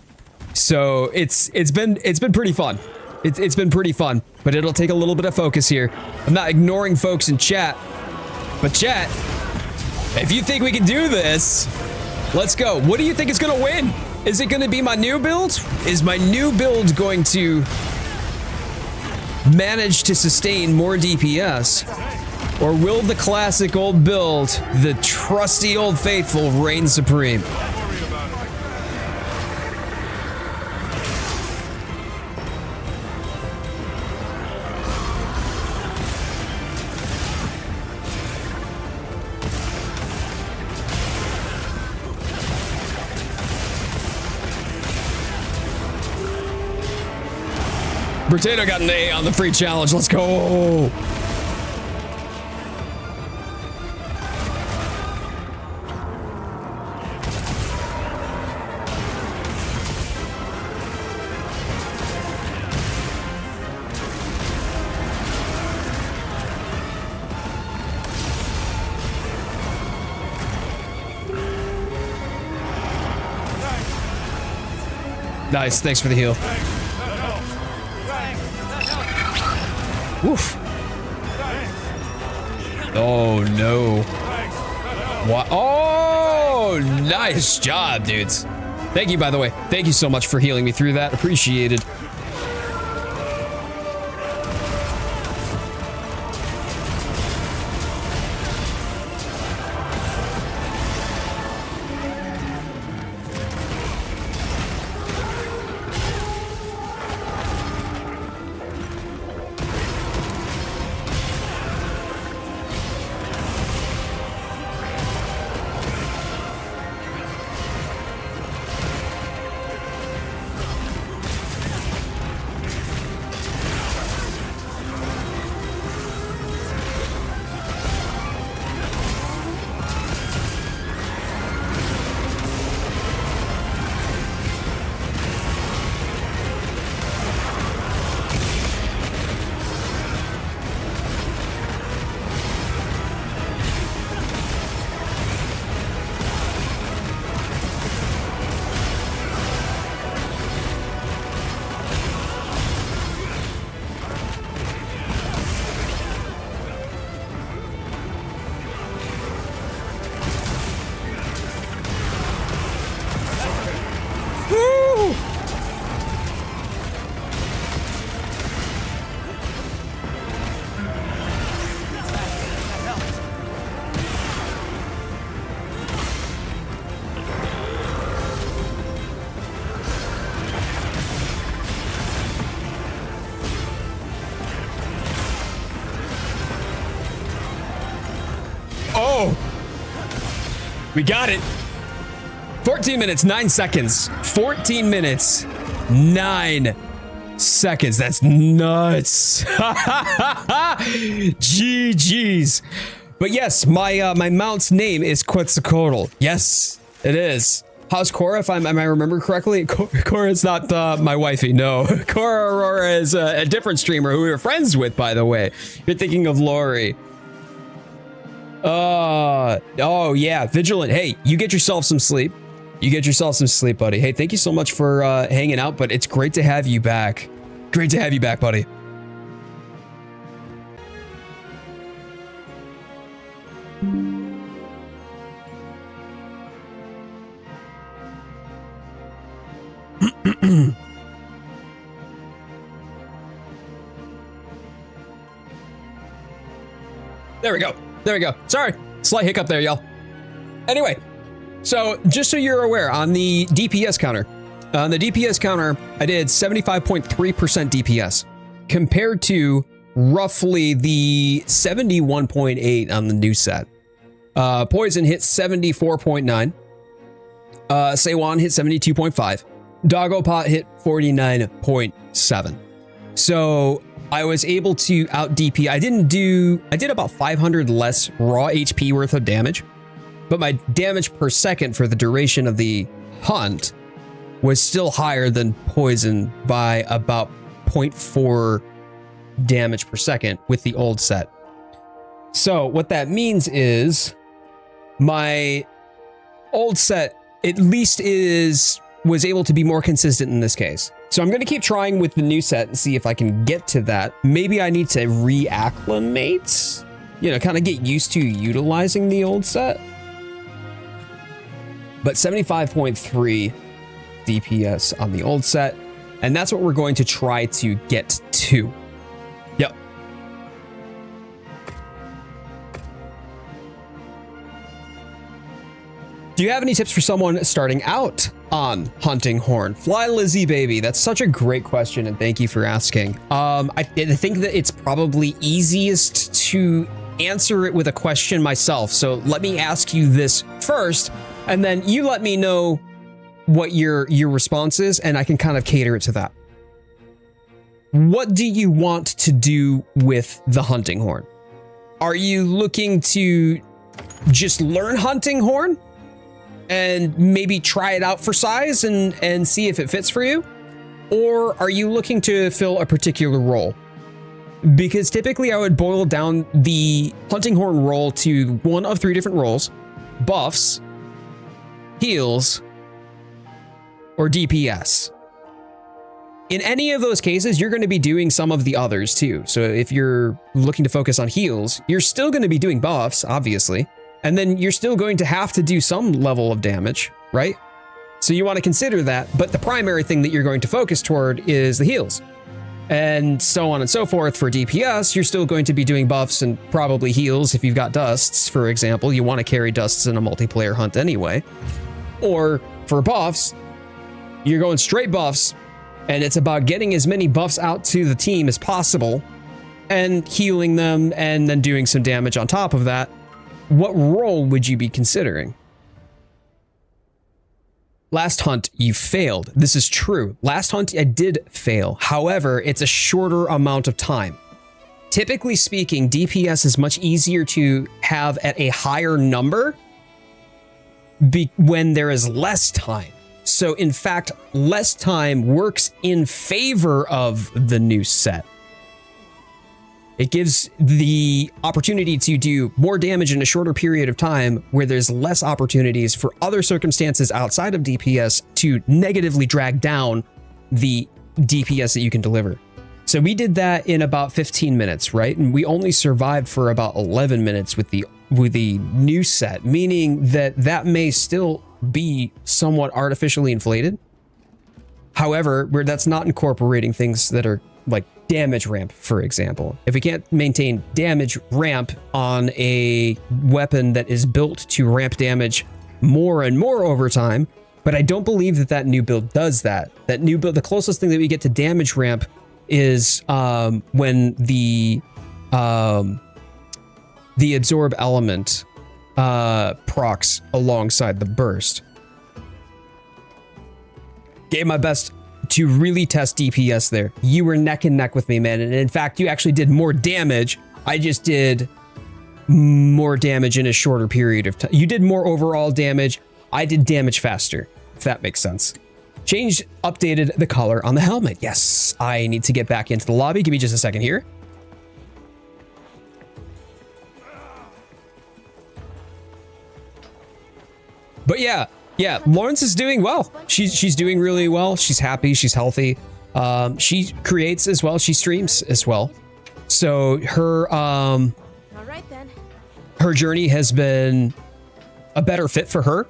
So it's been pretty fun. It's been pretty fun, but it'll take a little bit of focus here. I'm not ignoring folks in chat, but chat, if you think we can do this, let's go. What do you think is gonna win? Is it gonna be my new build? Is my new build going to manage to sustain more DPS? Or will the classic old build, the trusty old faithful, reign supreme? Potato got an A on the free challenge. Let's go. Nice, thanks for the heal. Woof. Oh no. What? Oh, nice job, dudes. Thank you, by the way. Thank you so much for healing me through that. Appreciated. We got it. 14 minutes, 9 seconds. 14 minutes, 9 seconds. That's nuts. GG's. But yes, my mount's name is Quetzalcoatl. Yes, it is. How's Cora? If I remember correctly, Cora's not my wifey. No, Cora Aurora is a different streamer who we were friends with, by the way. You're thinking of Lori. Oh yeah, Vigilant. Hey, you get yourself some sleep. You get yourself some sleep, buddy. Hey, thank you so much for hanging out, but it's great to have you back. Great to have you back, buddy. There we go. There we go. Sorry, slight hiccup there, y'all. Anyway, so just so you're aware, on the DPS counter, I did 75.3% DPS compared to roughly the 71.8 on the new set. Poison hit 74.9. Seiwan hit 72.5. Doggopot hit 49.7. So I was able to out DP. I did about 500 less raw HP worth of damage, but my damage per second for the duration of the hunt was still higher than Poison by about 0.4 damage per second with the old set. So what that means is my old set at least was able to be more consistent in this case. So I'm going to keep trying with the new set and see if I can get to that. Maybe I need to reacclimate, kind of get used to utilizing the old set. But 75.3 DPS on the old set, and that's what we're going to try to get to. Yep. Do you have any tips for someone starting out on Hunting Horn? Fly Lizzie baby, that's such a great question, and thank you for asking. I think that it's probably easiest to answer it with a question myself. So let me ask you this first, and then you let me know what your response is, and I can kind of cater it to that. What do you want to do with the Hunting Horn? Are you looking to just learn Hunting Horn and maybe try it out for size and see if it fits for you? Or are you looking to fill a particular role? Because typically I would boil down the Hunting Horn role to one of 3 different roles: buffs, heals, or DPS. In any of those cases, you're going to be doing some of the others too. So if you're looking to focus on heals, you're still going to be doing buffs, obviously. And then you're still going to have to do some level of damage, right? So you want to consider that, but the primary thing that you're going to focus toward is the heals. And so on and so forth. For DPS, you're still going to be doing buffs and probably heals. If you've got dusts, for example, you want to carry dusts in a multiplayer hunt anyway. Or for buffs, you're going straight buffs, and it's about getting as many buffs out to the team as possible and healing them and then doing some damage on top of that. What role would you be considering? Last hunt, you failed. This is true. Last hunt, I did fail. However, it's a shorter amount of time. Typically speaking, DPS is much easier to have at a higher number when there is less time. So in fact, less time works in favor of the new set. It gives the opportunity to do more damage in a shorter period of time, where there's less opportunities for other circumstances outside of DPS to negatively drag down the DPS that you can deliver. So we did that in about 15 minutes, right? And we only survived for about 11 minutes with the new set, meaning that may still be somewhat artificially inflated. However, where that's not incorporating things that are like damage ramp, for example. If we can't maintain damage ramp on a weapon that is built to ramp damage more and more over time, but I don't believe that new build does that. That new build, the closest thing that we get to damage ramp is when the absorb element procs alongside the burst. Gave my best to really test DPS there. You were neck and neck with me, man. And in fact, you actually did more damage. I just did more damage in a shorter period of time. You did more overall damage. I did damage faster, if that makes sense. Updated the color on the helmet. Yes, I need to get back into the lobby. Give me just a second here. But yeah, Lawrence is doing well. She's doing really well. She's happy. She's healthy. She creates as well. She streams as well. So her All right then. her journey has been a better fit for her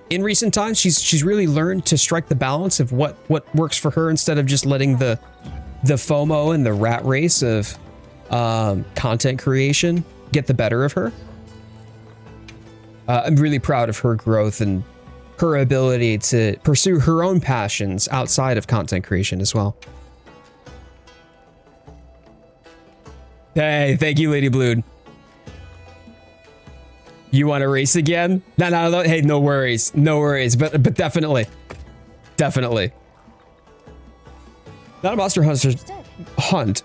in recent times. She's really learned to strike the balance of what works for her instead of just letting the FOMO and the rat race of content creation get the better of her. I'm really proud of her growth and her ability to pursue her own passions outside of content creation as well. Hey, thank you, Lady Blued. You want to race again? No. Hey, no worries, but definitely. Not a monster hunter hunt,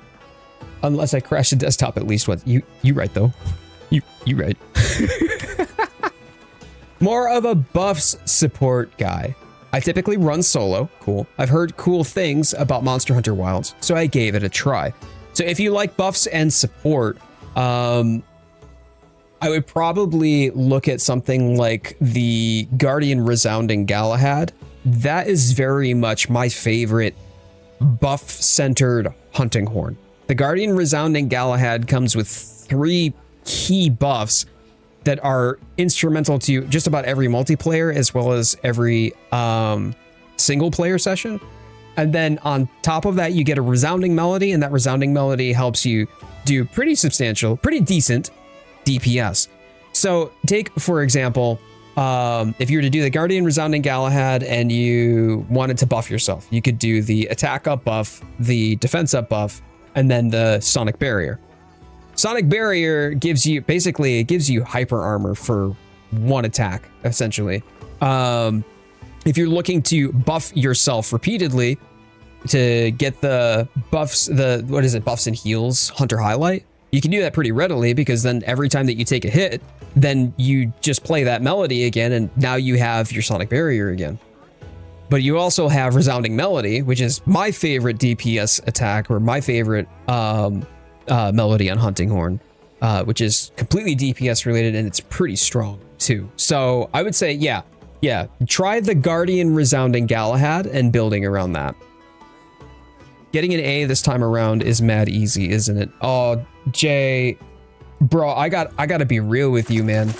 unless I crash the desktop at least once. You right though. You right. More of a buffs support guy. I typically run solo. Cool. I've heard cool things about Monster Hunter Wilds, so I gave it a try. So if you like buffs and support, I would probably look at something like the Guardian Resounding Galahad. That is very much my favorite buff-centered hunting horn. The Guardian Resounding Galahad comes with 3 key buffs that are instrumental to just about every multiplayer as well as every single player session. And then on top of that, you get a resounding melody, and that resounding melody helps you do pretty decent DPS. So take, for example, if you were to do the Guardian Resounding Galahad and you wanted to buff yourself, you could do the attack up buff, the defense up buff, and then the Sonic Barrier. Sonic Barrier gives you hyper armor for 1 attack, essentially. If you're looking to buff yourself repeatedly to get the buffs, buffs and heals Hunter Highlight, you can do that pretty readily, because then every time that you take a hit, then you just play that melody again, and now you have your Sonic Barrier again. But you also have Resounding Melody, which is my favorite DPS attack, or my favorite melody on Hunting Horn, which is completely DPS related, and it's pretty strong too. So I would say, yeah, try the Guardian Resounding Galahad and building around that. Getting an A this time around is mad easy, isn't it? Oh, Jay, bro, I gotta be real with you, man.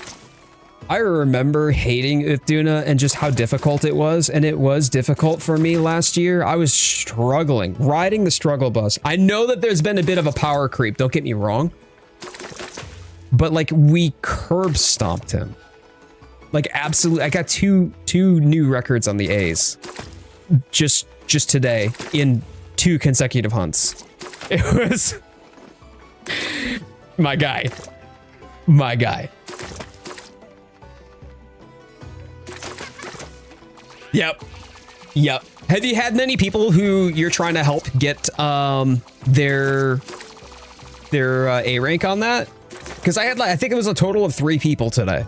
I remember hating Uth Duna and just how difficult it was, and it was difficult for me last year. I was struggling, riding the struggle bus. I know that there's been a bit of a power creep, don't get me wrong, but like, we curb stomped him. Like, absolutely. I got two new records on the A's just today in 2 consecutive hunts. It was my guy. Yep. Have you had many people who you're trying to help get their A rank on that? Because I had, like, I think it was a total of 3 people today,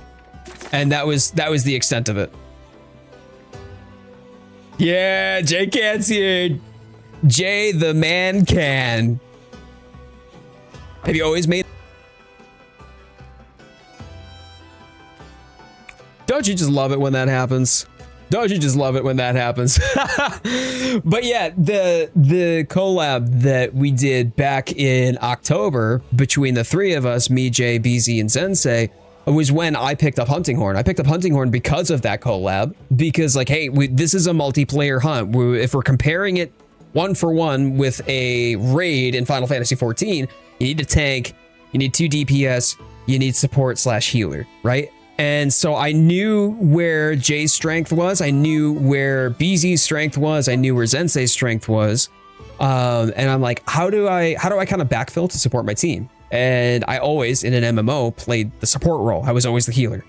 and that was the extent of it. Yeah, Jay Can's here. Jay the man can. Have you always made? Don't you just love it when that happens? But yeah, the collab that we did back in October between the 3 of us, me, Jay, BZ, and Sensei, was when I picked up Hunting Horn. I picked up Hunting Horn because of that collab, because, like, hey, this is a multiplayer hunt. If we're comparing it 1-for-1 with a raid in Final Fantasy XIV, you need a tank, you need 2 DPS, you need support/healer, right? And so I knew where Jay's strength was, I knew where BZ's strength was, I knew where Zensei's strength was, and I'm like, how do I kind of backfill to support my team? And I always, in an MMO, played the support role. I was always the healer.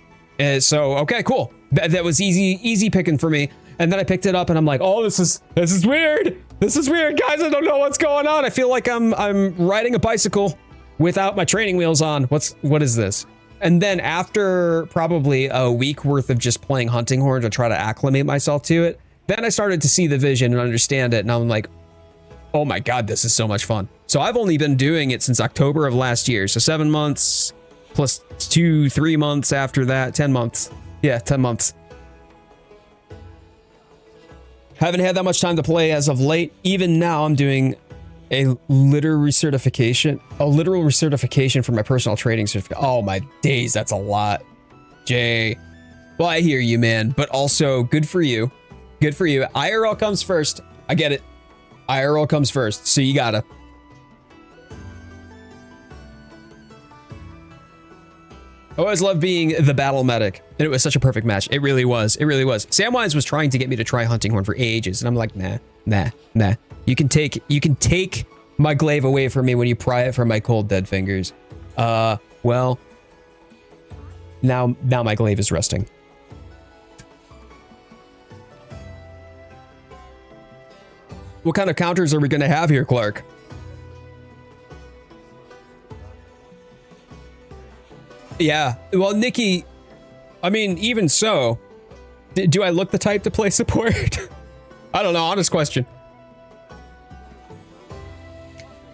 So, okay, cool. That was easy picking for me. And then I picked it up and I'm like, oh, this is weird. This is weird, guys. I don't know what's going on. I feel like I'm riding a bicycle without my training wheels on. What is this? And then after probably a week worth of just playing hunting horn to try to acclimate myself to it, then I started to see the vision and understand it. And I'm like, oh my God, this is so much fun. So I've only been doing it since October of last year. So 7 months plus 3 months after that, 10 months. Yeah, 10 months. Haven't had that much time to play as of late. Even now I'm doing a literal recertification for my personal training certificate. Oh my days, that's a lot. Jay. Well, I hear you, man, but also good for you. Good for you. IRL comes first. I get it. IRL comes first, so you gotta. I always loved being the battle medic, and it was such a perfect match. It really was. It really was. Samwise was trying to get me to try hunting horn for ages, and I'm like, nah. You can take my glaive away from me when you pry it from my cold dead fingers. Well, now my glaive is resting. What kind of counters are we going to have here, Clark? Yeah, well, Nikki, I mean, even so, do I look the type to play support? I don't know, honest question.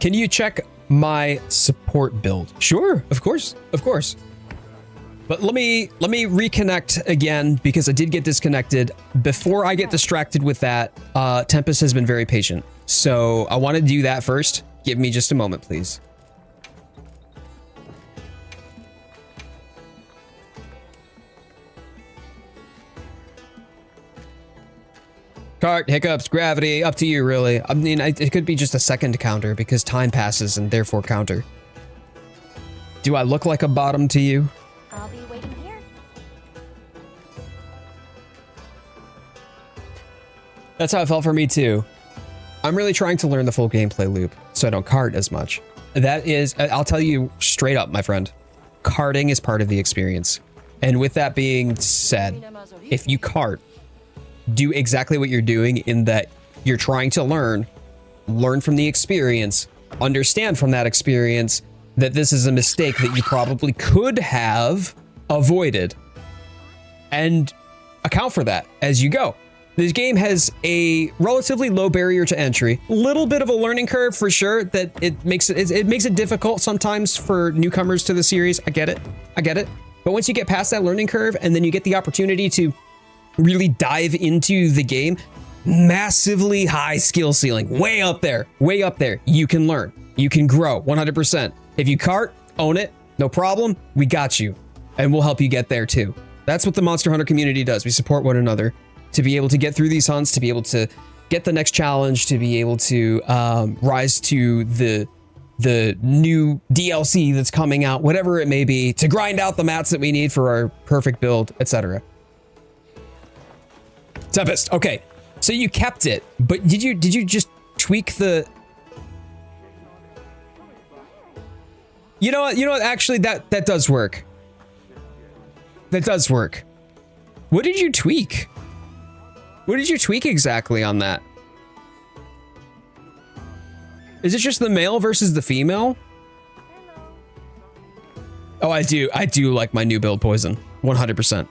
Can you check my support build? Sure, of course. But let me reconnect again because I did get disconnected. Before I get distracted with that, Tempest has been very patient. So I want to do that first. Give me just a moment, please. Cart, hiccups, gravity, up to you, really. I mean, it could be just a second counter because time passes and therefore counter. Do I look like a bottom to you? I'll be waiting here. That's how it felt for me too. I'm really trying to learn the full gameplay loop so I don't cart as much. That is, I'll tell you straight up, my friend, carting is part of the experience. And with that being said, if you cart, do exactly what you're doing in that you're trying to learn from the experience, understand from that experience that this is a mistake that you probably could have avoided and account for that as you go. This game has a relatively low barrier to entry, little bit of a learning curve for sure that it makes it difficult sometimes for newcomers to the series. I get it. But once you get past that learning curve and then you get the opportunity to really dive into the game, massively high skill ceiling, way up there. You can learn, you can grow 100%. If you cart, own it, no problem. We got you and we'll help you get there too. That's what the Monster Hunter community does. We support one another to be able to get through these hunts, to be able to get the next challenge, to be able to rise to the new DLC that's coming out, whatever it may be, to grind out the mats that we need for our perfect build, etc. Tempest, okay, so you kept it, but did you just tweak the? You know what? Actually, that does work. That does work. What did you tweak? What did you tweak exactly on that? Is it just the male versus the female? Oh, I do like my new build poison, 100%.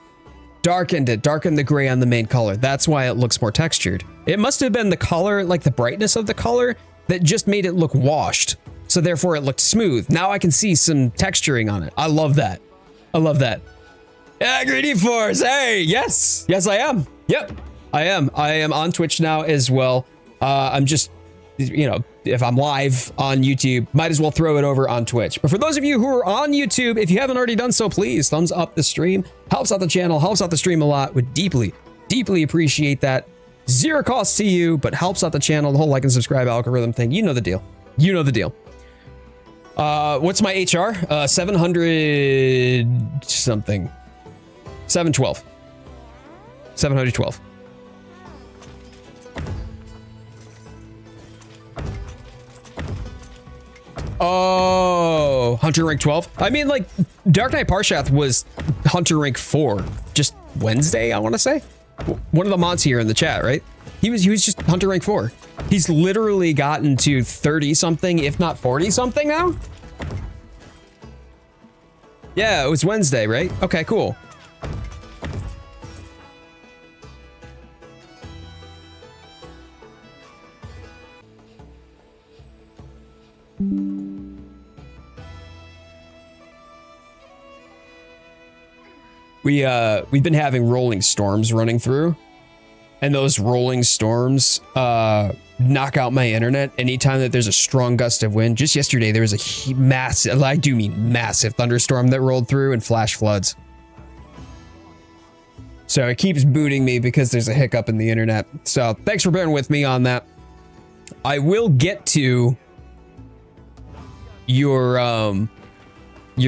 Darkened the gray on the main color. That's why it looks more textured. It must have been the color, like the brightness of the color, that just made it look washed. So therefore it looked smooth. Now I can see some texturing on it. I love that. Yeah, Greedy Force. Hey, yes, I am. Yep, I am. I am on Twitch now as well. I'm just, you know, if I'm live on YouTube, might as well throw it over on Twitch. But for those of you who are on YouTube, if you haven't already done so, please thumbs up the stream. Helps out the channel, helps out the stream a lot. Would deeply appreciate that. Zero cost to you, but helps out the channel, the whole like and subscribe algorithm thing. You know the deal. What's my HR? 700 something. 712. 712. Oh, Hunter rank 12. I mean, like, Dark Knight Parshath was Hunter rank 4 just Wednesday, I want to say. One of the mods here in the chat, right? He was just Hunter rank 4. He's literally gotten to 30 something, if not 40 something now. Yeah, it was Wednesday, right? Okay, cool. We've been having rolling storms running through, and those rolling storms knock out my internet anytime that there's a strong gust of wind. Just yesterday there was a massive, I do mean massive, thunderstorm that rolled through and flash floods. So it keeps booting me because there's a hiccup in the internet. So thanks for bearing with me on that. I will get to your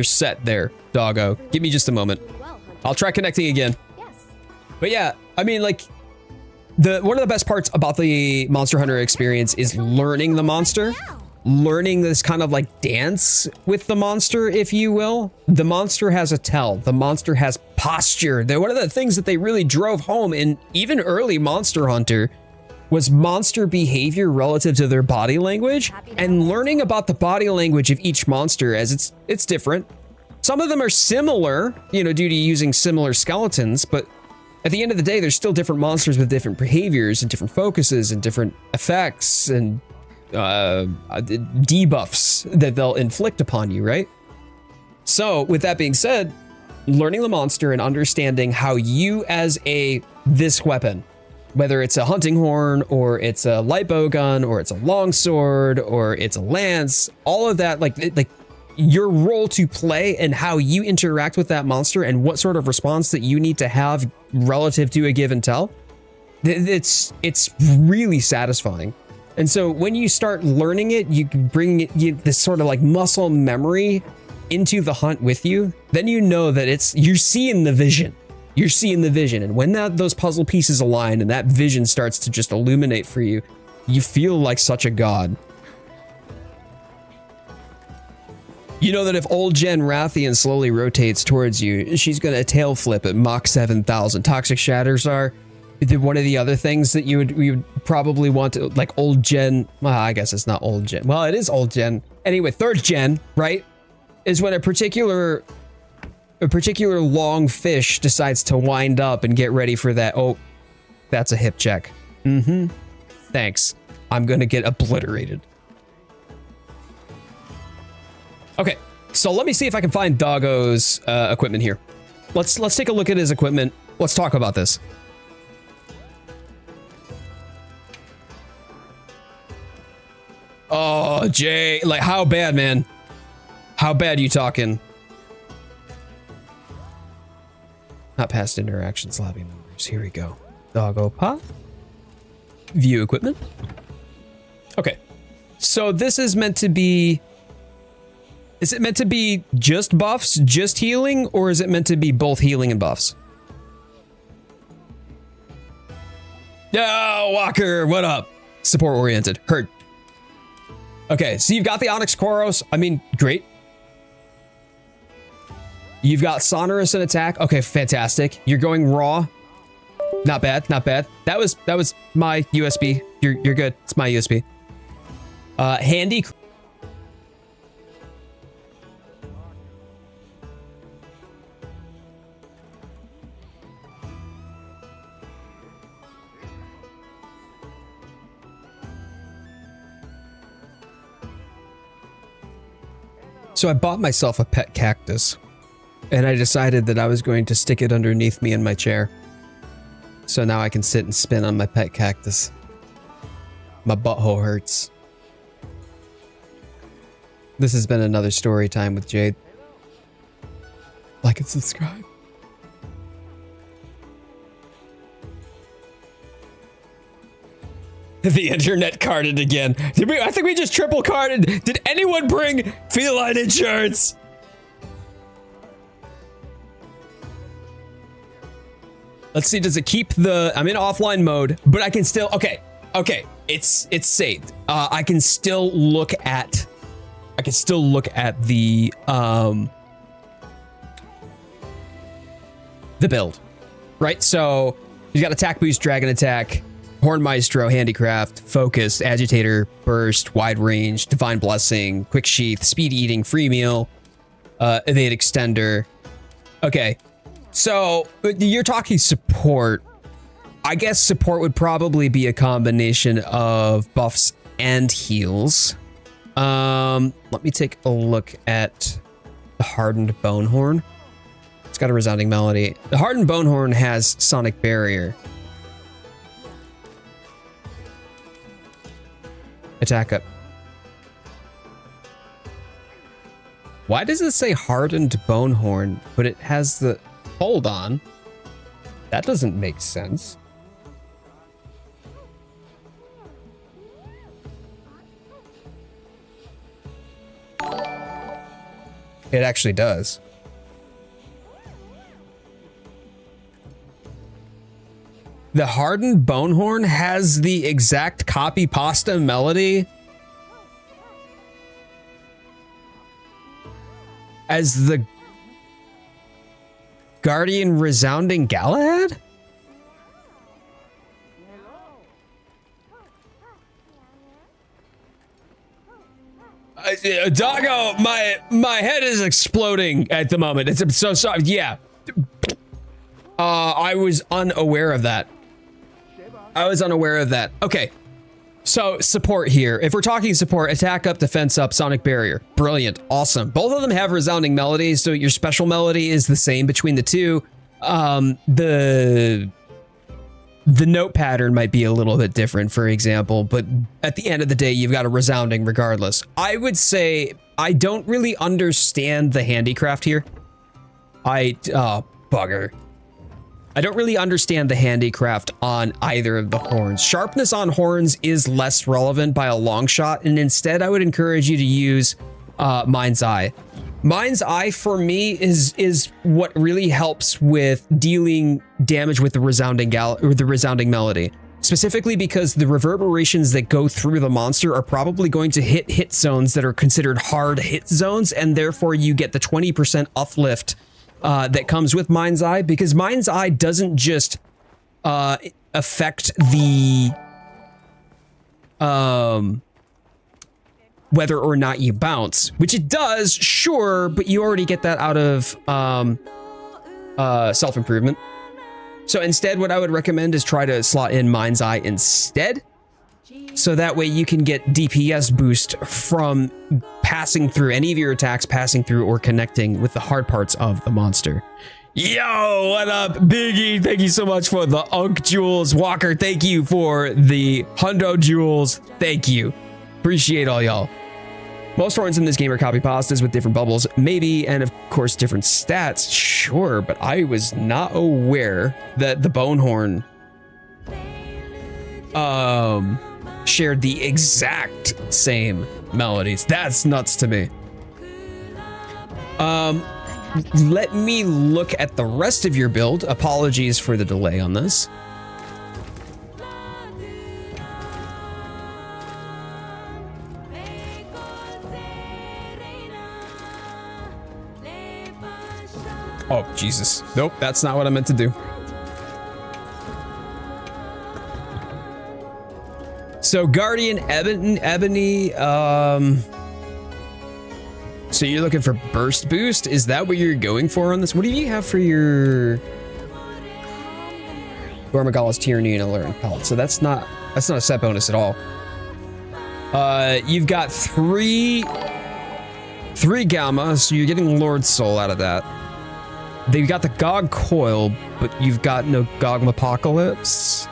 set there, doggo. Give me just a moment. I'll try connecting again. Yes. But yeah, I mean, like, one of the best parts about the Monster Hunter experience is learning the monster. Learning this kind of like dance with the monster, if you will. The monster has a tell. The monster has posture. One of the things that they really drove home in even early Monster Hunter was monster behavior relative to their body language, and learning about the body language of each monster, as it's different. Some of them are similar, you know, due to using similar skeletons, but at the end of the day, there's still different monsters with different behaviors and different focuses and different effects and debuffs that they'll inflict upon you, right? So with that being said, learning the monster and understanding how you as this weapon, whether it's a hunting horn or it's a light bow gun or it's a longsword or it's a lance, all of that, like your role to play and how you interact with that monster and what sort of response that you need to have relative to a give and tell, it's really satisfying. And so when you start learning it, you can bring this sort of like muscle memory into the hunt with you. Then you know that you're seeing the vision. You're seeing the vision. And when those puzzle pieces align and that vision starts to just illuminate for you, you feel like such a god. You know that if old Jen Rathian slowly rotates towards you, she's going to tail flip at Mach 7000. Toxic Shatters are one of the other things that you would probably want to, like old Gen. Well, I guess it's not old Gen. Well, it is old Gen. Anyway, third gen, right? Is when a particular long fish decides to wind up and get ready for that. Oh, that's a hip check. Mm-hmm. Thanks. I'm going to get obliterated. Okay, so let me see if I can find Doggo's equipment here. Let's take a look at his equipment. Let's talk about this. Oh, Jay, like how bad, man? How bad you talking? Not past interactions, lobby members. Here we go. Doggo pop. View equipment. Okay, so this is meant to be. Is it meant to be just buffs, just healing, or is it meant to be both healing and buffs? Yo, Walker, what up? Support oriented. Heard. Okay, so you've got the Onyx Koros. I mean, great. You've got Sonorous and attack. Okay, fantastic. You're going raw. Not bad, not bad. That was my USB. You're good. It's my USB. Handy. So I bought myself a pet cactus, and I decided that I was going to stick it underneath me in my chair. So now I can sit and spin on my pet cactus. My butthole hurts. This has been another story time with Jade. Like and subscribe. The internet carded again. I think we just triple carded. Did anyone bring feline insurance? Let's see, does it keep I'm in offline mode, but I can still, okay. It's saved. I can still look at the, the build, right? So you've got attack boost, dragon attack, horn maestro, handicraft, focus, agitator, burst, wide range, divine blessing, quick sheath, speed eating, free meal, evade extender. Okay, so you're talking support. I guess support would probably be a combination of buffs and heals. Let me take a look at the hardened bonehorn. It's got a resounding melody. The hardened bonehorn has sonic barrier. Attack up. Why does it say hardened bonehorn, but it has the... Hold on. That doesn't make sense. It actually does. The hardened bonehorn has the exact copy pasta melody as the Guardian Resounding Galahad? Doggo, my head is exploding at the moment. It's so sorry. Yeah. I was unaware of that. Okay. So support here. If we're talking support, attack up, defense up, sonic barrier. Brilliant. Awesome. Both of them have resounding melodies, so your special melody is the same between the two. The note pattern might be a little bit different, for example, but at the end of the day, you've got a resounding regardless. I would say I don't really understand the handicraft here. Bugger. I don't really understand the handicraft on either of the horns. Sharpness on horns is less relevant by a long shot, and instead I would encourage you to use Mind's Eye. Mind's Eye for me is what really helps with dealing damage with the resounding melody. Specifically because the reverberations that go through the monster are probably going to hit zones that are considered hard hit zones, and therefore you get the 20% uplift that comes with Mind's Eye, because Mind's Eye doesn't just affect the whether or not you bounce, which it does, sure, but you already get that out of self-improvement. So instead, what I would recommend is try to slot in Mind's Eye instead, so that way you can get DPS boost from passing through any of your attacks, passing through or connecting with the hard parts of the monster. Yo, what up, Biggie? Thank you so much for the Unk Jewels. Walker, thank you for the Hundo Jewels. Thank you. Appreciate all y'all. Most horns in this game are copy pastas with different bubbles, maybe, and of course different stats, sure, but I was not aware that the Bonehorn shared the exact same melodies. That's nuts to me. Let me look at the rest of your build. Apologies for the delay on this. Oh, Jesus. Nope, that's not what I meant to do. So, Guardian Ebony, so you're looking for burst boost? Is that what you're going for on this? What do you have for your Gormagala's Tyranny and Alluring Pelt? So that's not a set bonus at all. You've got three Gamma, so you're getting Lord Soul out of that. They've got the Gog Coil, but you've got no Gogmapocalypse.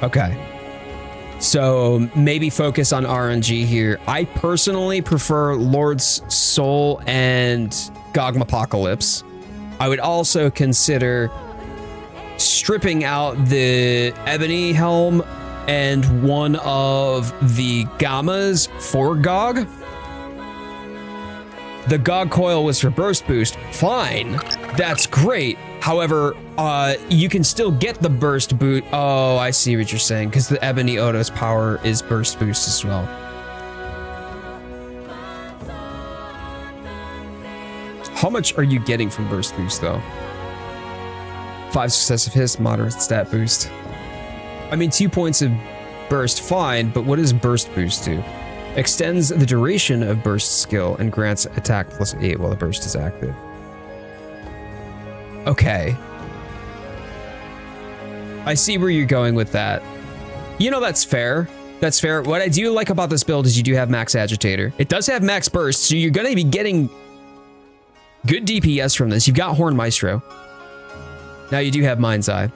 Okay. So maybe focus on RNG here. I personally prefer Lord's Soul and Gogmapocalypse. I would also consider stripping out the Ebony Helm and one of the Gammas for Gog. The Gog Coil was for burst boost. Fine. That's great. However, you can still get the burst boost. Oh, I see what you're saying, because the Ebony Odo's power is burst boost as well. How much are you getting from burst boost though? 5 successive hits, moderate stat boost. I mean, 2 points of burst, fine, but what does burst boost do? Extends the duration of burst skill and grants attack plus 8 while the burst is active. Okay. I see where you're going with that. You know, that's fair. That's fair. What I do like about this build is you do have max agitator. It does have max burst, so you're going to be getting good DPS from this. You've got Horn Maestro. Now you do have Mind's Eye.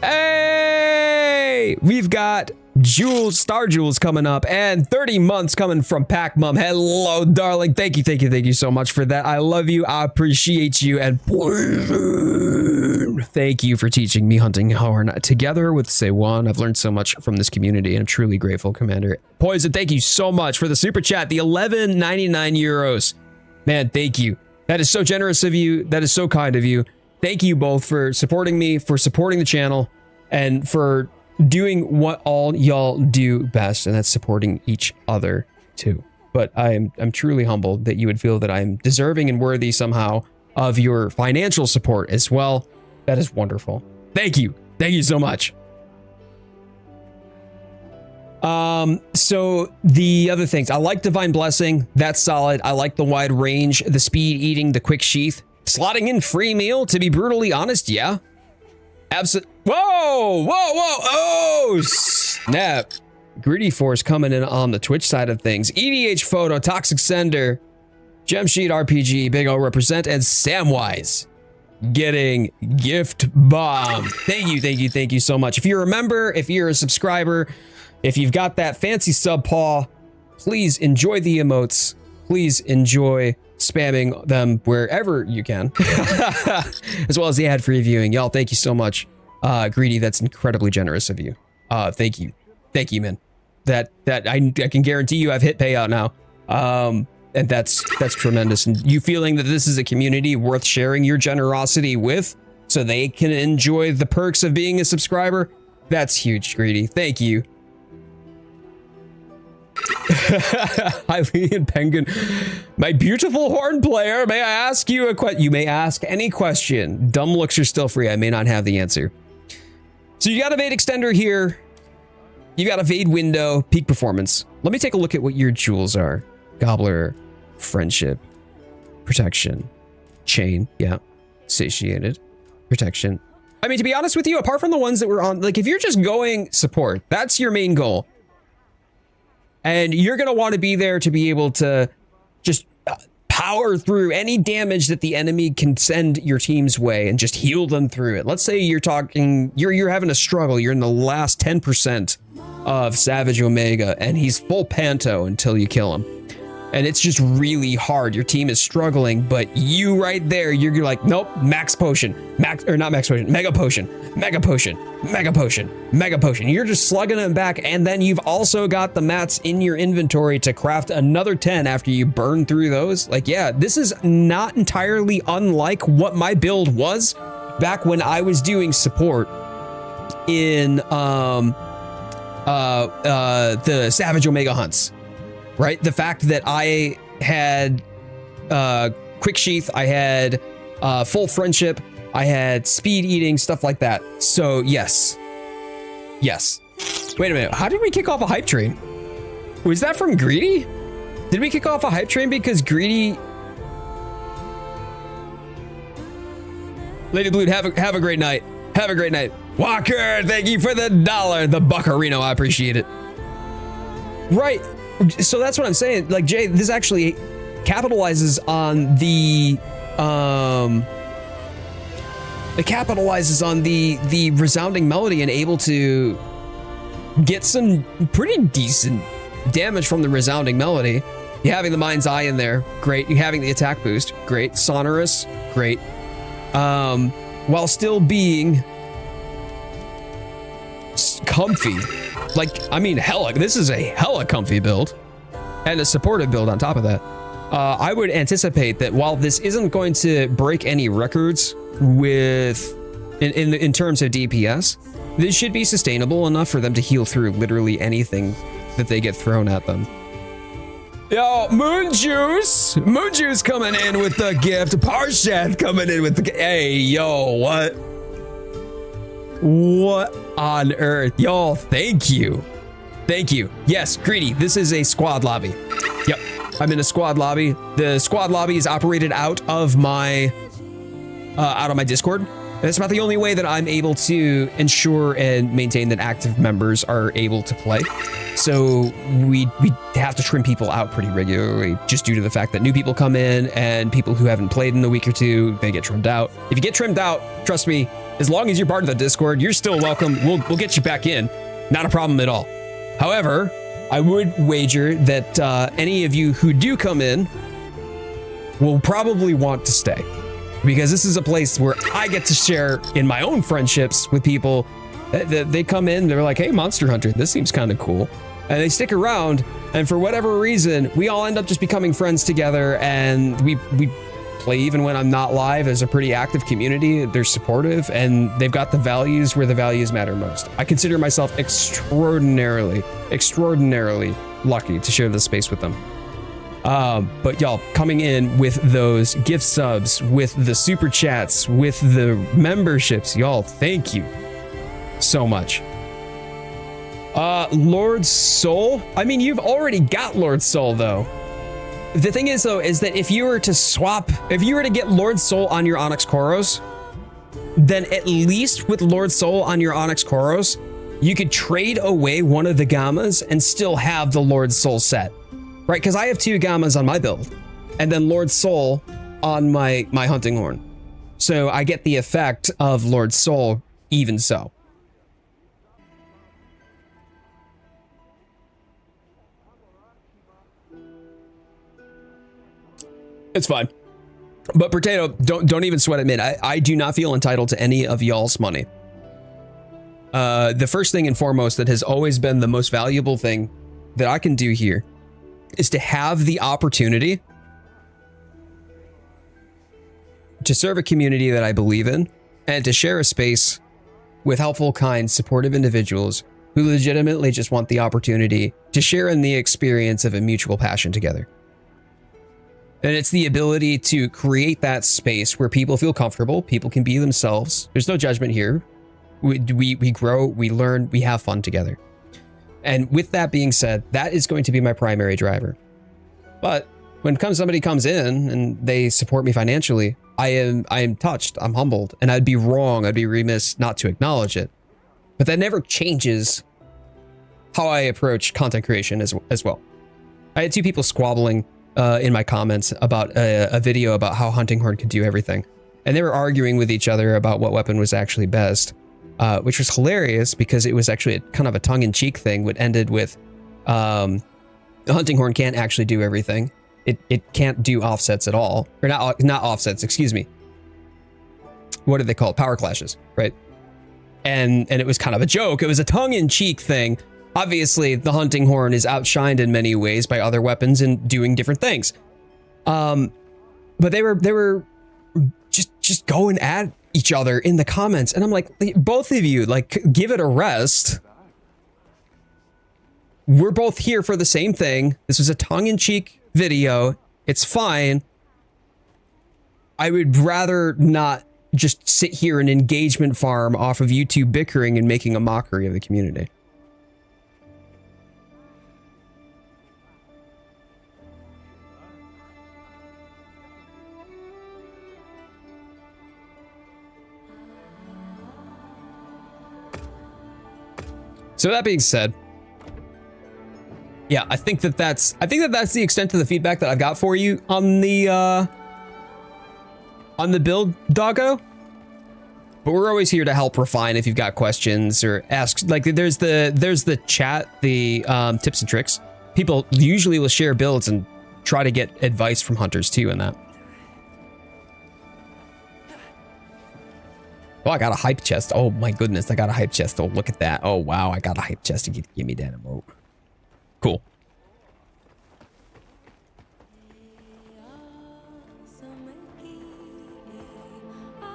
Hey! We've got Jewels, Star Jewels coming up, and 30 months coming from Pac Mum. Hello, darling. Thank you so much for that. I love you. I appreciate you. And thank you for teaching me hunting horn. Together with Seiwan, I've learned so much from this community, and I'm truly grateful, Commander. Poison, thank you so much for the super chat, the 11.99 euros. Man, thank you. That is so generous of you. That is so kind of you. Thank you both for supporting me, for supporting the channel, and for doing what all y'all do best, and that's supporting each other too. But I'm truly humbled that you would feel that I'm deserving and worthy somehow of your financial support as well. That is wonderful. Thank you. Thank you so much. So the other things, I like Divine Blessing. That's solid. I like the wide range, the speed eating, the quick sheath. Slotting in free meal, to be brutally honest, yeah. Whoa! Oh, snap. Greedy Force coming in on the Twitch side of things. EDH Photo, Toxic Sender, Gemsheet RPG, Big O Represent, and Samwise getting Gift Bomb. Thank you so much. If you remember, if you're a subscriber, if you've got that fancy sub paw, please enjoy the emotes. Please enjoy spamming them wherever you can, as well as the ad-free viewing. Y'all, thank you so much. Greedy, that's incredibly generous of you. Thank you, man. That I can guarantee you I've hit payout now, and that's tremendous. And you feeling that this is a community worth sharing your generosity with, so they can enjoy the perks of being a subscriber. That's huge, Greedy. Thank you. Hylian Penguin, my beautiful horn player, may I ask you a question? You may ask any question. Dumb looks are still free. I may not have the answer. So you got a Vade Extender here. You got a Vade Window, Peak Performance. Let me take a look at what your jewels are. Gobbler, Friendship, Protection, Chain, yeah, Satiated, Protection. I mean, to be honest with you, apart from the ones that were on, like if you're just going support, that's your main goal. And you're going to want to be there to be able to just power through any damage that the enemy can send your team's way and just heal them through it. Let's say you're talking, you're having a struggle. You're in the last 10% of Savage Omega and he's full panto until you kill him. And it's just really hard. Your team is struggling, but you right there, you're like, nope, max potion, not max potion, mega potion, mega potion, mega potion, mega potion. You're just slugging them back. And then you've also got the mats in your inventory to craft another 10 after you burn through those. Like, yeah, this is not entirely unlike what my build was back when I was doing support in the Savage Omega hunts. Right? The fact that I had quick sheath, I had full friendship, I had speed eating, stuff like that. So yes. Yes. Wait a minute. How did we kick off a hype train? Was that from Greedy? Did we kick off a hype train because Greedy... Lady Blue, have a great night. Have a great night. Walker, thank you for the $1. The Buccarino, I appreciate it. Right. So that's what I'm saying. Like, Jay, this actually capitalizes on the resounding melody and able to get some pretty decent damage from the resounding melody. You having the Mind's Eye in there, great. You having the attack boost, great. Sonorous, great. While still being comfy. Like, I mean, this is a hella comfy build and a supportive build on top of that. I would anticipate that while this isn't going to break any records with in terms of DPS, this should be sustainable enough for them to heal through literally anything that they get thrown at them. Yo, Moon Juice coming in with the gift. Parshath coming in with the hey, yo, what on earth? Yo, thank you. Yes, Greedy, this is a squad lobby. Yep, I'm in a squad lobby. The squad lobby is operated out of my Discord. And that's about the only way that I'm able to ensure and maintain that active members are able to play. So we have to trim people out pretty regularly just due to the fact that new people come in and people who haven't played in a week or two, they get trimmed out. If you get trimmed out, trust me, as long as you're part of the Discord, you're still welcome. We'll get you back in. Not a problem at all. However, I would wager that any of you who do come in will probably want to stay, because this is a place where I get to share in my own friendships with people. They come in, they're like, hey, Monster Hunter, this seems kind of cool. And they stick around, and for whatever reason, we all end up just becoming friends together, and we play even when I'm not live as a pretty active community. They're supportive, and they've got the values where the values matter most. I consider myself extraordinarily lucky to share this space with them. But y'all coming in with those gift subs, with the super chats, with the memberships, y'all, thank you so much. Lord Soul, I mean, you've already got Lord Soul though. The thing is though, is that if you were to get Lord Soul on your Onyx Koros, then at least with Lord Soul on your Onyx Koros, you could trade away one of the Gammas and still have the Lord Soul set. Right, because I have 2 Gammas on my build, and then Lord Soul on my hunting horn. So I get the effect of Lord Soul even so. It's fine. But Potato, don't even sweat it, man. I do not feel entitled to any of y'all's money. The first thing and foremost that has always been the most valuable thing that I can do here is to have the opportunity to serve a community that I believe in and to share a space with helpful, kind, supportive individuals who legitimately just want the opportunity to share in the experience of a mutual passion together. And it's the ability to create that space where people feel comfortable, people can be themselves. There's no judgment here. We grow, we learn, we have fun together. And with that being said, that is going to be my primary driver. But when somebody comes in and they support me financially, I am touched, I'm humbled, and I'd be remiss not to acknowledge it. But that never changes how I approach content creation as well. I had 2 people squabbling in my comments about a video about how Hunting Horn could do everything. And they were arguing with each other about what weapon was actually best. Which was hilarious because it was actually kind of a tongue-in-cheek thing, what ended with the Hunting Horn can't actually do everything. It can't do offsets at all. Or not offsets, excuse me. What are they called? Power clashes, right? And it was kind of a joke. It was a tongue-in-cheek thing. Obviously, the Hunting Horn is outshined in many ways by other weapons and doing different things. But they were just going at each other in the comments, and I'm like, both of you, like, give it a rest. We're both here for the same thing. This was a tongue-in-cheek video. It's fine. I would rather not just sit here and engagement farm off of you two bickering and making a mockery of the community. So that being said, yeah, I think that's the extent of the feedback that I've got for you on the build, doggo. But we're always here to help refine if you've got questions or ask. Like there's the chat, the tips and tricks. People usually will share builds and try to get advice from hunters too in that. Oh, I got a hype chest. Oh my goodness, I got a hype chest. Oh, look at that. Oh wow, I got a hype chest to give me that emote. Cool.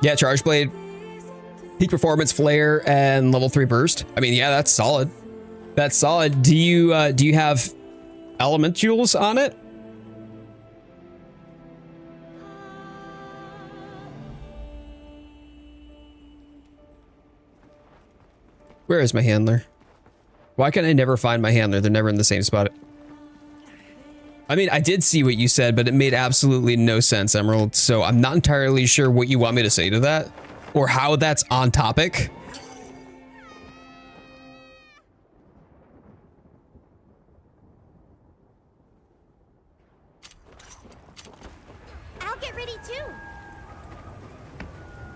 Yeah, Charge Blade, Peak Performance, Flare, and level 3 Burst. I mean, yeah, that's solid. That's solid. Do you have elementals on it. Where is my handler? Why can I never find my handler? They're never in the same spot. I mean, I did see what you said, but it made absolutely no sense, Emerald. So I'm not entirely sure what you want me to say to that or how that's on topic. I'll get ready too.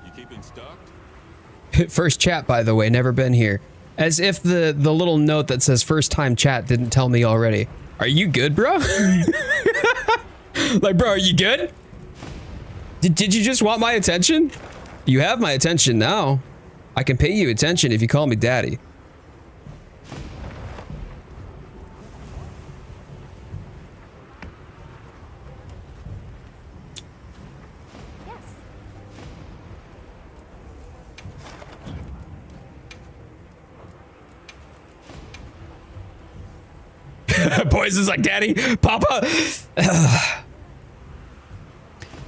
You keeping stocked? First chat, by the way, never been here. As if the little note that says first time chat didn't tell me already. Are you good, bro? Like, bro, are you good? Did you just want my attention? You have my attention now. I can pay you attention if you call me daddy. Boys is like, daddy, papa.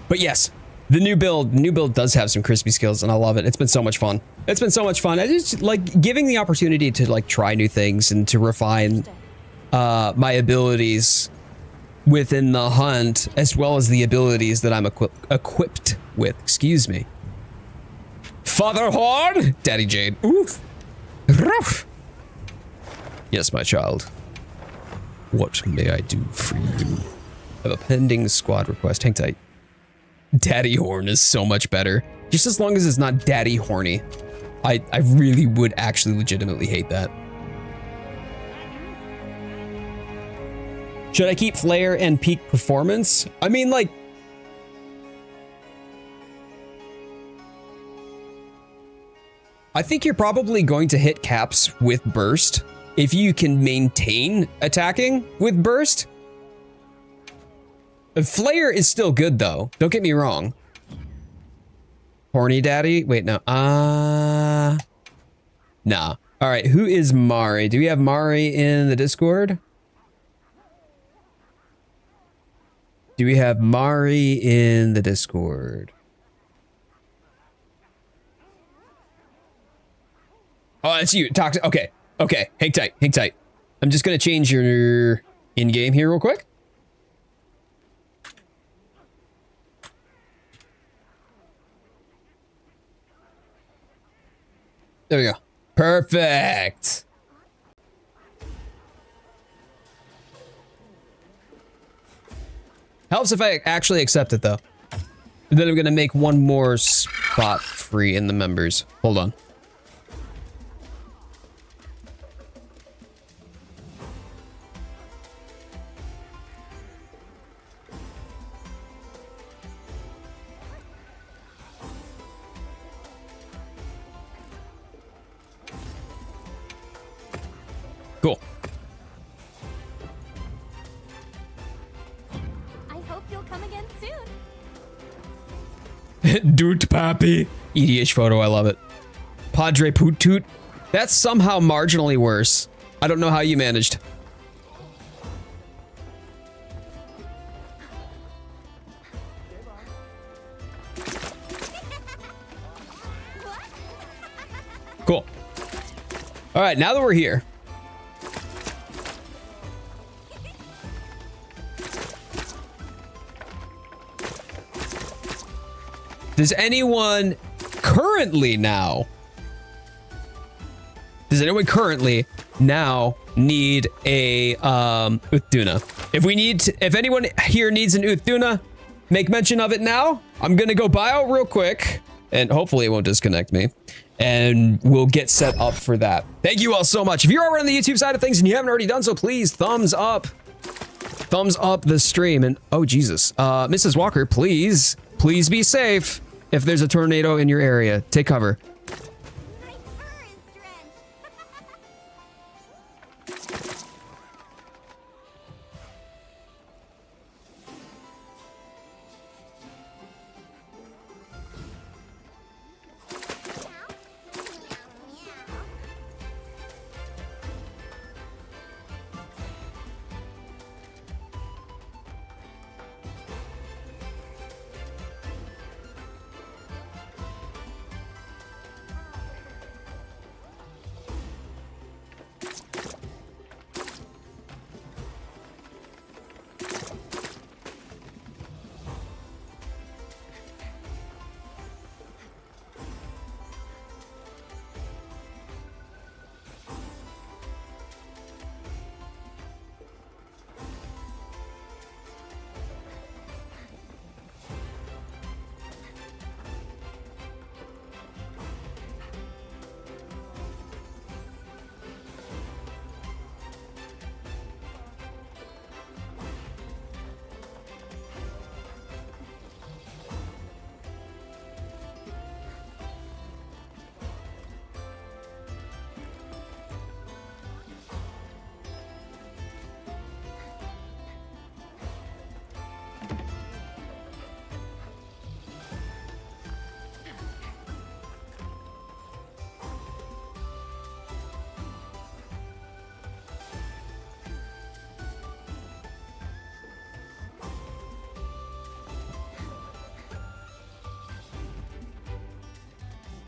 But yes, the new build does have some crispy skills, and I love it. It's been so much fun. It's been so much fun. I just like giving the opportunity to like try new things and to refine my abilities within the hunt, as well as the abilities that I'm equipped with. Excuse me. Father Horn, Daddy Jade. Oof. Ruff. Yes, my child. What may I do for you? I have a pending squad request. Hang tight. Daddy Horn is so much better. Just as long as it's not Daddy Horny. I really would actually legitimately hate that. Should I keep Flare and Peak Performance? I mean, like... I think you're probably going to hit caps with Burst. If you can maintain attacking with Burst. Flare is still good though. Don't get me wrong. Horny Daddy? Wait, no. Nah. All right, who is Mari? Do we have Mari in the Discord? Do we have Mari in the Discord? Oh, it's you. Toxic. Okay. Okay, hang tight, hang tight. I'm just gonna change your in-game here real quick. There we go. Perfect. Helps if I actually accept it though. And then I'm gonna make one more spot free in the members. Hold on. Cool. I hope you'll come again soon. Doot Pappy. EDH photo, I love it. Padre Poot Toot. That's somehow marginally worse. I don't know how you managed. Cool. All right, now that we're here. Does anyone currently now need a Uth Duna? If anyone here needs an Uth Duna, make mention of it now. I'm gonna go bio real quick, and hopefully it won't disconnect me, and we'll get set up for that. Thank you all so much. If you're over on the YouTube side of things and you haven't already done so, please thumbs up the stream. And oh Jesus, Mrs. Walker, please be safe. If there's a tornado in your area, take cover. My fur is drenched.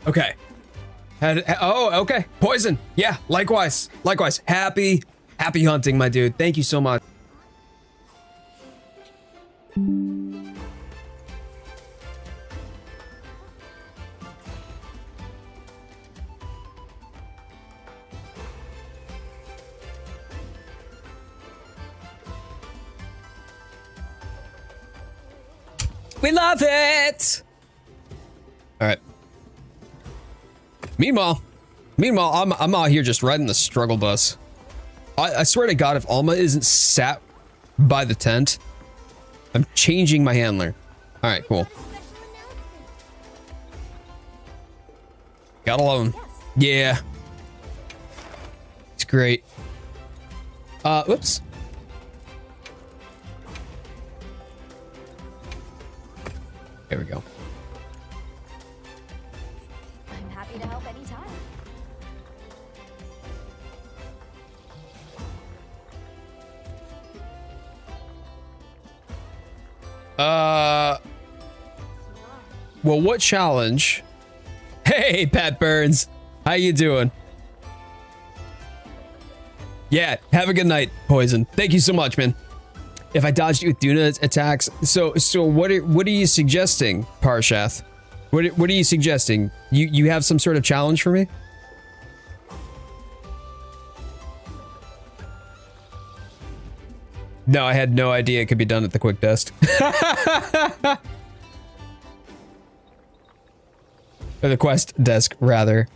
Okay. Oh, okay. Poison. Yeah, likewise. Likewise. Happy hunting, my dude. Thank you so much. We love it. All right. Meanwhile, I'm out here just riding the struggle bus. I swear to God, if Alma isn't sat by the tent, I'm changing my handler. All right, cool. Gotta love him. Yeah. It's great. Whoops. There we go. I'm happy to help anytime. Well, what challenge? Hey, Pat Burns. How you doing? Yeah, have a good night, Poison. Thank you so much, man. If I dodged Uth Duna attacks, so what are you suggesting, Parshath? What are you suggesting? You have some sort of challenge for me? No, I had no idea it could be done at the quick desk. Or the quest desk, rather.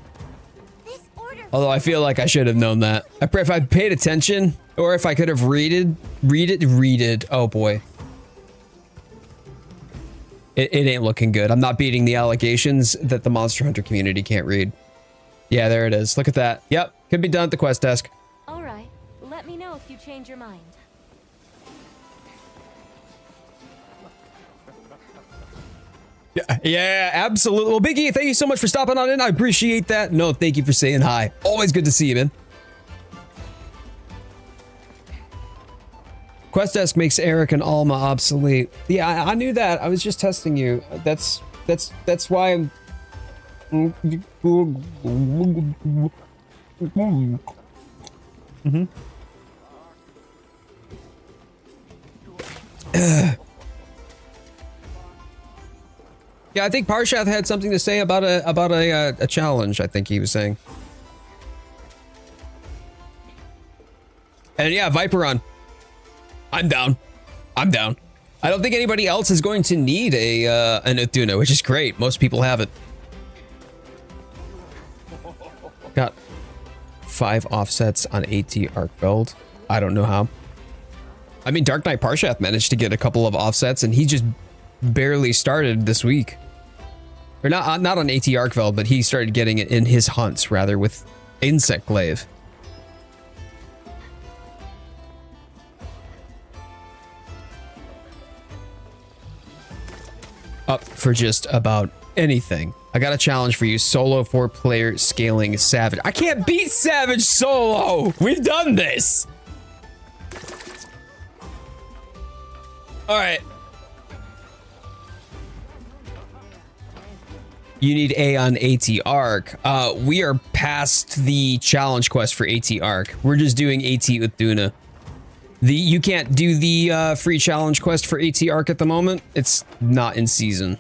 This order. Although I feel like I should have known that. If I paid attention, or if I could have read it. Oh boy. It ain't looking good. I'm not beating the allegations that the Monster Hunter community can't read. Yeah, there it is. Look at that. Yep, could be done at the quest desk. All right. Let me know if you change your mind. Yeah, absolutely. Well, Biggie, thank you so much for stopping on in. I appreciate that. No, thank you for saying hi. Always good to see you, man. Quest desk makes Eric and Alma obsolete. Yeah, I knew that. I was just testing you. That's why I'm. Mm-hmm. Yeah, I think Parshath had something to say about a challenge. I think he was saying. And yeah, Viperon. I'm down. I'm down. I don't think anybody else is going to need an Uth Duna, which is great. Most people have it. Got 5 offsets on AT Arkfeld. I don't know how. I mean, Dark Knight Parshath managed to get a couple of offsets, and he just barely started this week. Or not on AT Arkfeld, but he started getting it in his hunts, rather, with Insect Glaive. Up for just about anything. I got a challenge for you. Solo 4-player scaling Savage. I can't beat Savage solo! We've done this! Alright. You need A on AT Arc. We are past the challenge quest for AT Arc. We're just doing AT Uth Duna. You can't do the free challenge quest for AT Arc at the moment. It's not in season.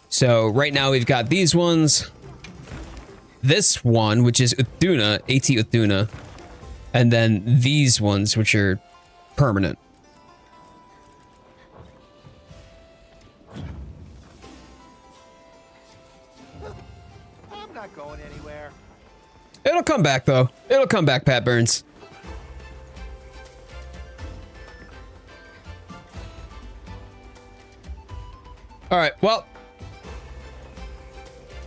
So right now we've got these ones. This one, which is Uth Duna, AT Uth Duna. And then these ones, which are permanent. I'm not going anywhere. It'll come back, though. It'll come back, Pat Burns. All right, well.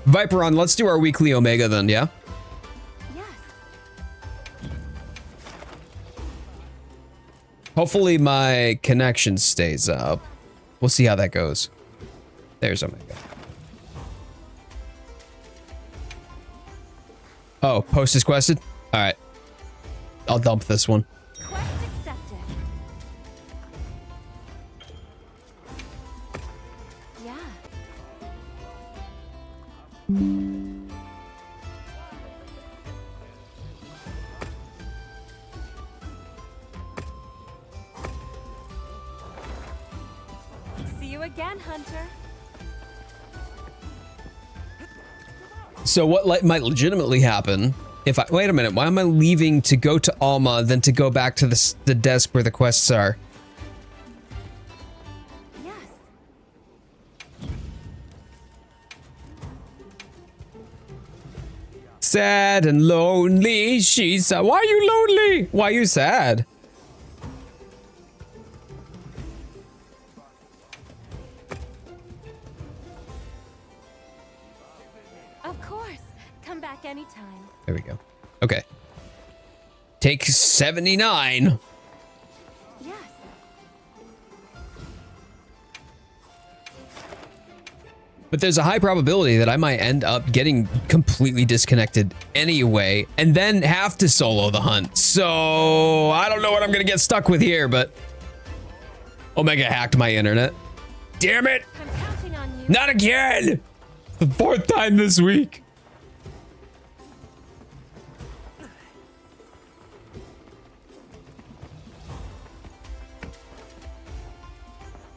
Viperon, let's do our weekly Omega then, yeah? Yes. Hopefully my connection stays up. We'll see how that goes. There's Omega. Oh, post is quested? All right. I'll dump this one. Quest accepted. Yeah. again, Hunter. So what might legitimately happen if I wait a minute? Why am I leaving to go to Alma, then to go back to the desk where the quests are? Yes. Sad and lonely. She's why are you lonely? Why are you sad? Of course. Come back anytime. There we go. Okay. Take 79. Yes. But there's a high probability that I might end up getting completely disconnected anyway, and then have to solo the hunt. So I don't know what I'm gonna get stuck with here, but Omega hacked my internet. Damn it! I'm counting on you. Not again! The 4th time this week.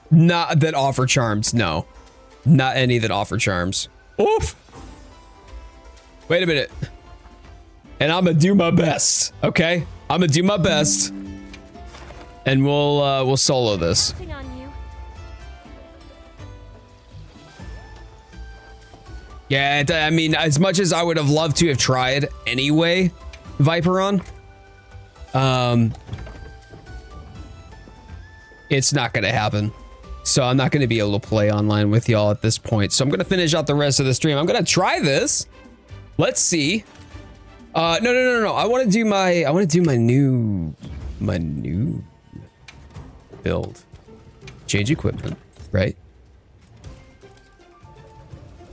Not that offer charms, no. Not any that offer charms. Oof! Wait a minute. And I'm gonna do my best, okay? I'm gonna do my best. And we'll solo this. Counting on you. Yeah, I mean, as much as I would have loved to have tried anyway, Viperon, it's not gonna happen. So I'm not gonna be able to play online with y'all at this point. So I'm gonna finish out the rest of the stream. I'm gonna try this. Let's see. No. I want to do my new build. Change equipment, right?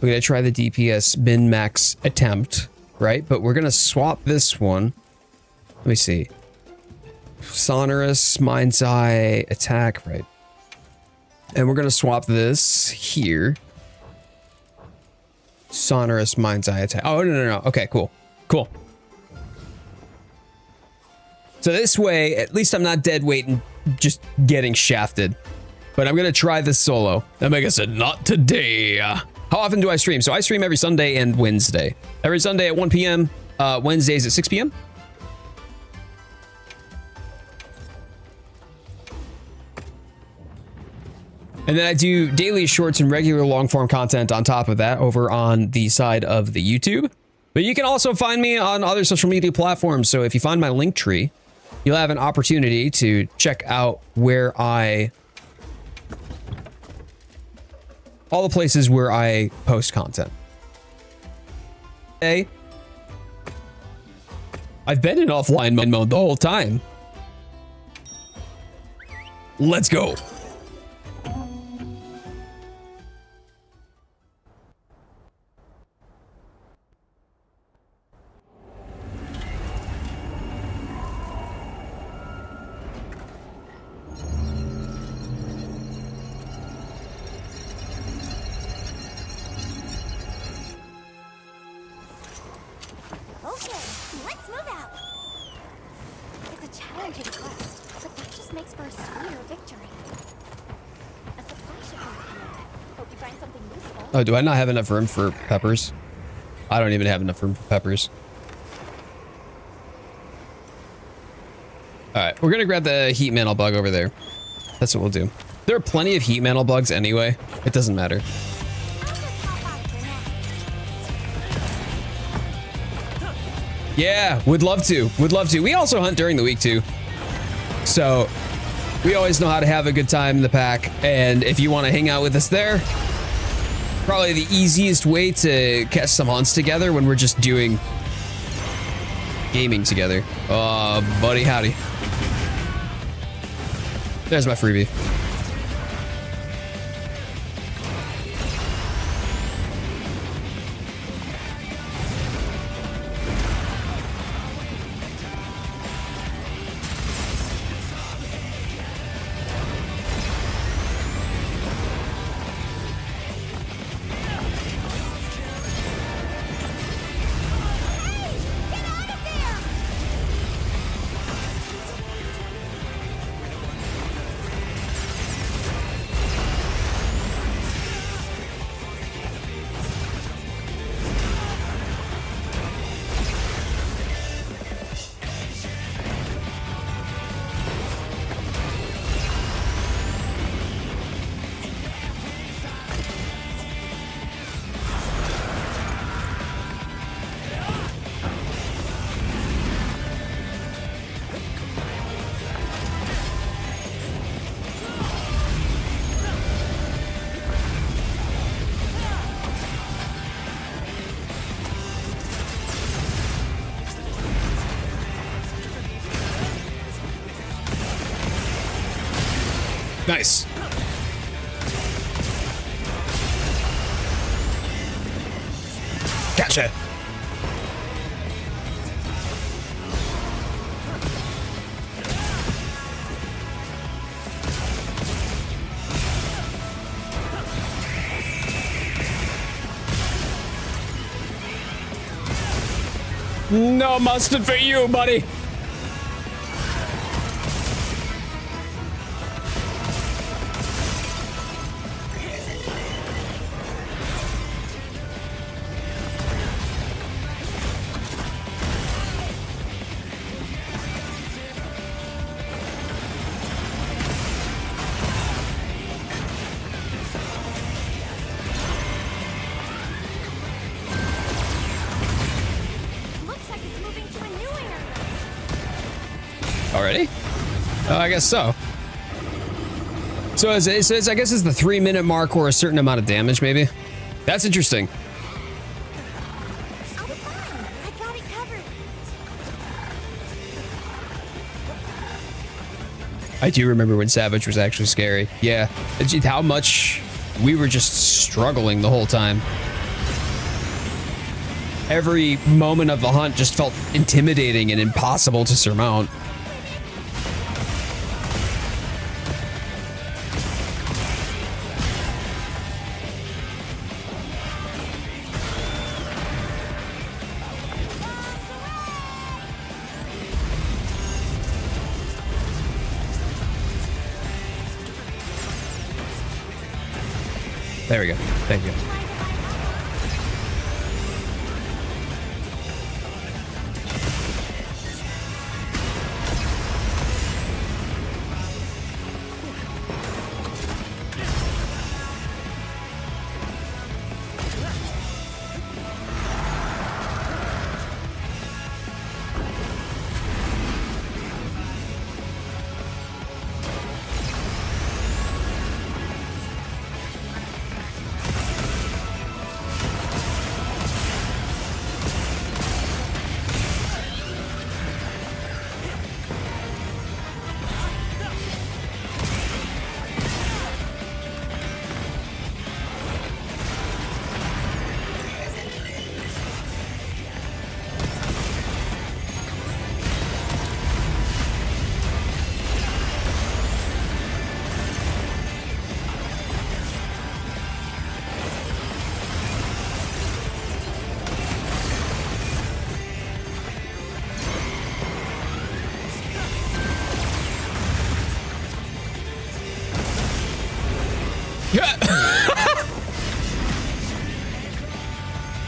We're gonna try the DPS min max attempt, right? But we're gonna swap this one. Let me see. Sonorous, Mind's Eye, attack, right? And we're gonna swap this here. Sonorous, Mind's Eye, attack. Oh, no. Okay, cool. Cool. So this way, at least I'm not dead weight and just getting shafted. But I'm gonna try this solo. Omega said, not today. How often do I stream? So I stream every Sunday and Wednesday. Every Sunday at 1 p.m. Wednesdays at 6 p.m. And then I do daily shorts and regular long form content on top of that over on the side of the YouTube. But you can also find me on other social media platforms. So if you find my link tree, you'll have an opportunity to check out where all the places where I post content. Hey, I've been in offline mode the whole time. Let's go. Okay, let's move out. It's a challenging quest, but that just makes for a sweeter victory. A supply shipment's coming. Hope you find something useful. Oh, do I not have enough room for peppers? I don't even have enough room for peppers. All right, we're gonna grab the heat mantle bug over there. That's what we'll do. There are plenty of heat mantle bugs anyway. It doesn't matter. Yeah, would love to. Would love to. We also hunt during the week too. So we always know how to have a good time in the pack. And if you want to hang out with us there, probably the easiest way to catch some hunts together when we're just doing gaming together. Buddy, howdy. There's my freebie. Nice. Gotcha. No mustard for you, buddy. Looks like it's moving to a new area. Already? Oh, I guess so. So I guess it's the 3-minute mark or a certain amount of damage, maybe. That's interesting. I'll be fine. I got it covered. I do remember when Savage was actually scary. Yeah, it's how much we were just struggling the whole time. Every moment of the hunt just felt intimidating and impossible to surmount. There we go. Thank you.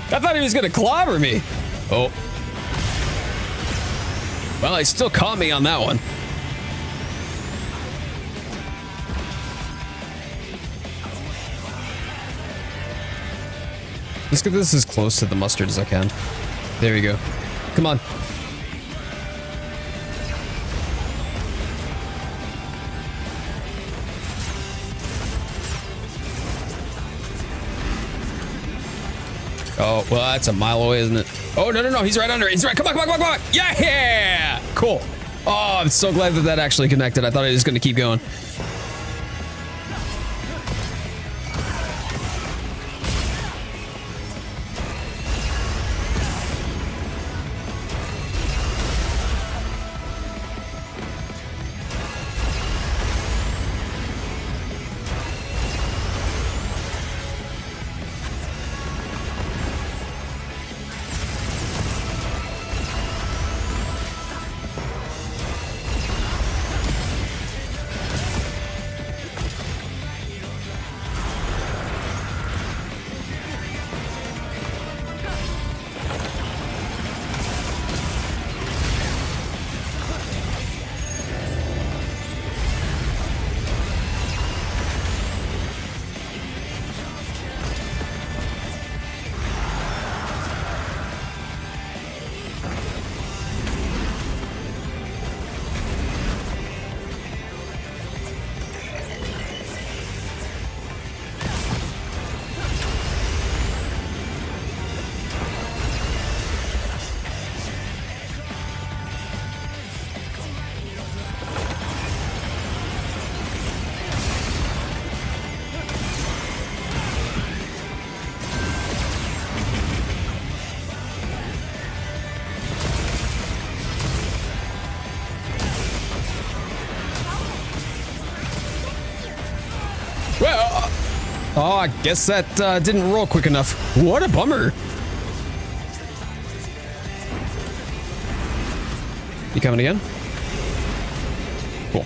I thought he was gonna clobber me. Oh. Well, he still caught me on that one. Let's get this as close to the mustard as I can. There we go. Come on. Oh, well, that's a mile away, isn't it? Oh, no, no, no. He's right under it. He's right. Come on, come on, come on, come on. Yeah! Cool. Oh, I'm so glad that that actually connected. I thought it was going to keep going. Oh, I guess that didn't roll quick enough. What a bummer. You coming again? Cool.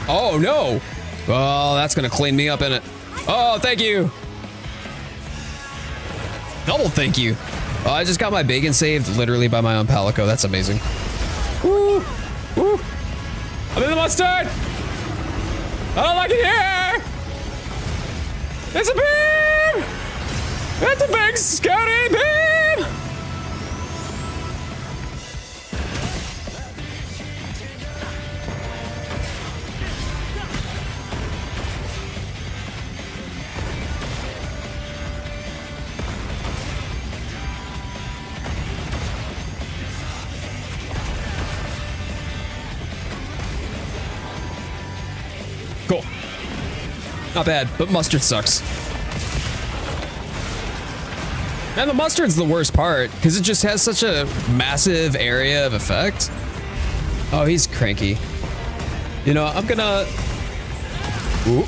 Oh, no. Oh, that's going to clean me up in it. Oh, thank you. Double thank you. Oh, I just got my bacon saved literally by my own palico. That's amazing. Woo! Woo! I'm in the mustard! I don't like it here! It's a beam! It's a big scary beam! Cool. Not bad, but mustard sucks. And the mustard's the worst part, because it just has such a massive area of effect. Oh, he's cranky. You know, I'm gonna... Ooh.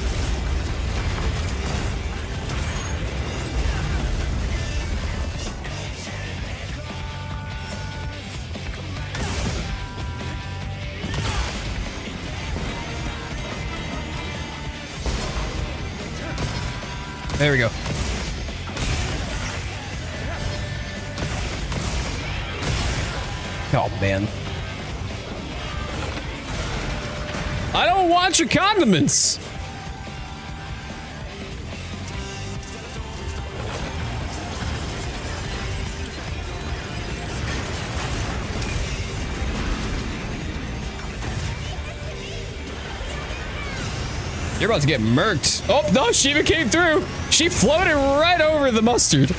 There we go. Oh, man. I don't want your condiments. You're about to get murked. Oh, no, Shiva came through. She floated right over the mustard.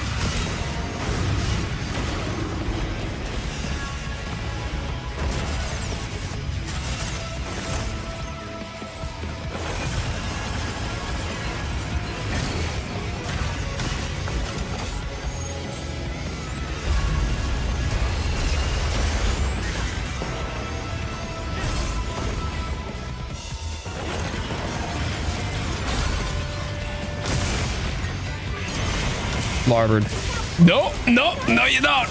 Larboard. No, no, no, you don't.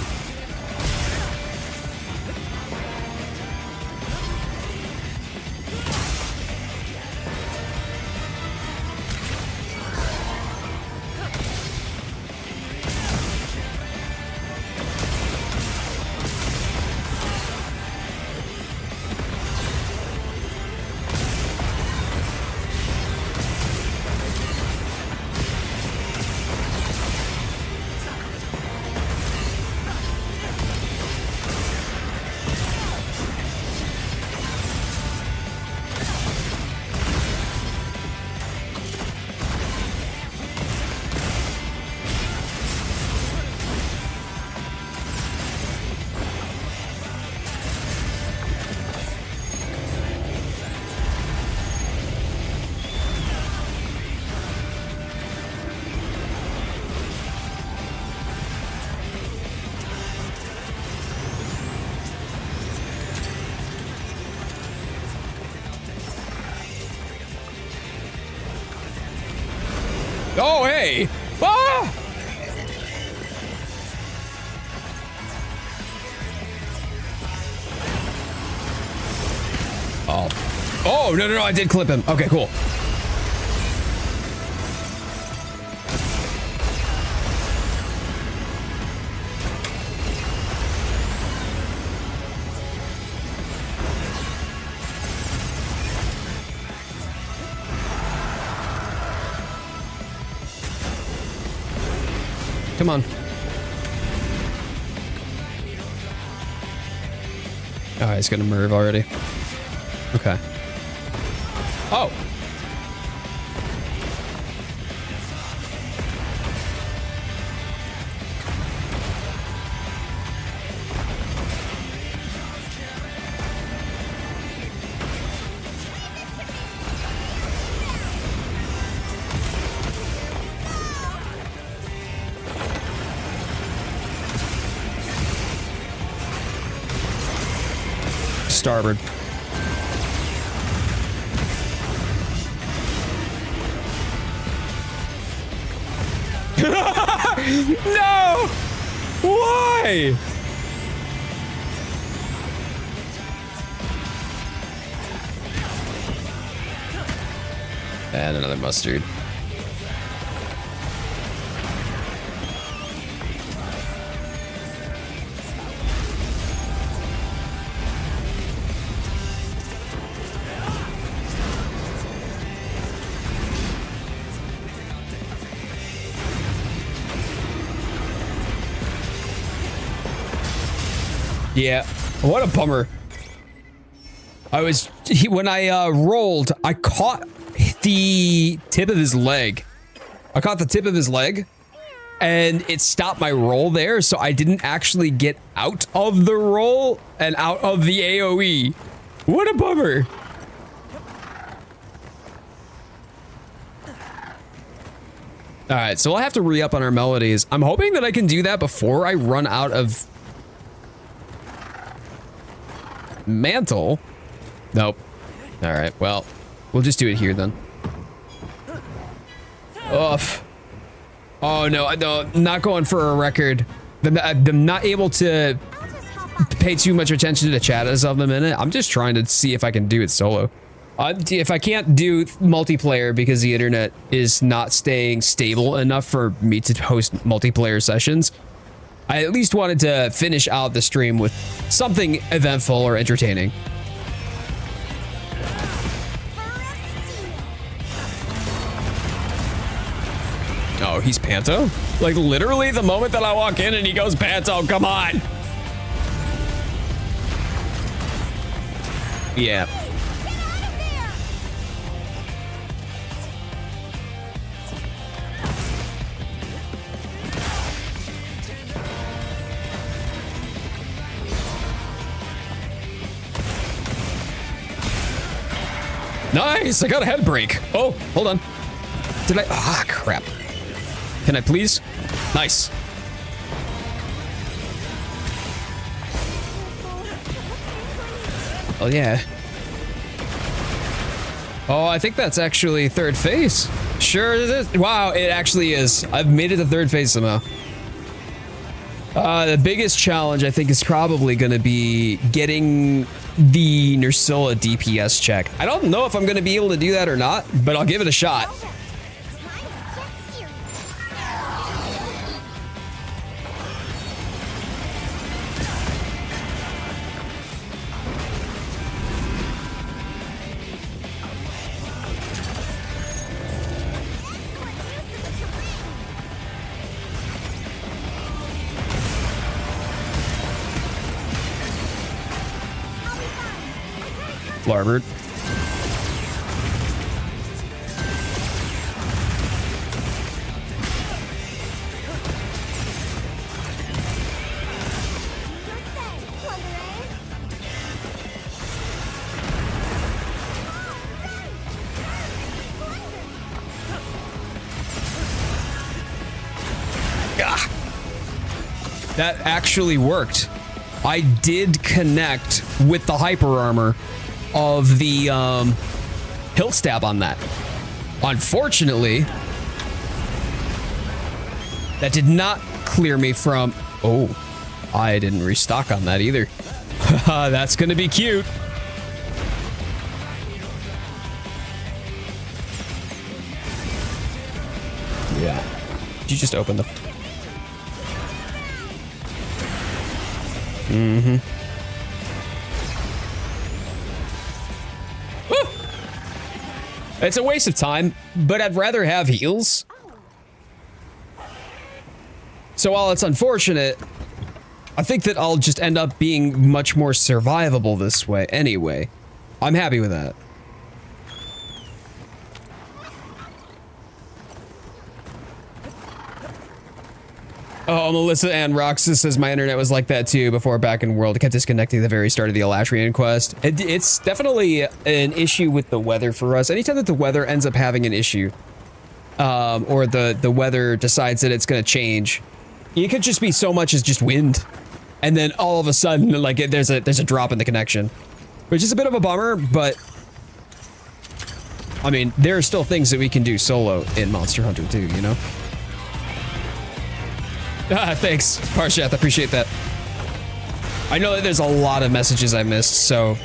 Oh, hey! Ah! Oh. Oh, no, no, no, I did clip him. Okay, cool. Come on. Oh, he's gonna move already. Okay. Oh! starboard. No! Why? And another mustard. Yeah, what a bummer. When I rolled, I caught the tip of his leg. And it stopped my roll there, so I didn't actually get out of the roll and out of the AoE. What a bummer. All right, so we'll have to re-up on our melodies. I'm hoping that I can do that before I run out of mantle. Nope. All right, well, we'll just do it here then. Oof. Oh no, not going for a record. I'm not able to pay too much attention to the chat as of the minute. I'm just trying to see if I can do it solo. If I can't do multiplayer because the internet is not staying stable enough for me to host multiplayer sessions, I at least wanted to finish out the stream with something eventful or entertaining. Oh, he's Panto? Like literally the moment that I walk in and he goes Panto, come on. Yeah. Nice, I got a head break. Oh, hold on. Did I? Ah, crap. Can I please? Nice. Oh, yeah. Oh, I think that's actually third phase. Sure is it? Wow, it actually is. I've made it to third phase somehow. The biggest challenge, I think, is probably going to be getting the Nursilla DPS check. I don't know if I'm going to be able to do that or not, but I'll give it a shot. Larboard. That actually worked. I did connect with the hyper armor of the hilt stab on that. Unfortunately, that did not clear me from... Oh, I didn't restock on that either. That's gonna be cute. Yeah. Did you just open the... Mm-hmm. It's a waste of time, but I'd rather have heals. So while it's unfortunate, I think that I'll just end up being much more survivable this way anyway. I'm happy with that. Oh, Melissa Ann Roxas says my internet was like that too before back in World. It kept disconnecting at the very start of the Alatrian quest. It's definitely an issue with the weather for us. Anytime that the weather ends up having an issue, or the weather decides that it's going to change, it could just be so much as just wind, and then all of a sudden, like there's a drop in the connection. which is a bit of a bummer, but I mean, there are still things that we can do solo in Monster Hunter 2, you know? Ah, thanks, Parshath, I appreciate that. I know that there's a lot of messages I missed, so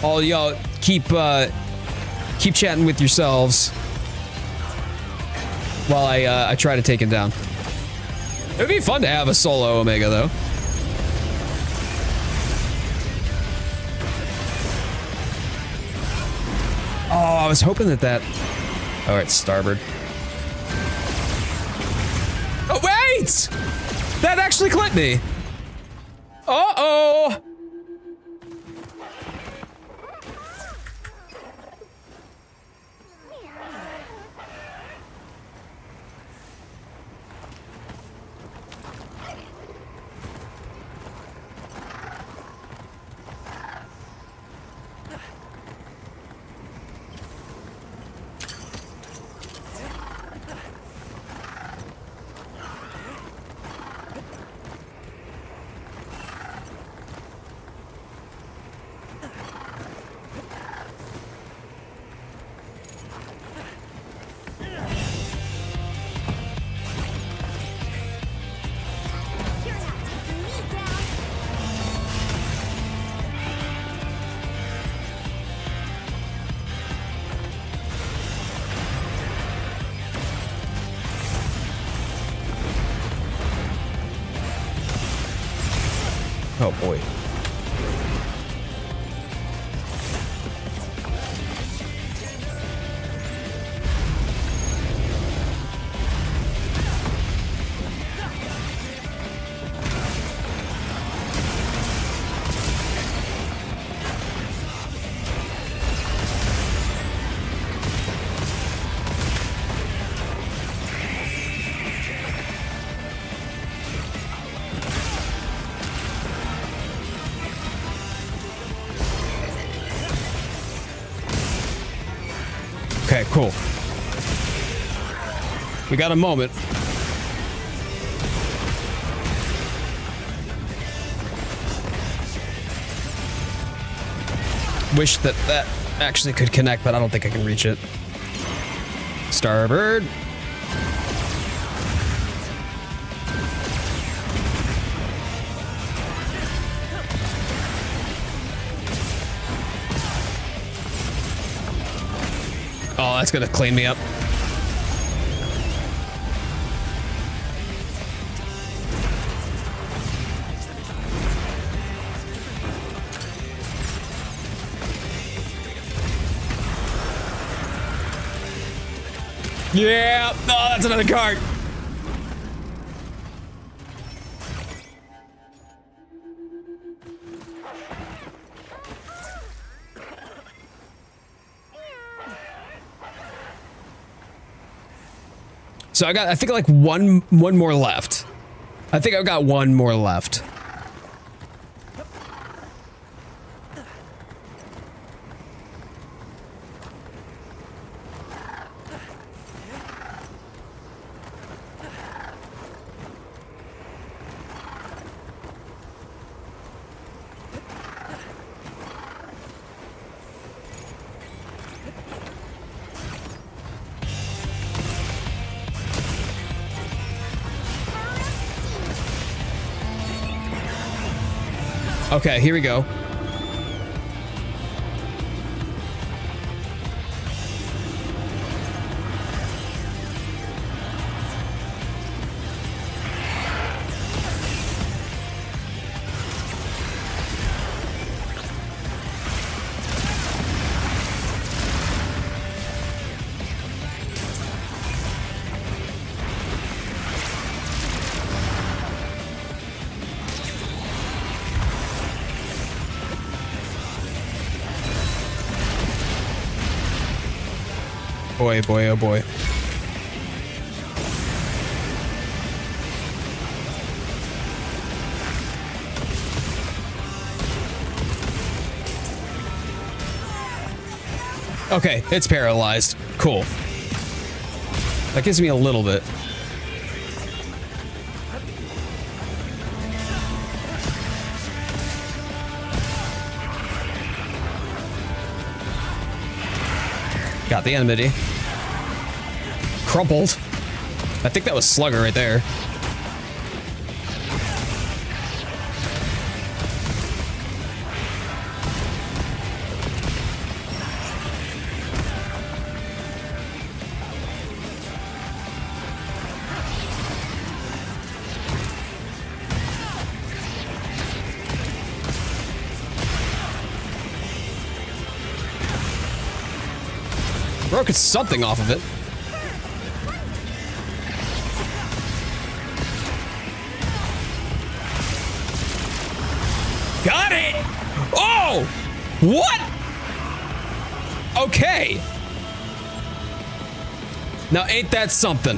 all y'all keep chatting with yourselves while I try to take it down. It would be fun to have a solo Omega, though. Oh, I was hoping that... All right, starboard. Oh, wait! That actually clipped me. Uh-oh! Oh boy. Okay, cool. We got a moment. Wish that actually could connect, but I don't think I can reach it. Starboard. Oh, that's gonna clean me up. Yeah! Oh, that's another card! So I think like one more left. I think I've got one more left. Okay, here we go. Boy, boy, oh boy. Okay, it's paralyzed. Cool. That gives me a little bit. Got the enmity. Crumpled. I think that was Slugger right there. Broke something off of it. Got it! Oh! What? Okay. Now ain't that something?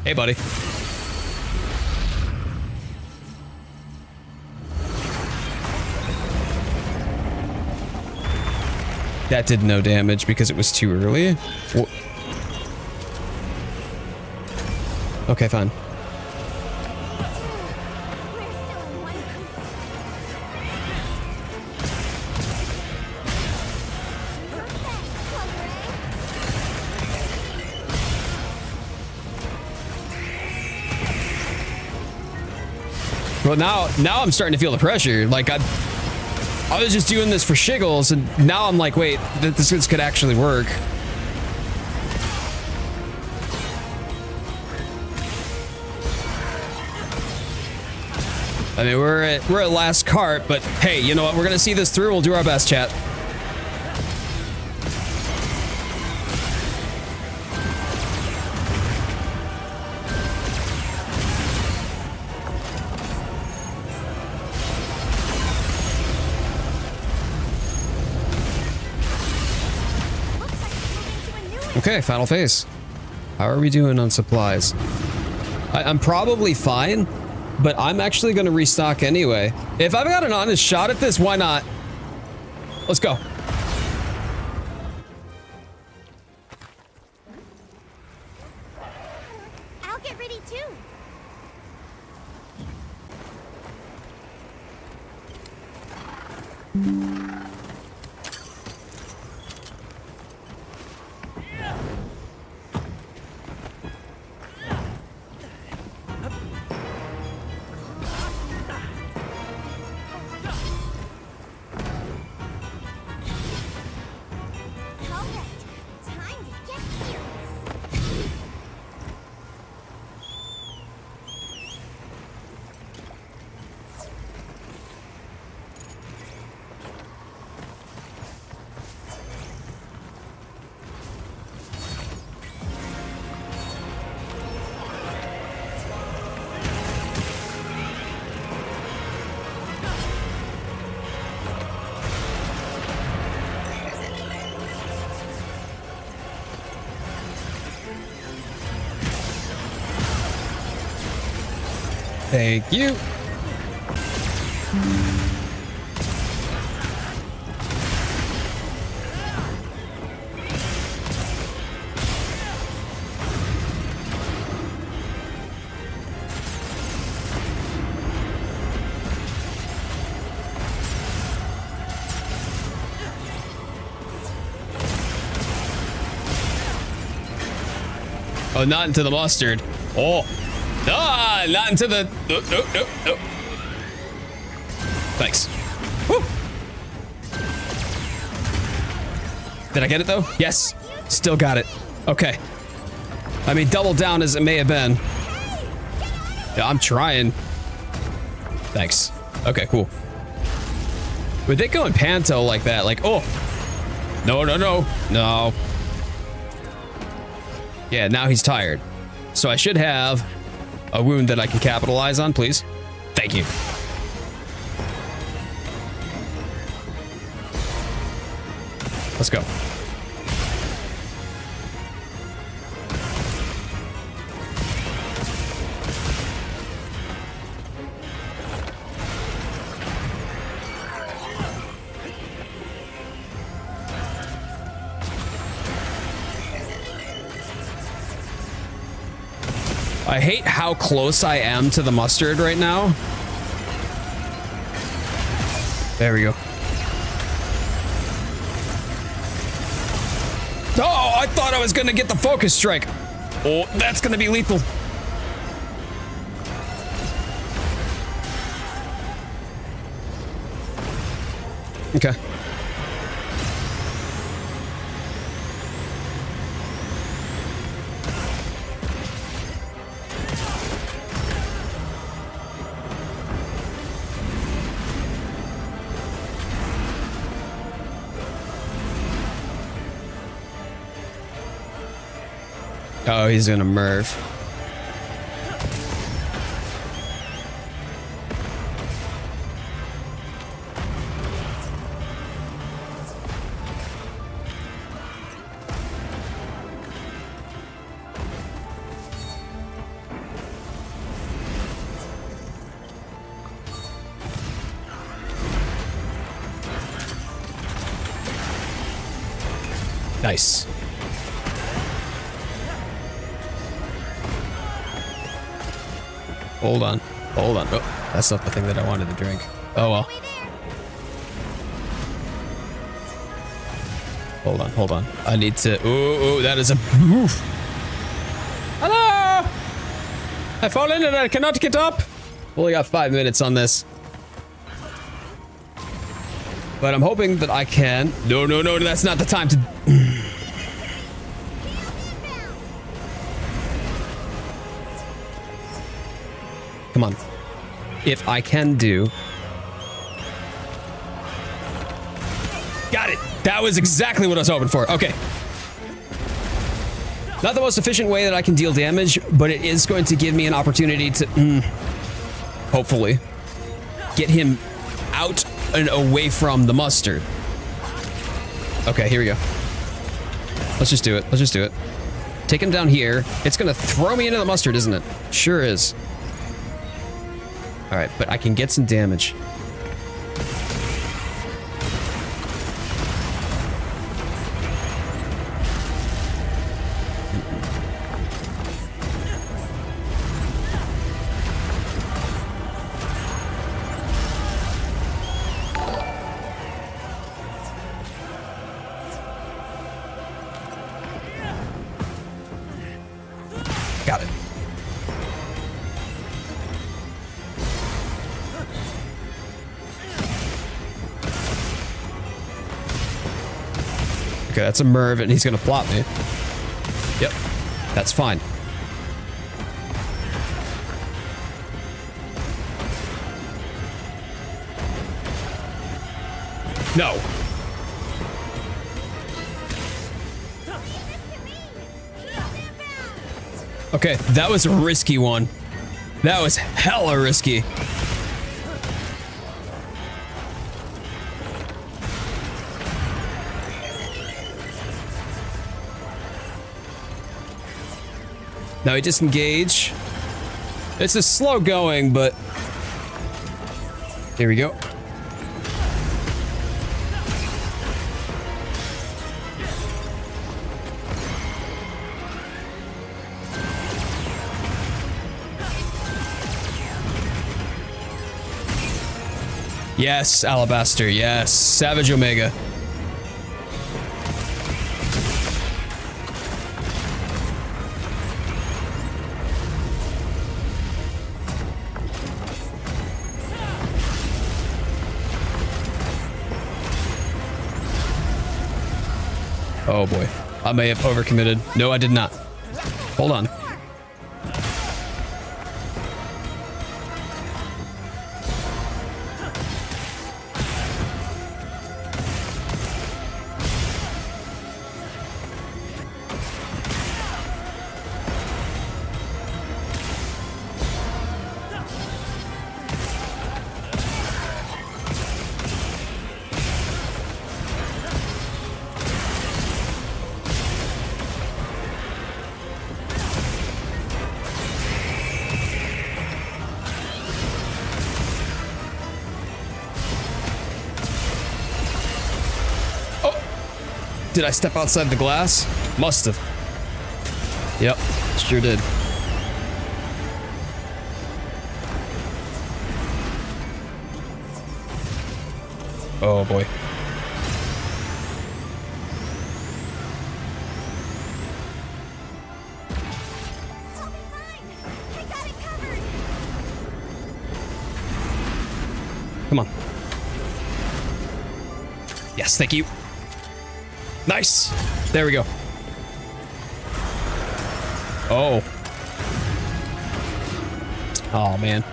Hey, buddy. That did no damage because it was too early. Okay, fine. Well, now I'm starting to feel the pressure. Like I was just doing this for shiggles, and now I'm like, wait, this could actually work. I mean, we're at last cart, but hey, you know what? We're gonna see this through. We'll do our best, chat. Okay, final phase. How are we doing on supplies? I'm probably fine, but I'm actually going to restock anyway. If I've got an honest shot at this, why not? Let's go. I'll get ready too. Thank you. Oh, not into the mustard. Oh. Ah, not into the... No. Thanks. Woo. Did I get it, though? Yes. Still got it. Okay. I mean, double down as it may have been. Yeah, I'm trying. Thanks. Okay, cool. Would they go in panto like that? Like, oh. No. Yeah, now he's tired. So I should have a wound that I can capitalize on, please. Thank you. Let's go. I hate how close I am to the mustard right now. There we go. Oh, I thought I was gonna get the focus strike. Oh, that's gonna be lethal. Okay. Oh, he's gonna Merv. Nice. Hold on. Hold on. Oh, that's not the thing that I wanted to drink. Oh well. Hold on, hold on. I need to... Ooh, that is a... Oof. Hello! I've fallen and I cannot get up. Only got 5 minutes on this. But I'm hoping that I can... No, that's not the time to... Come on. If I can do... Got it. That was exactly what I was hoping for. Okay. Not the most efficient way that I can deal damage, but it is going to give me an opportunity to... hopefully. Get him out and away from the mustard. Okay, here we go. Let's just do it. Let's just do it. Take him down here. It's going to throw me into the mustard, isn't it? Sure is. All right, but I can get some damage. Got it. Okay, that's a Merv, and he's gonna plot me. Yep, that's fine. No. Okay, that was a risky one. That was hella risky. Now we disengage. It's a slow going, but here we go. Yes, Alabaster. Yes, Savage Omega. Oh boy, I may have overcommitted. No, I did not. Hold on. Did I step outside the glass? Must have. Yep, sure did. Oh boy. Come on. Yes, thank you. Nice. There we go. Oh. Oh, man.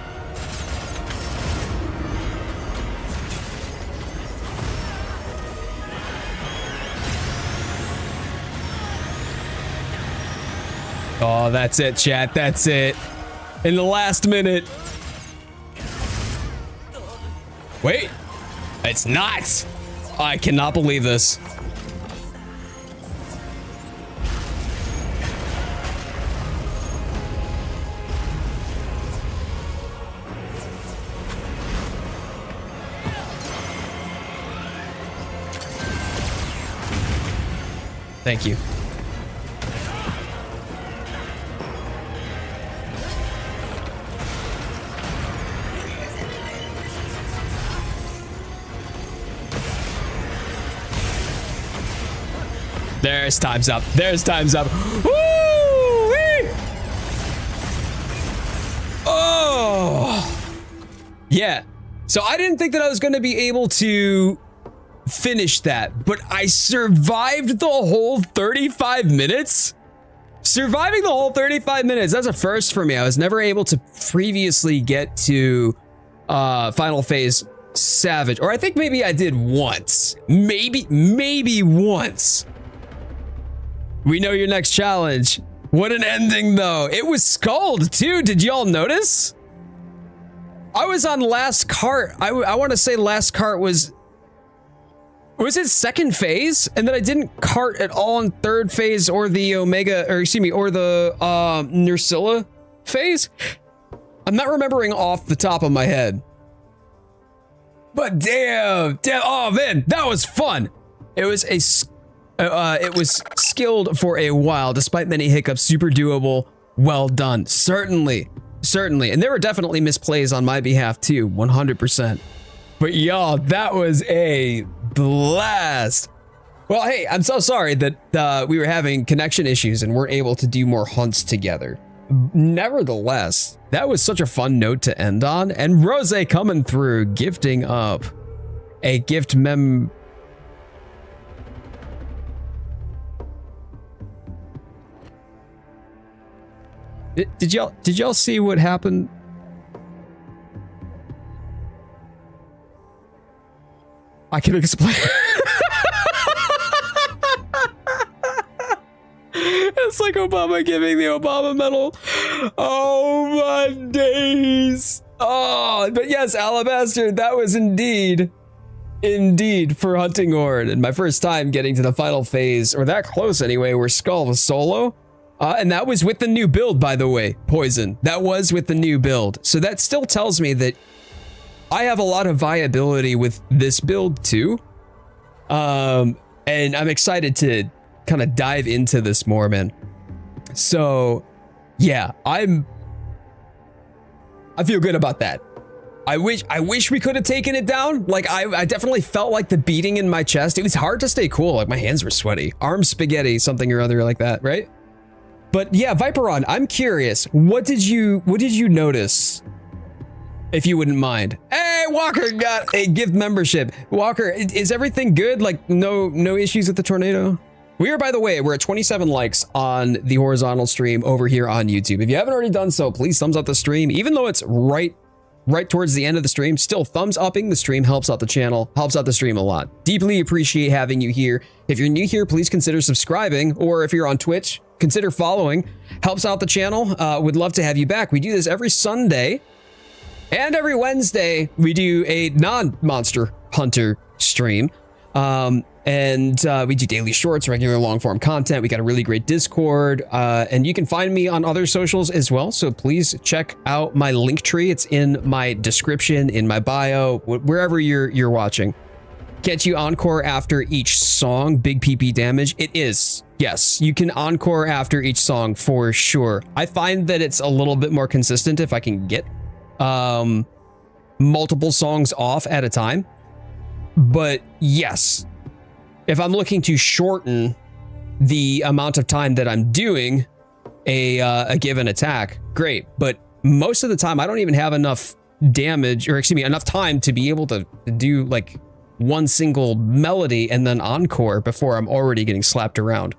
Oh, that's it, chat. That's it. In the last minute. Wait. It's not. I cannot believe this. Thank you. There's time's up. There's time's up. Woo-wee! Oh. Yeah. So I didn't think that I was going to be able to finish that, but I survived the whole 35 minutes. Surviving the whole 35 minutes. That's a first for me. I was never able to previously get to Final Phase Savage. Or I think maybe I did once. Maybe once. We know your next challenge. What an ending, though. It was Scald, too. Did y'all notice? I was on last cart. I want to say last cart was it second phase? And then I didn't cart at all in third phase or the Omega, or excuse me, or the Nursilla phase. I'm not remembering off the top of my head. But damn. Oh, man, that was fun. It was it was skilled for a while, despite many hiccups. Super doable. Well done. Certainly. And there were definitely misplays on my behalf too. 100%. But y'all, that was a blast. Well, hey, I'm so sorry that we were having connection issues and weren't able to do more hunts together. Nevertheless, that was such a fun note to end on. And Rose coming through, gifting up a gift Did y'all see what happened? I can explain. It's like Obama giving the Obama medal. Oh my days. Oh, but yes, Alabaster, that was indeed for Hunting Horde, and my first time getting to the final phase, or that close anyway, where Skull was solo. And that was with the new build, by the way, Poison. That was with the new build. So that still tells me that I have a lot of viability with this build too. And I'm excited to kind of dive into this more, man. So yeah, I feel good about that. I wish we could have taken it down. Like I definitely felt like the beating in my chest. It was hard to stay cool. Like my hands were sweaty. Arm spaghetti, something or other like that, right? But yeah, Viperon, I'm curious. What did you notice? If you wouldn't mind. Hey, Walker got a gift membership. Walker, is everything good? Like no issues with the tornado? We're at 27 likes on the horizontal stream over here on YouTube. If you haven't already done so, please thumbs up the stream. Even though it's right towards the end of the stream, still thumbs upping the stream helps out the channel, helps out the stream a lot. Deeply appreciate having you here. If you're new here, please consider subscribing, or if you're on Twitch, consider following. Helps out the channel. Would love to have you back. We do this every Sunday and every Wednesday. We do a non-Monster Hunter stream. And we do daily shorts, regular long form content. We got a really great Discord, and you can find me on other socials as well. So please check out my link tree. It's in my description, in my bio, wherever you're watching. Get you encore after each song. Big PP damage. It is. Yes, you can encore after each song for sure. I find that it's a little bit more consistent if I can get multiple songs off at a time. But yes, if I'm looking to shorten the amount of time that I'm doing a given attack, great. But most of the time, I don't even have enough damage, or excuse me, enough time to be able to do like one single melody and then encore before I'm already getting slapped around.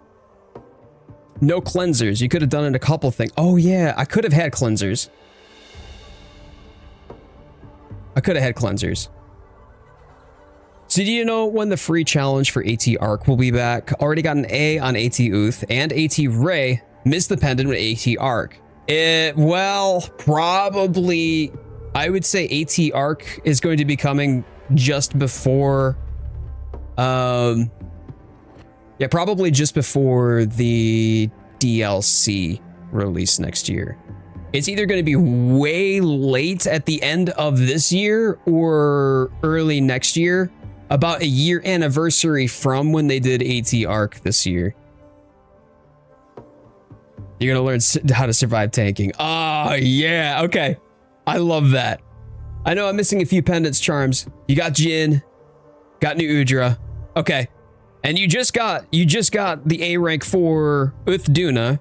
No cleansers. You could have done it a couple things. Oh yeah, I could have had cleansers. So do you know when the free challenge for AT Arc will be back? Already got an A on AT Uth and AT Ray. Missed the pendant with AT Arc. Well, probably, I would say AT Arc is going to be coming just before, yeah, probably just before the DLC release next year. It's either going to be way late at the end of this year or early next year, about a year anniversary from when they did AT Arc this year. You're going to learn how to survive tanking. Oh, yeah. Okay. I love that. I know I'm missing a few pendants, Charms. You got Jin, got New Udra. Okay. And you just got the A rank for Uth Duna.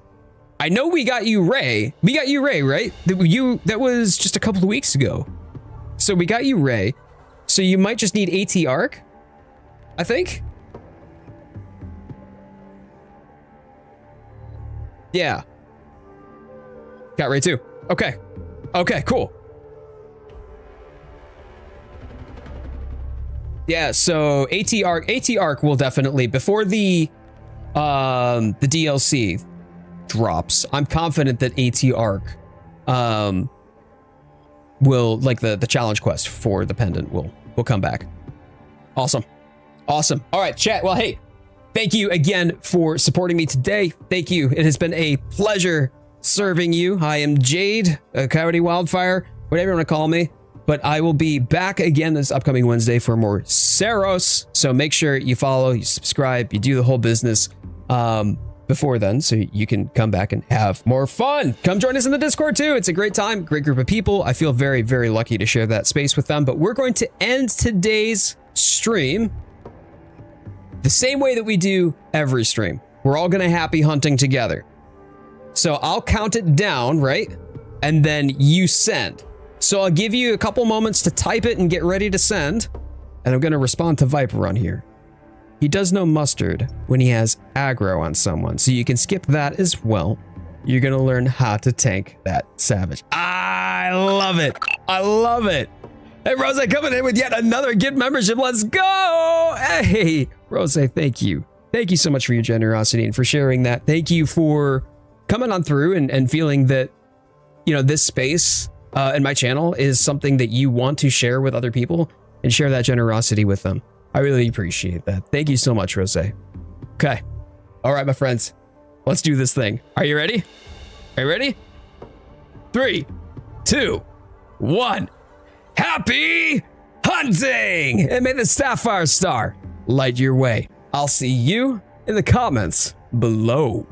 I know we got you Ray. We got you Ray, right? That was just a couple of weeks ago. So we got you Ray. So you might just need AT Arc, I think. Yeah. Got Ray too. Okay. Okay, cool. Yeah, so AT Arc will definitely, before the DLC drops, I'm confident that AT Arc will, like the challenge quest for the pendant will come back. Awesome. Awesome. All right, chat. Well, hey, thank you again for supporting me today. Thank you. It has been a pleasure serving you. I am Jade, CoyoteWildfire, whatever you want to call me. But I will be back again this upcoming Wednesday for more Saros. So make sure you follow, you subscribe, you do the whole business before then, so you can come back and have more fun. Come join us in the Discord too. It's a great time, great group of people. I feel very, very lucky to share that space with them. But we're going to end today's stream the same way that we do every stream. We're all going to happy hunting together. So I'll count it down, right? And then you send. So I'll give you a couple moments to type it and get ready to send. And I'm going to respond to Viper on here. He does no mustard when he has aggro on someone. So you can skip that as well. You're going to learn how to tank that savage. I love it. I love it. Hey, Rose, coming in with yet another gift membership. Let's go. Hey, Rose, thank you. Thank you so much for your generosity and for sharing that. Thank you for coming on through and feeling that, you know, this space and my channel is something that you want to share with other people and share that generosity with them. I really appreciate that. Thank you so much, Rose. Okay. All right, my friends, let's do this thing. Are you ready? Are you ready? 3, 2, 1. Happy hunting! And may the Sapphire Star light your way. I'll see you in the comments below.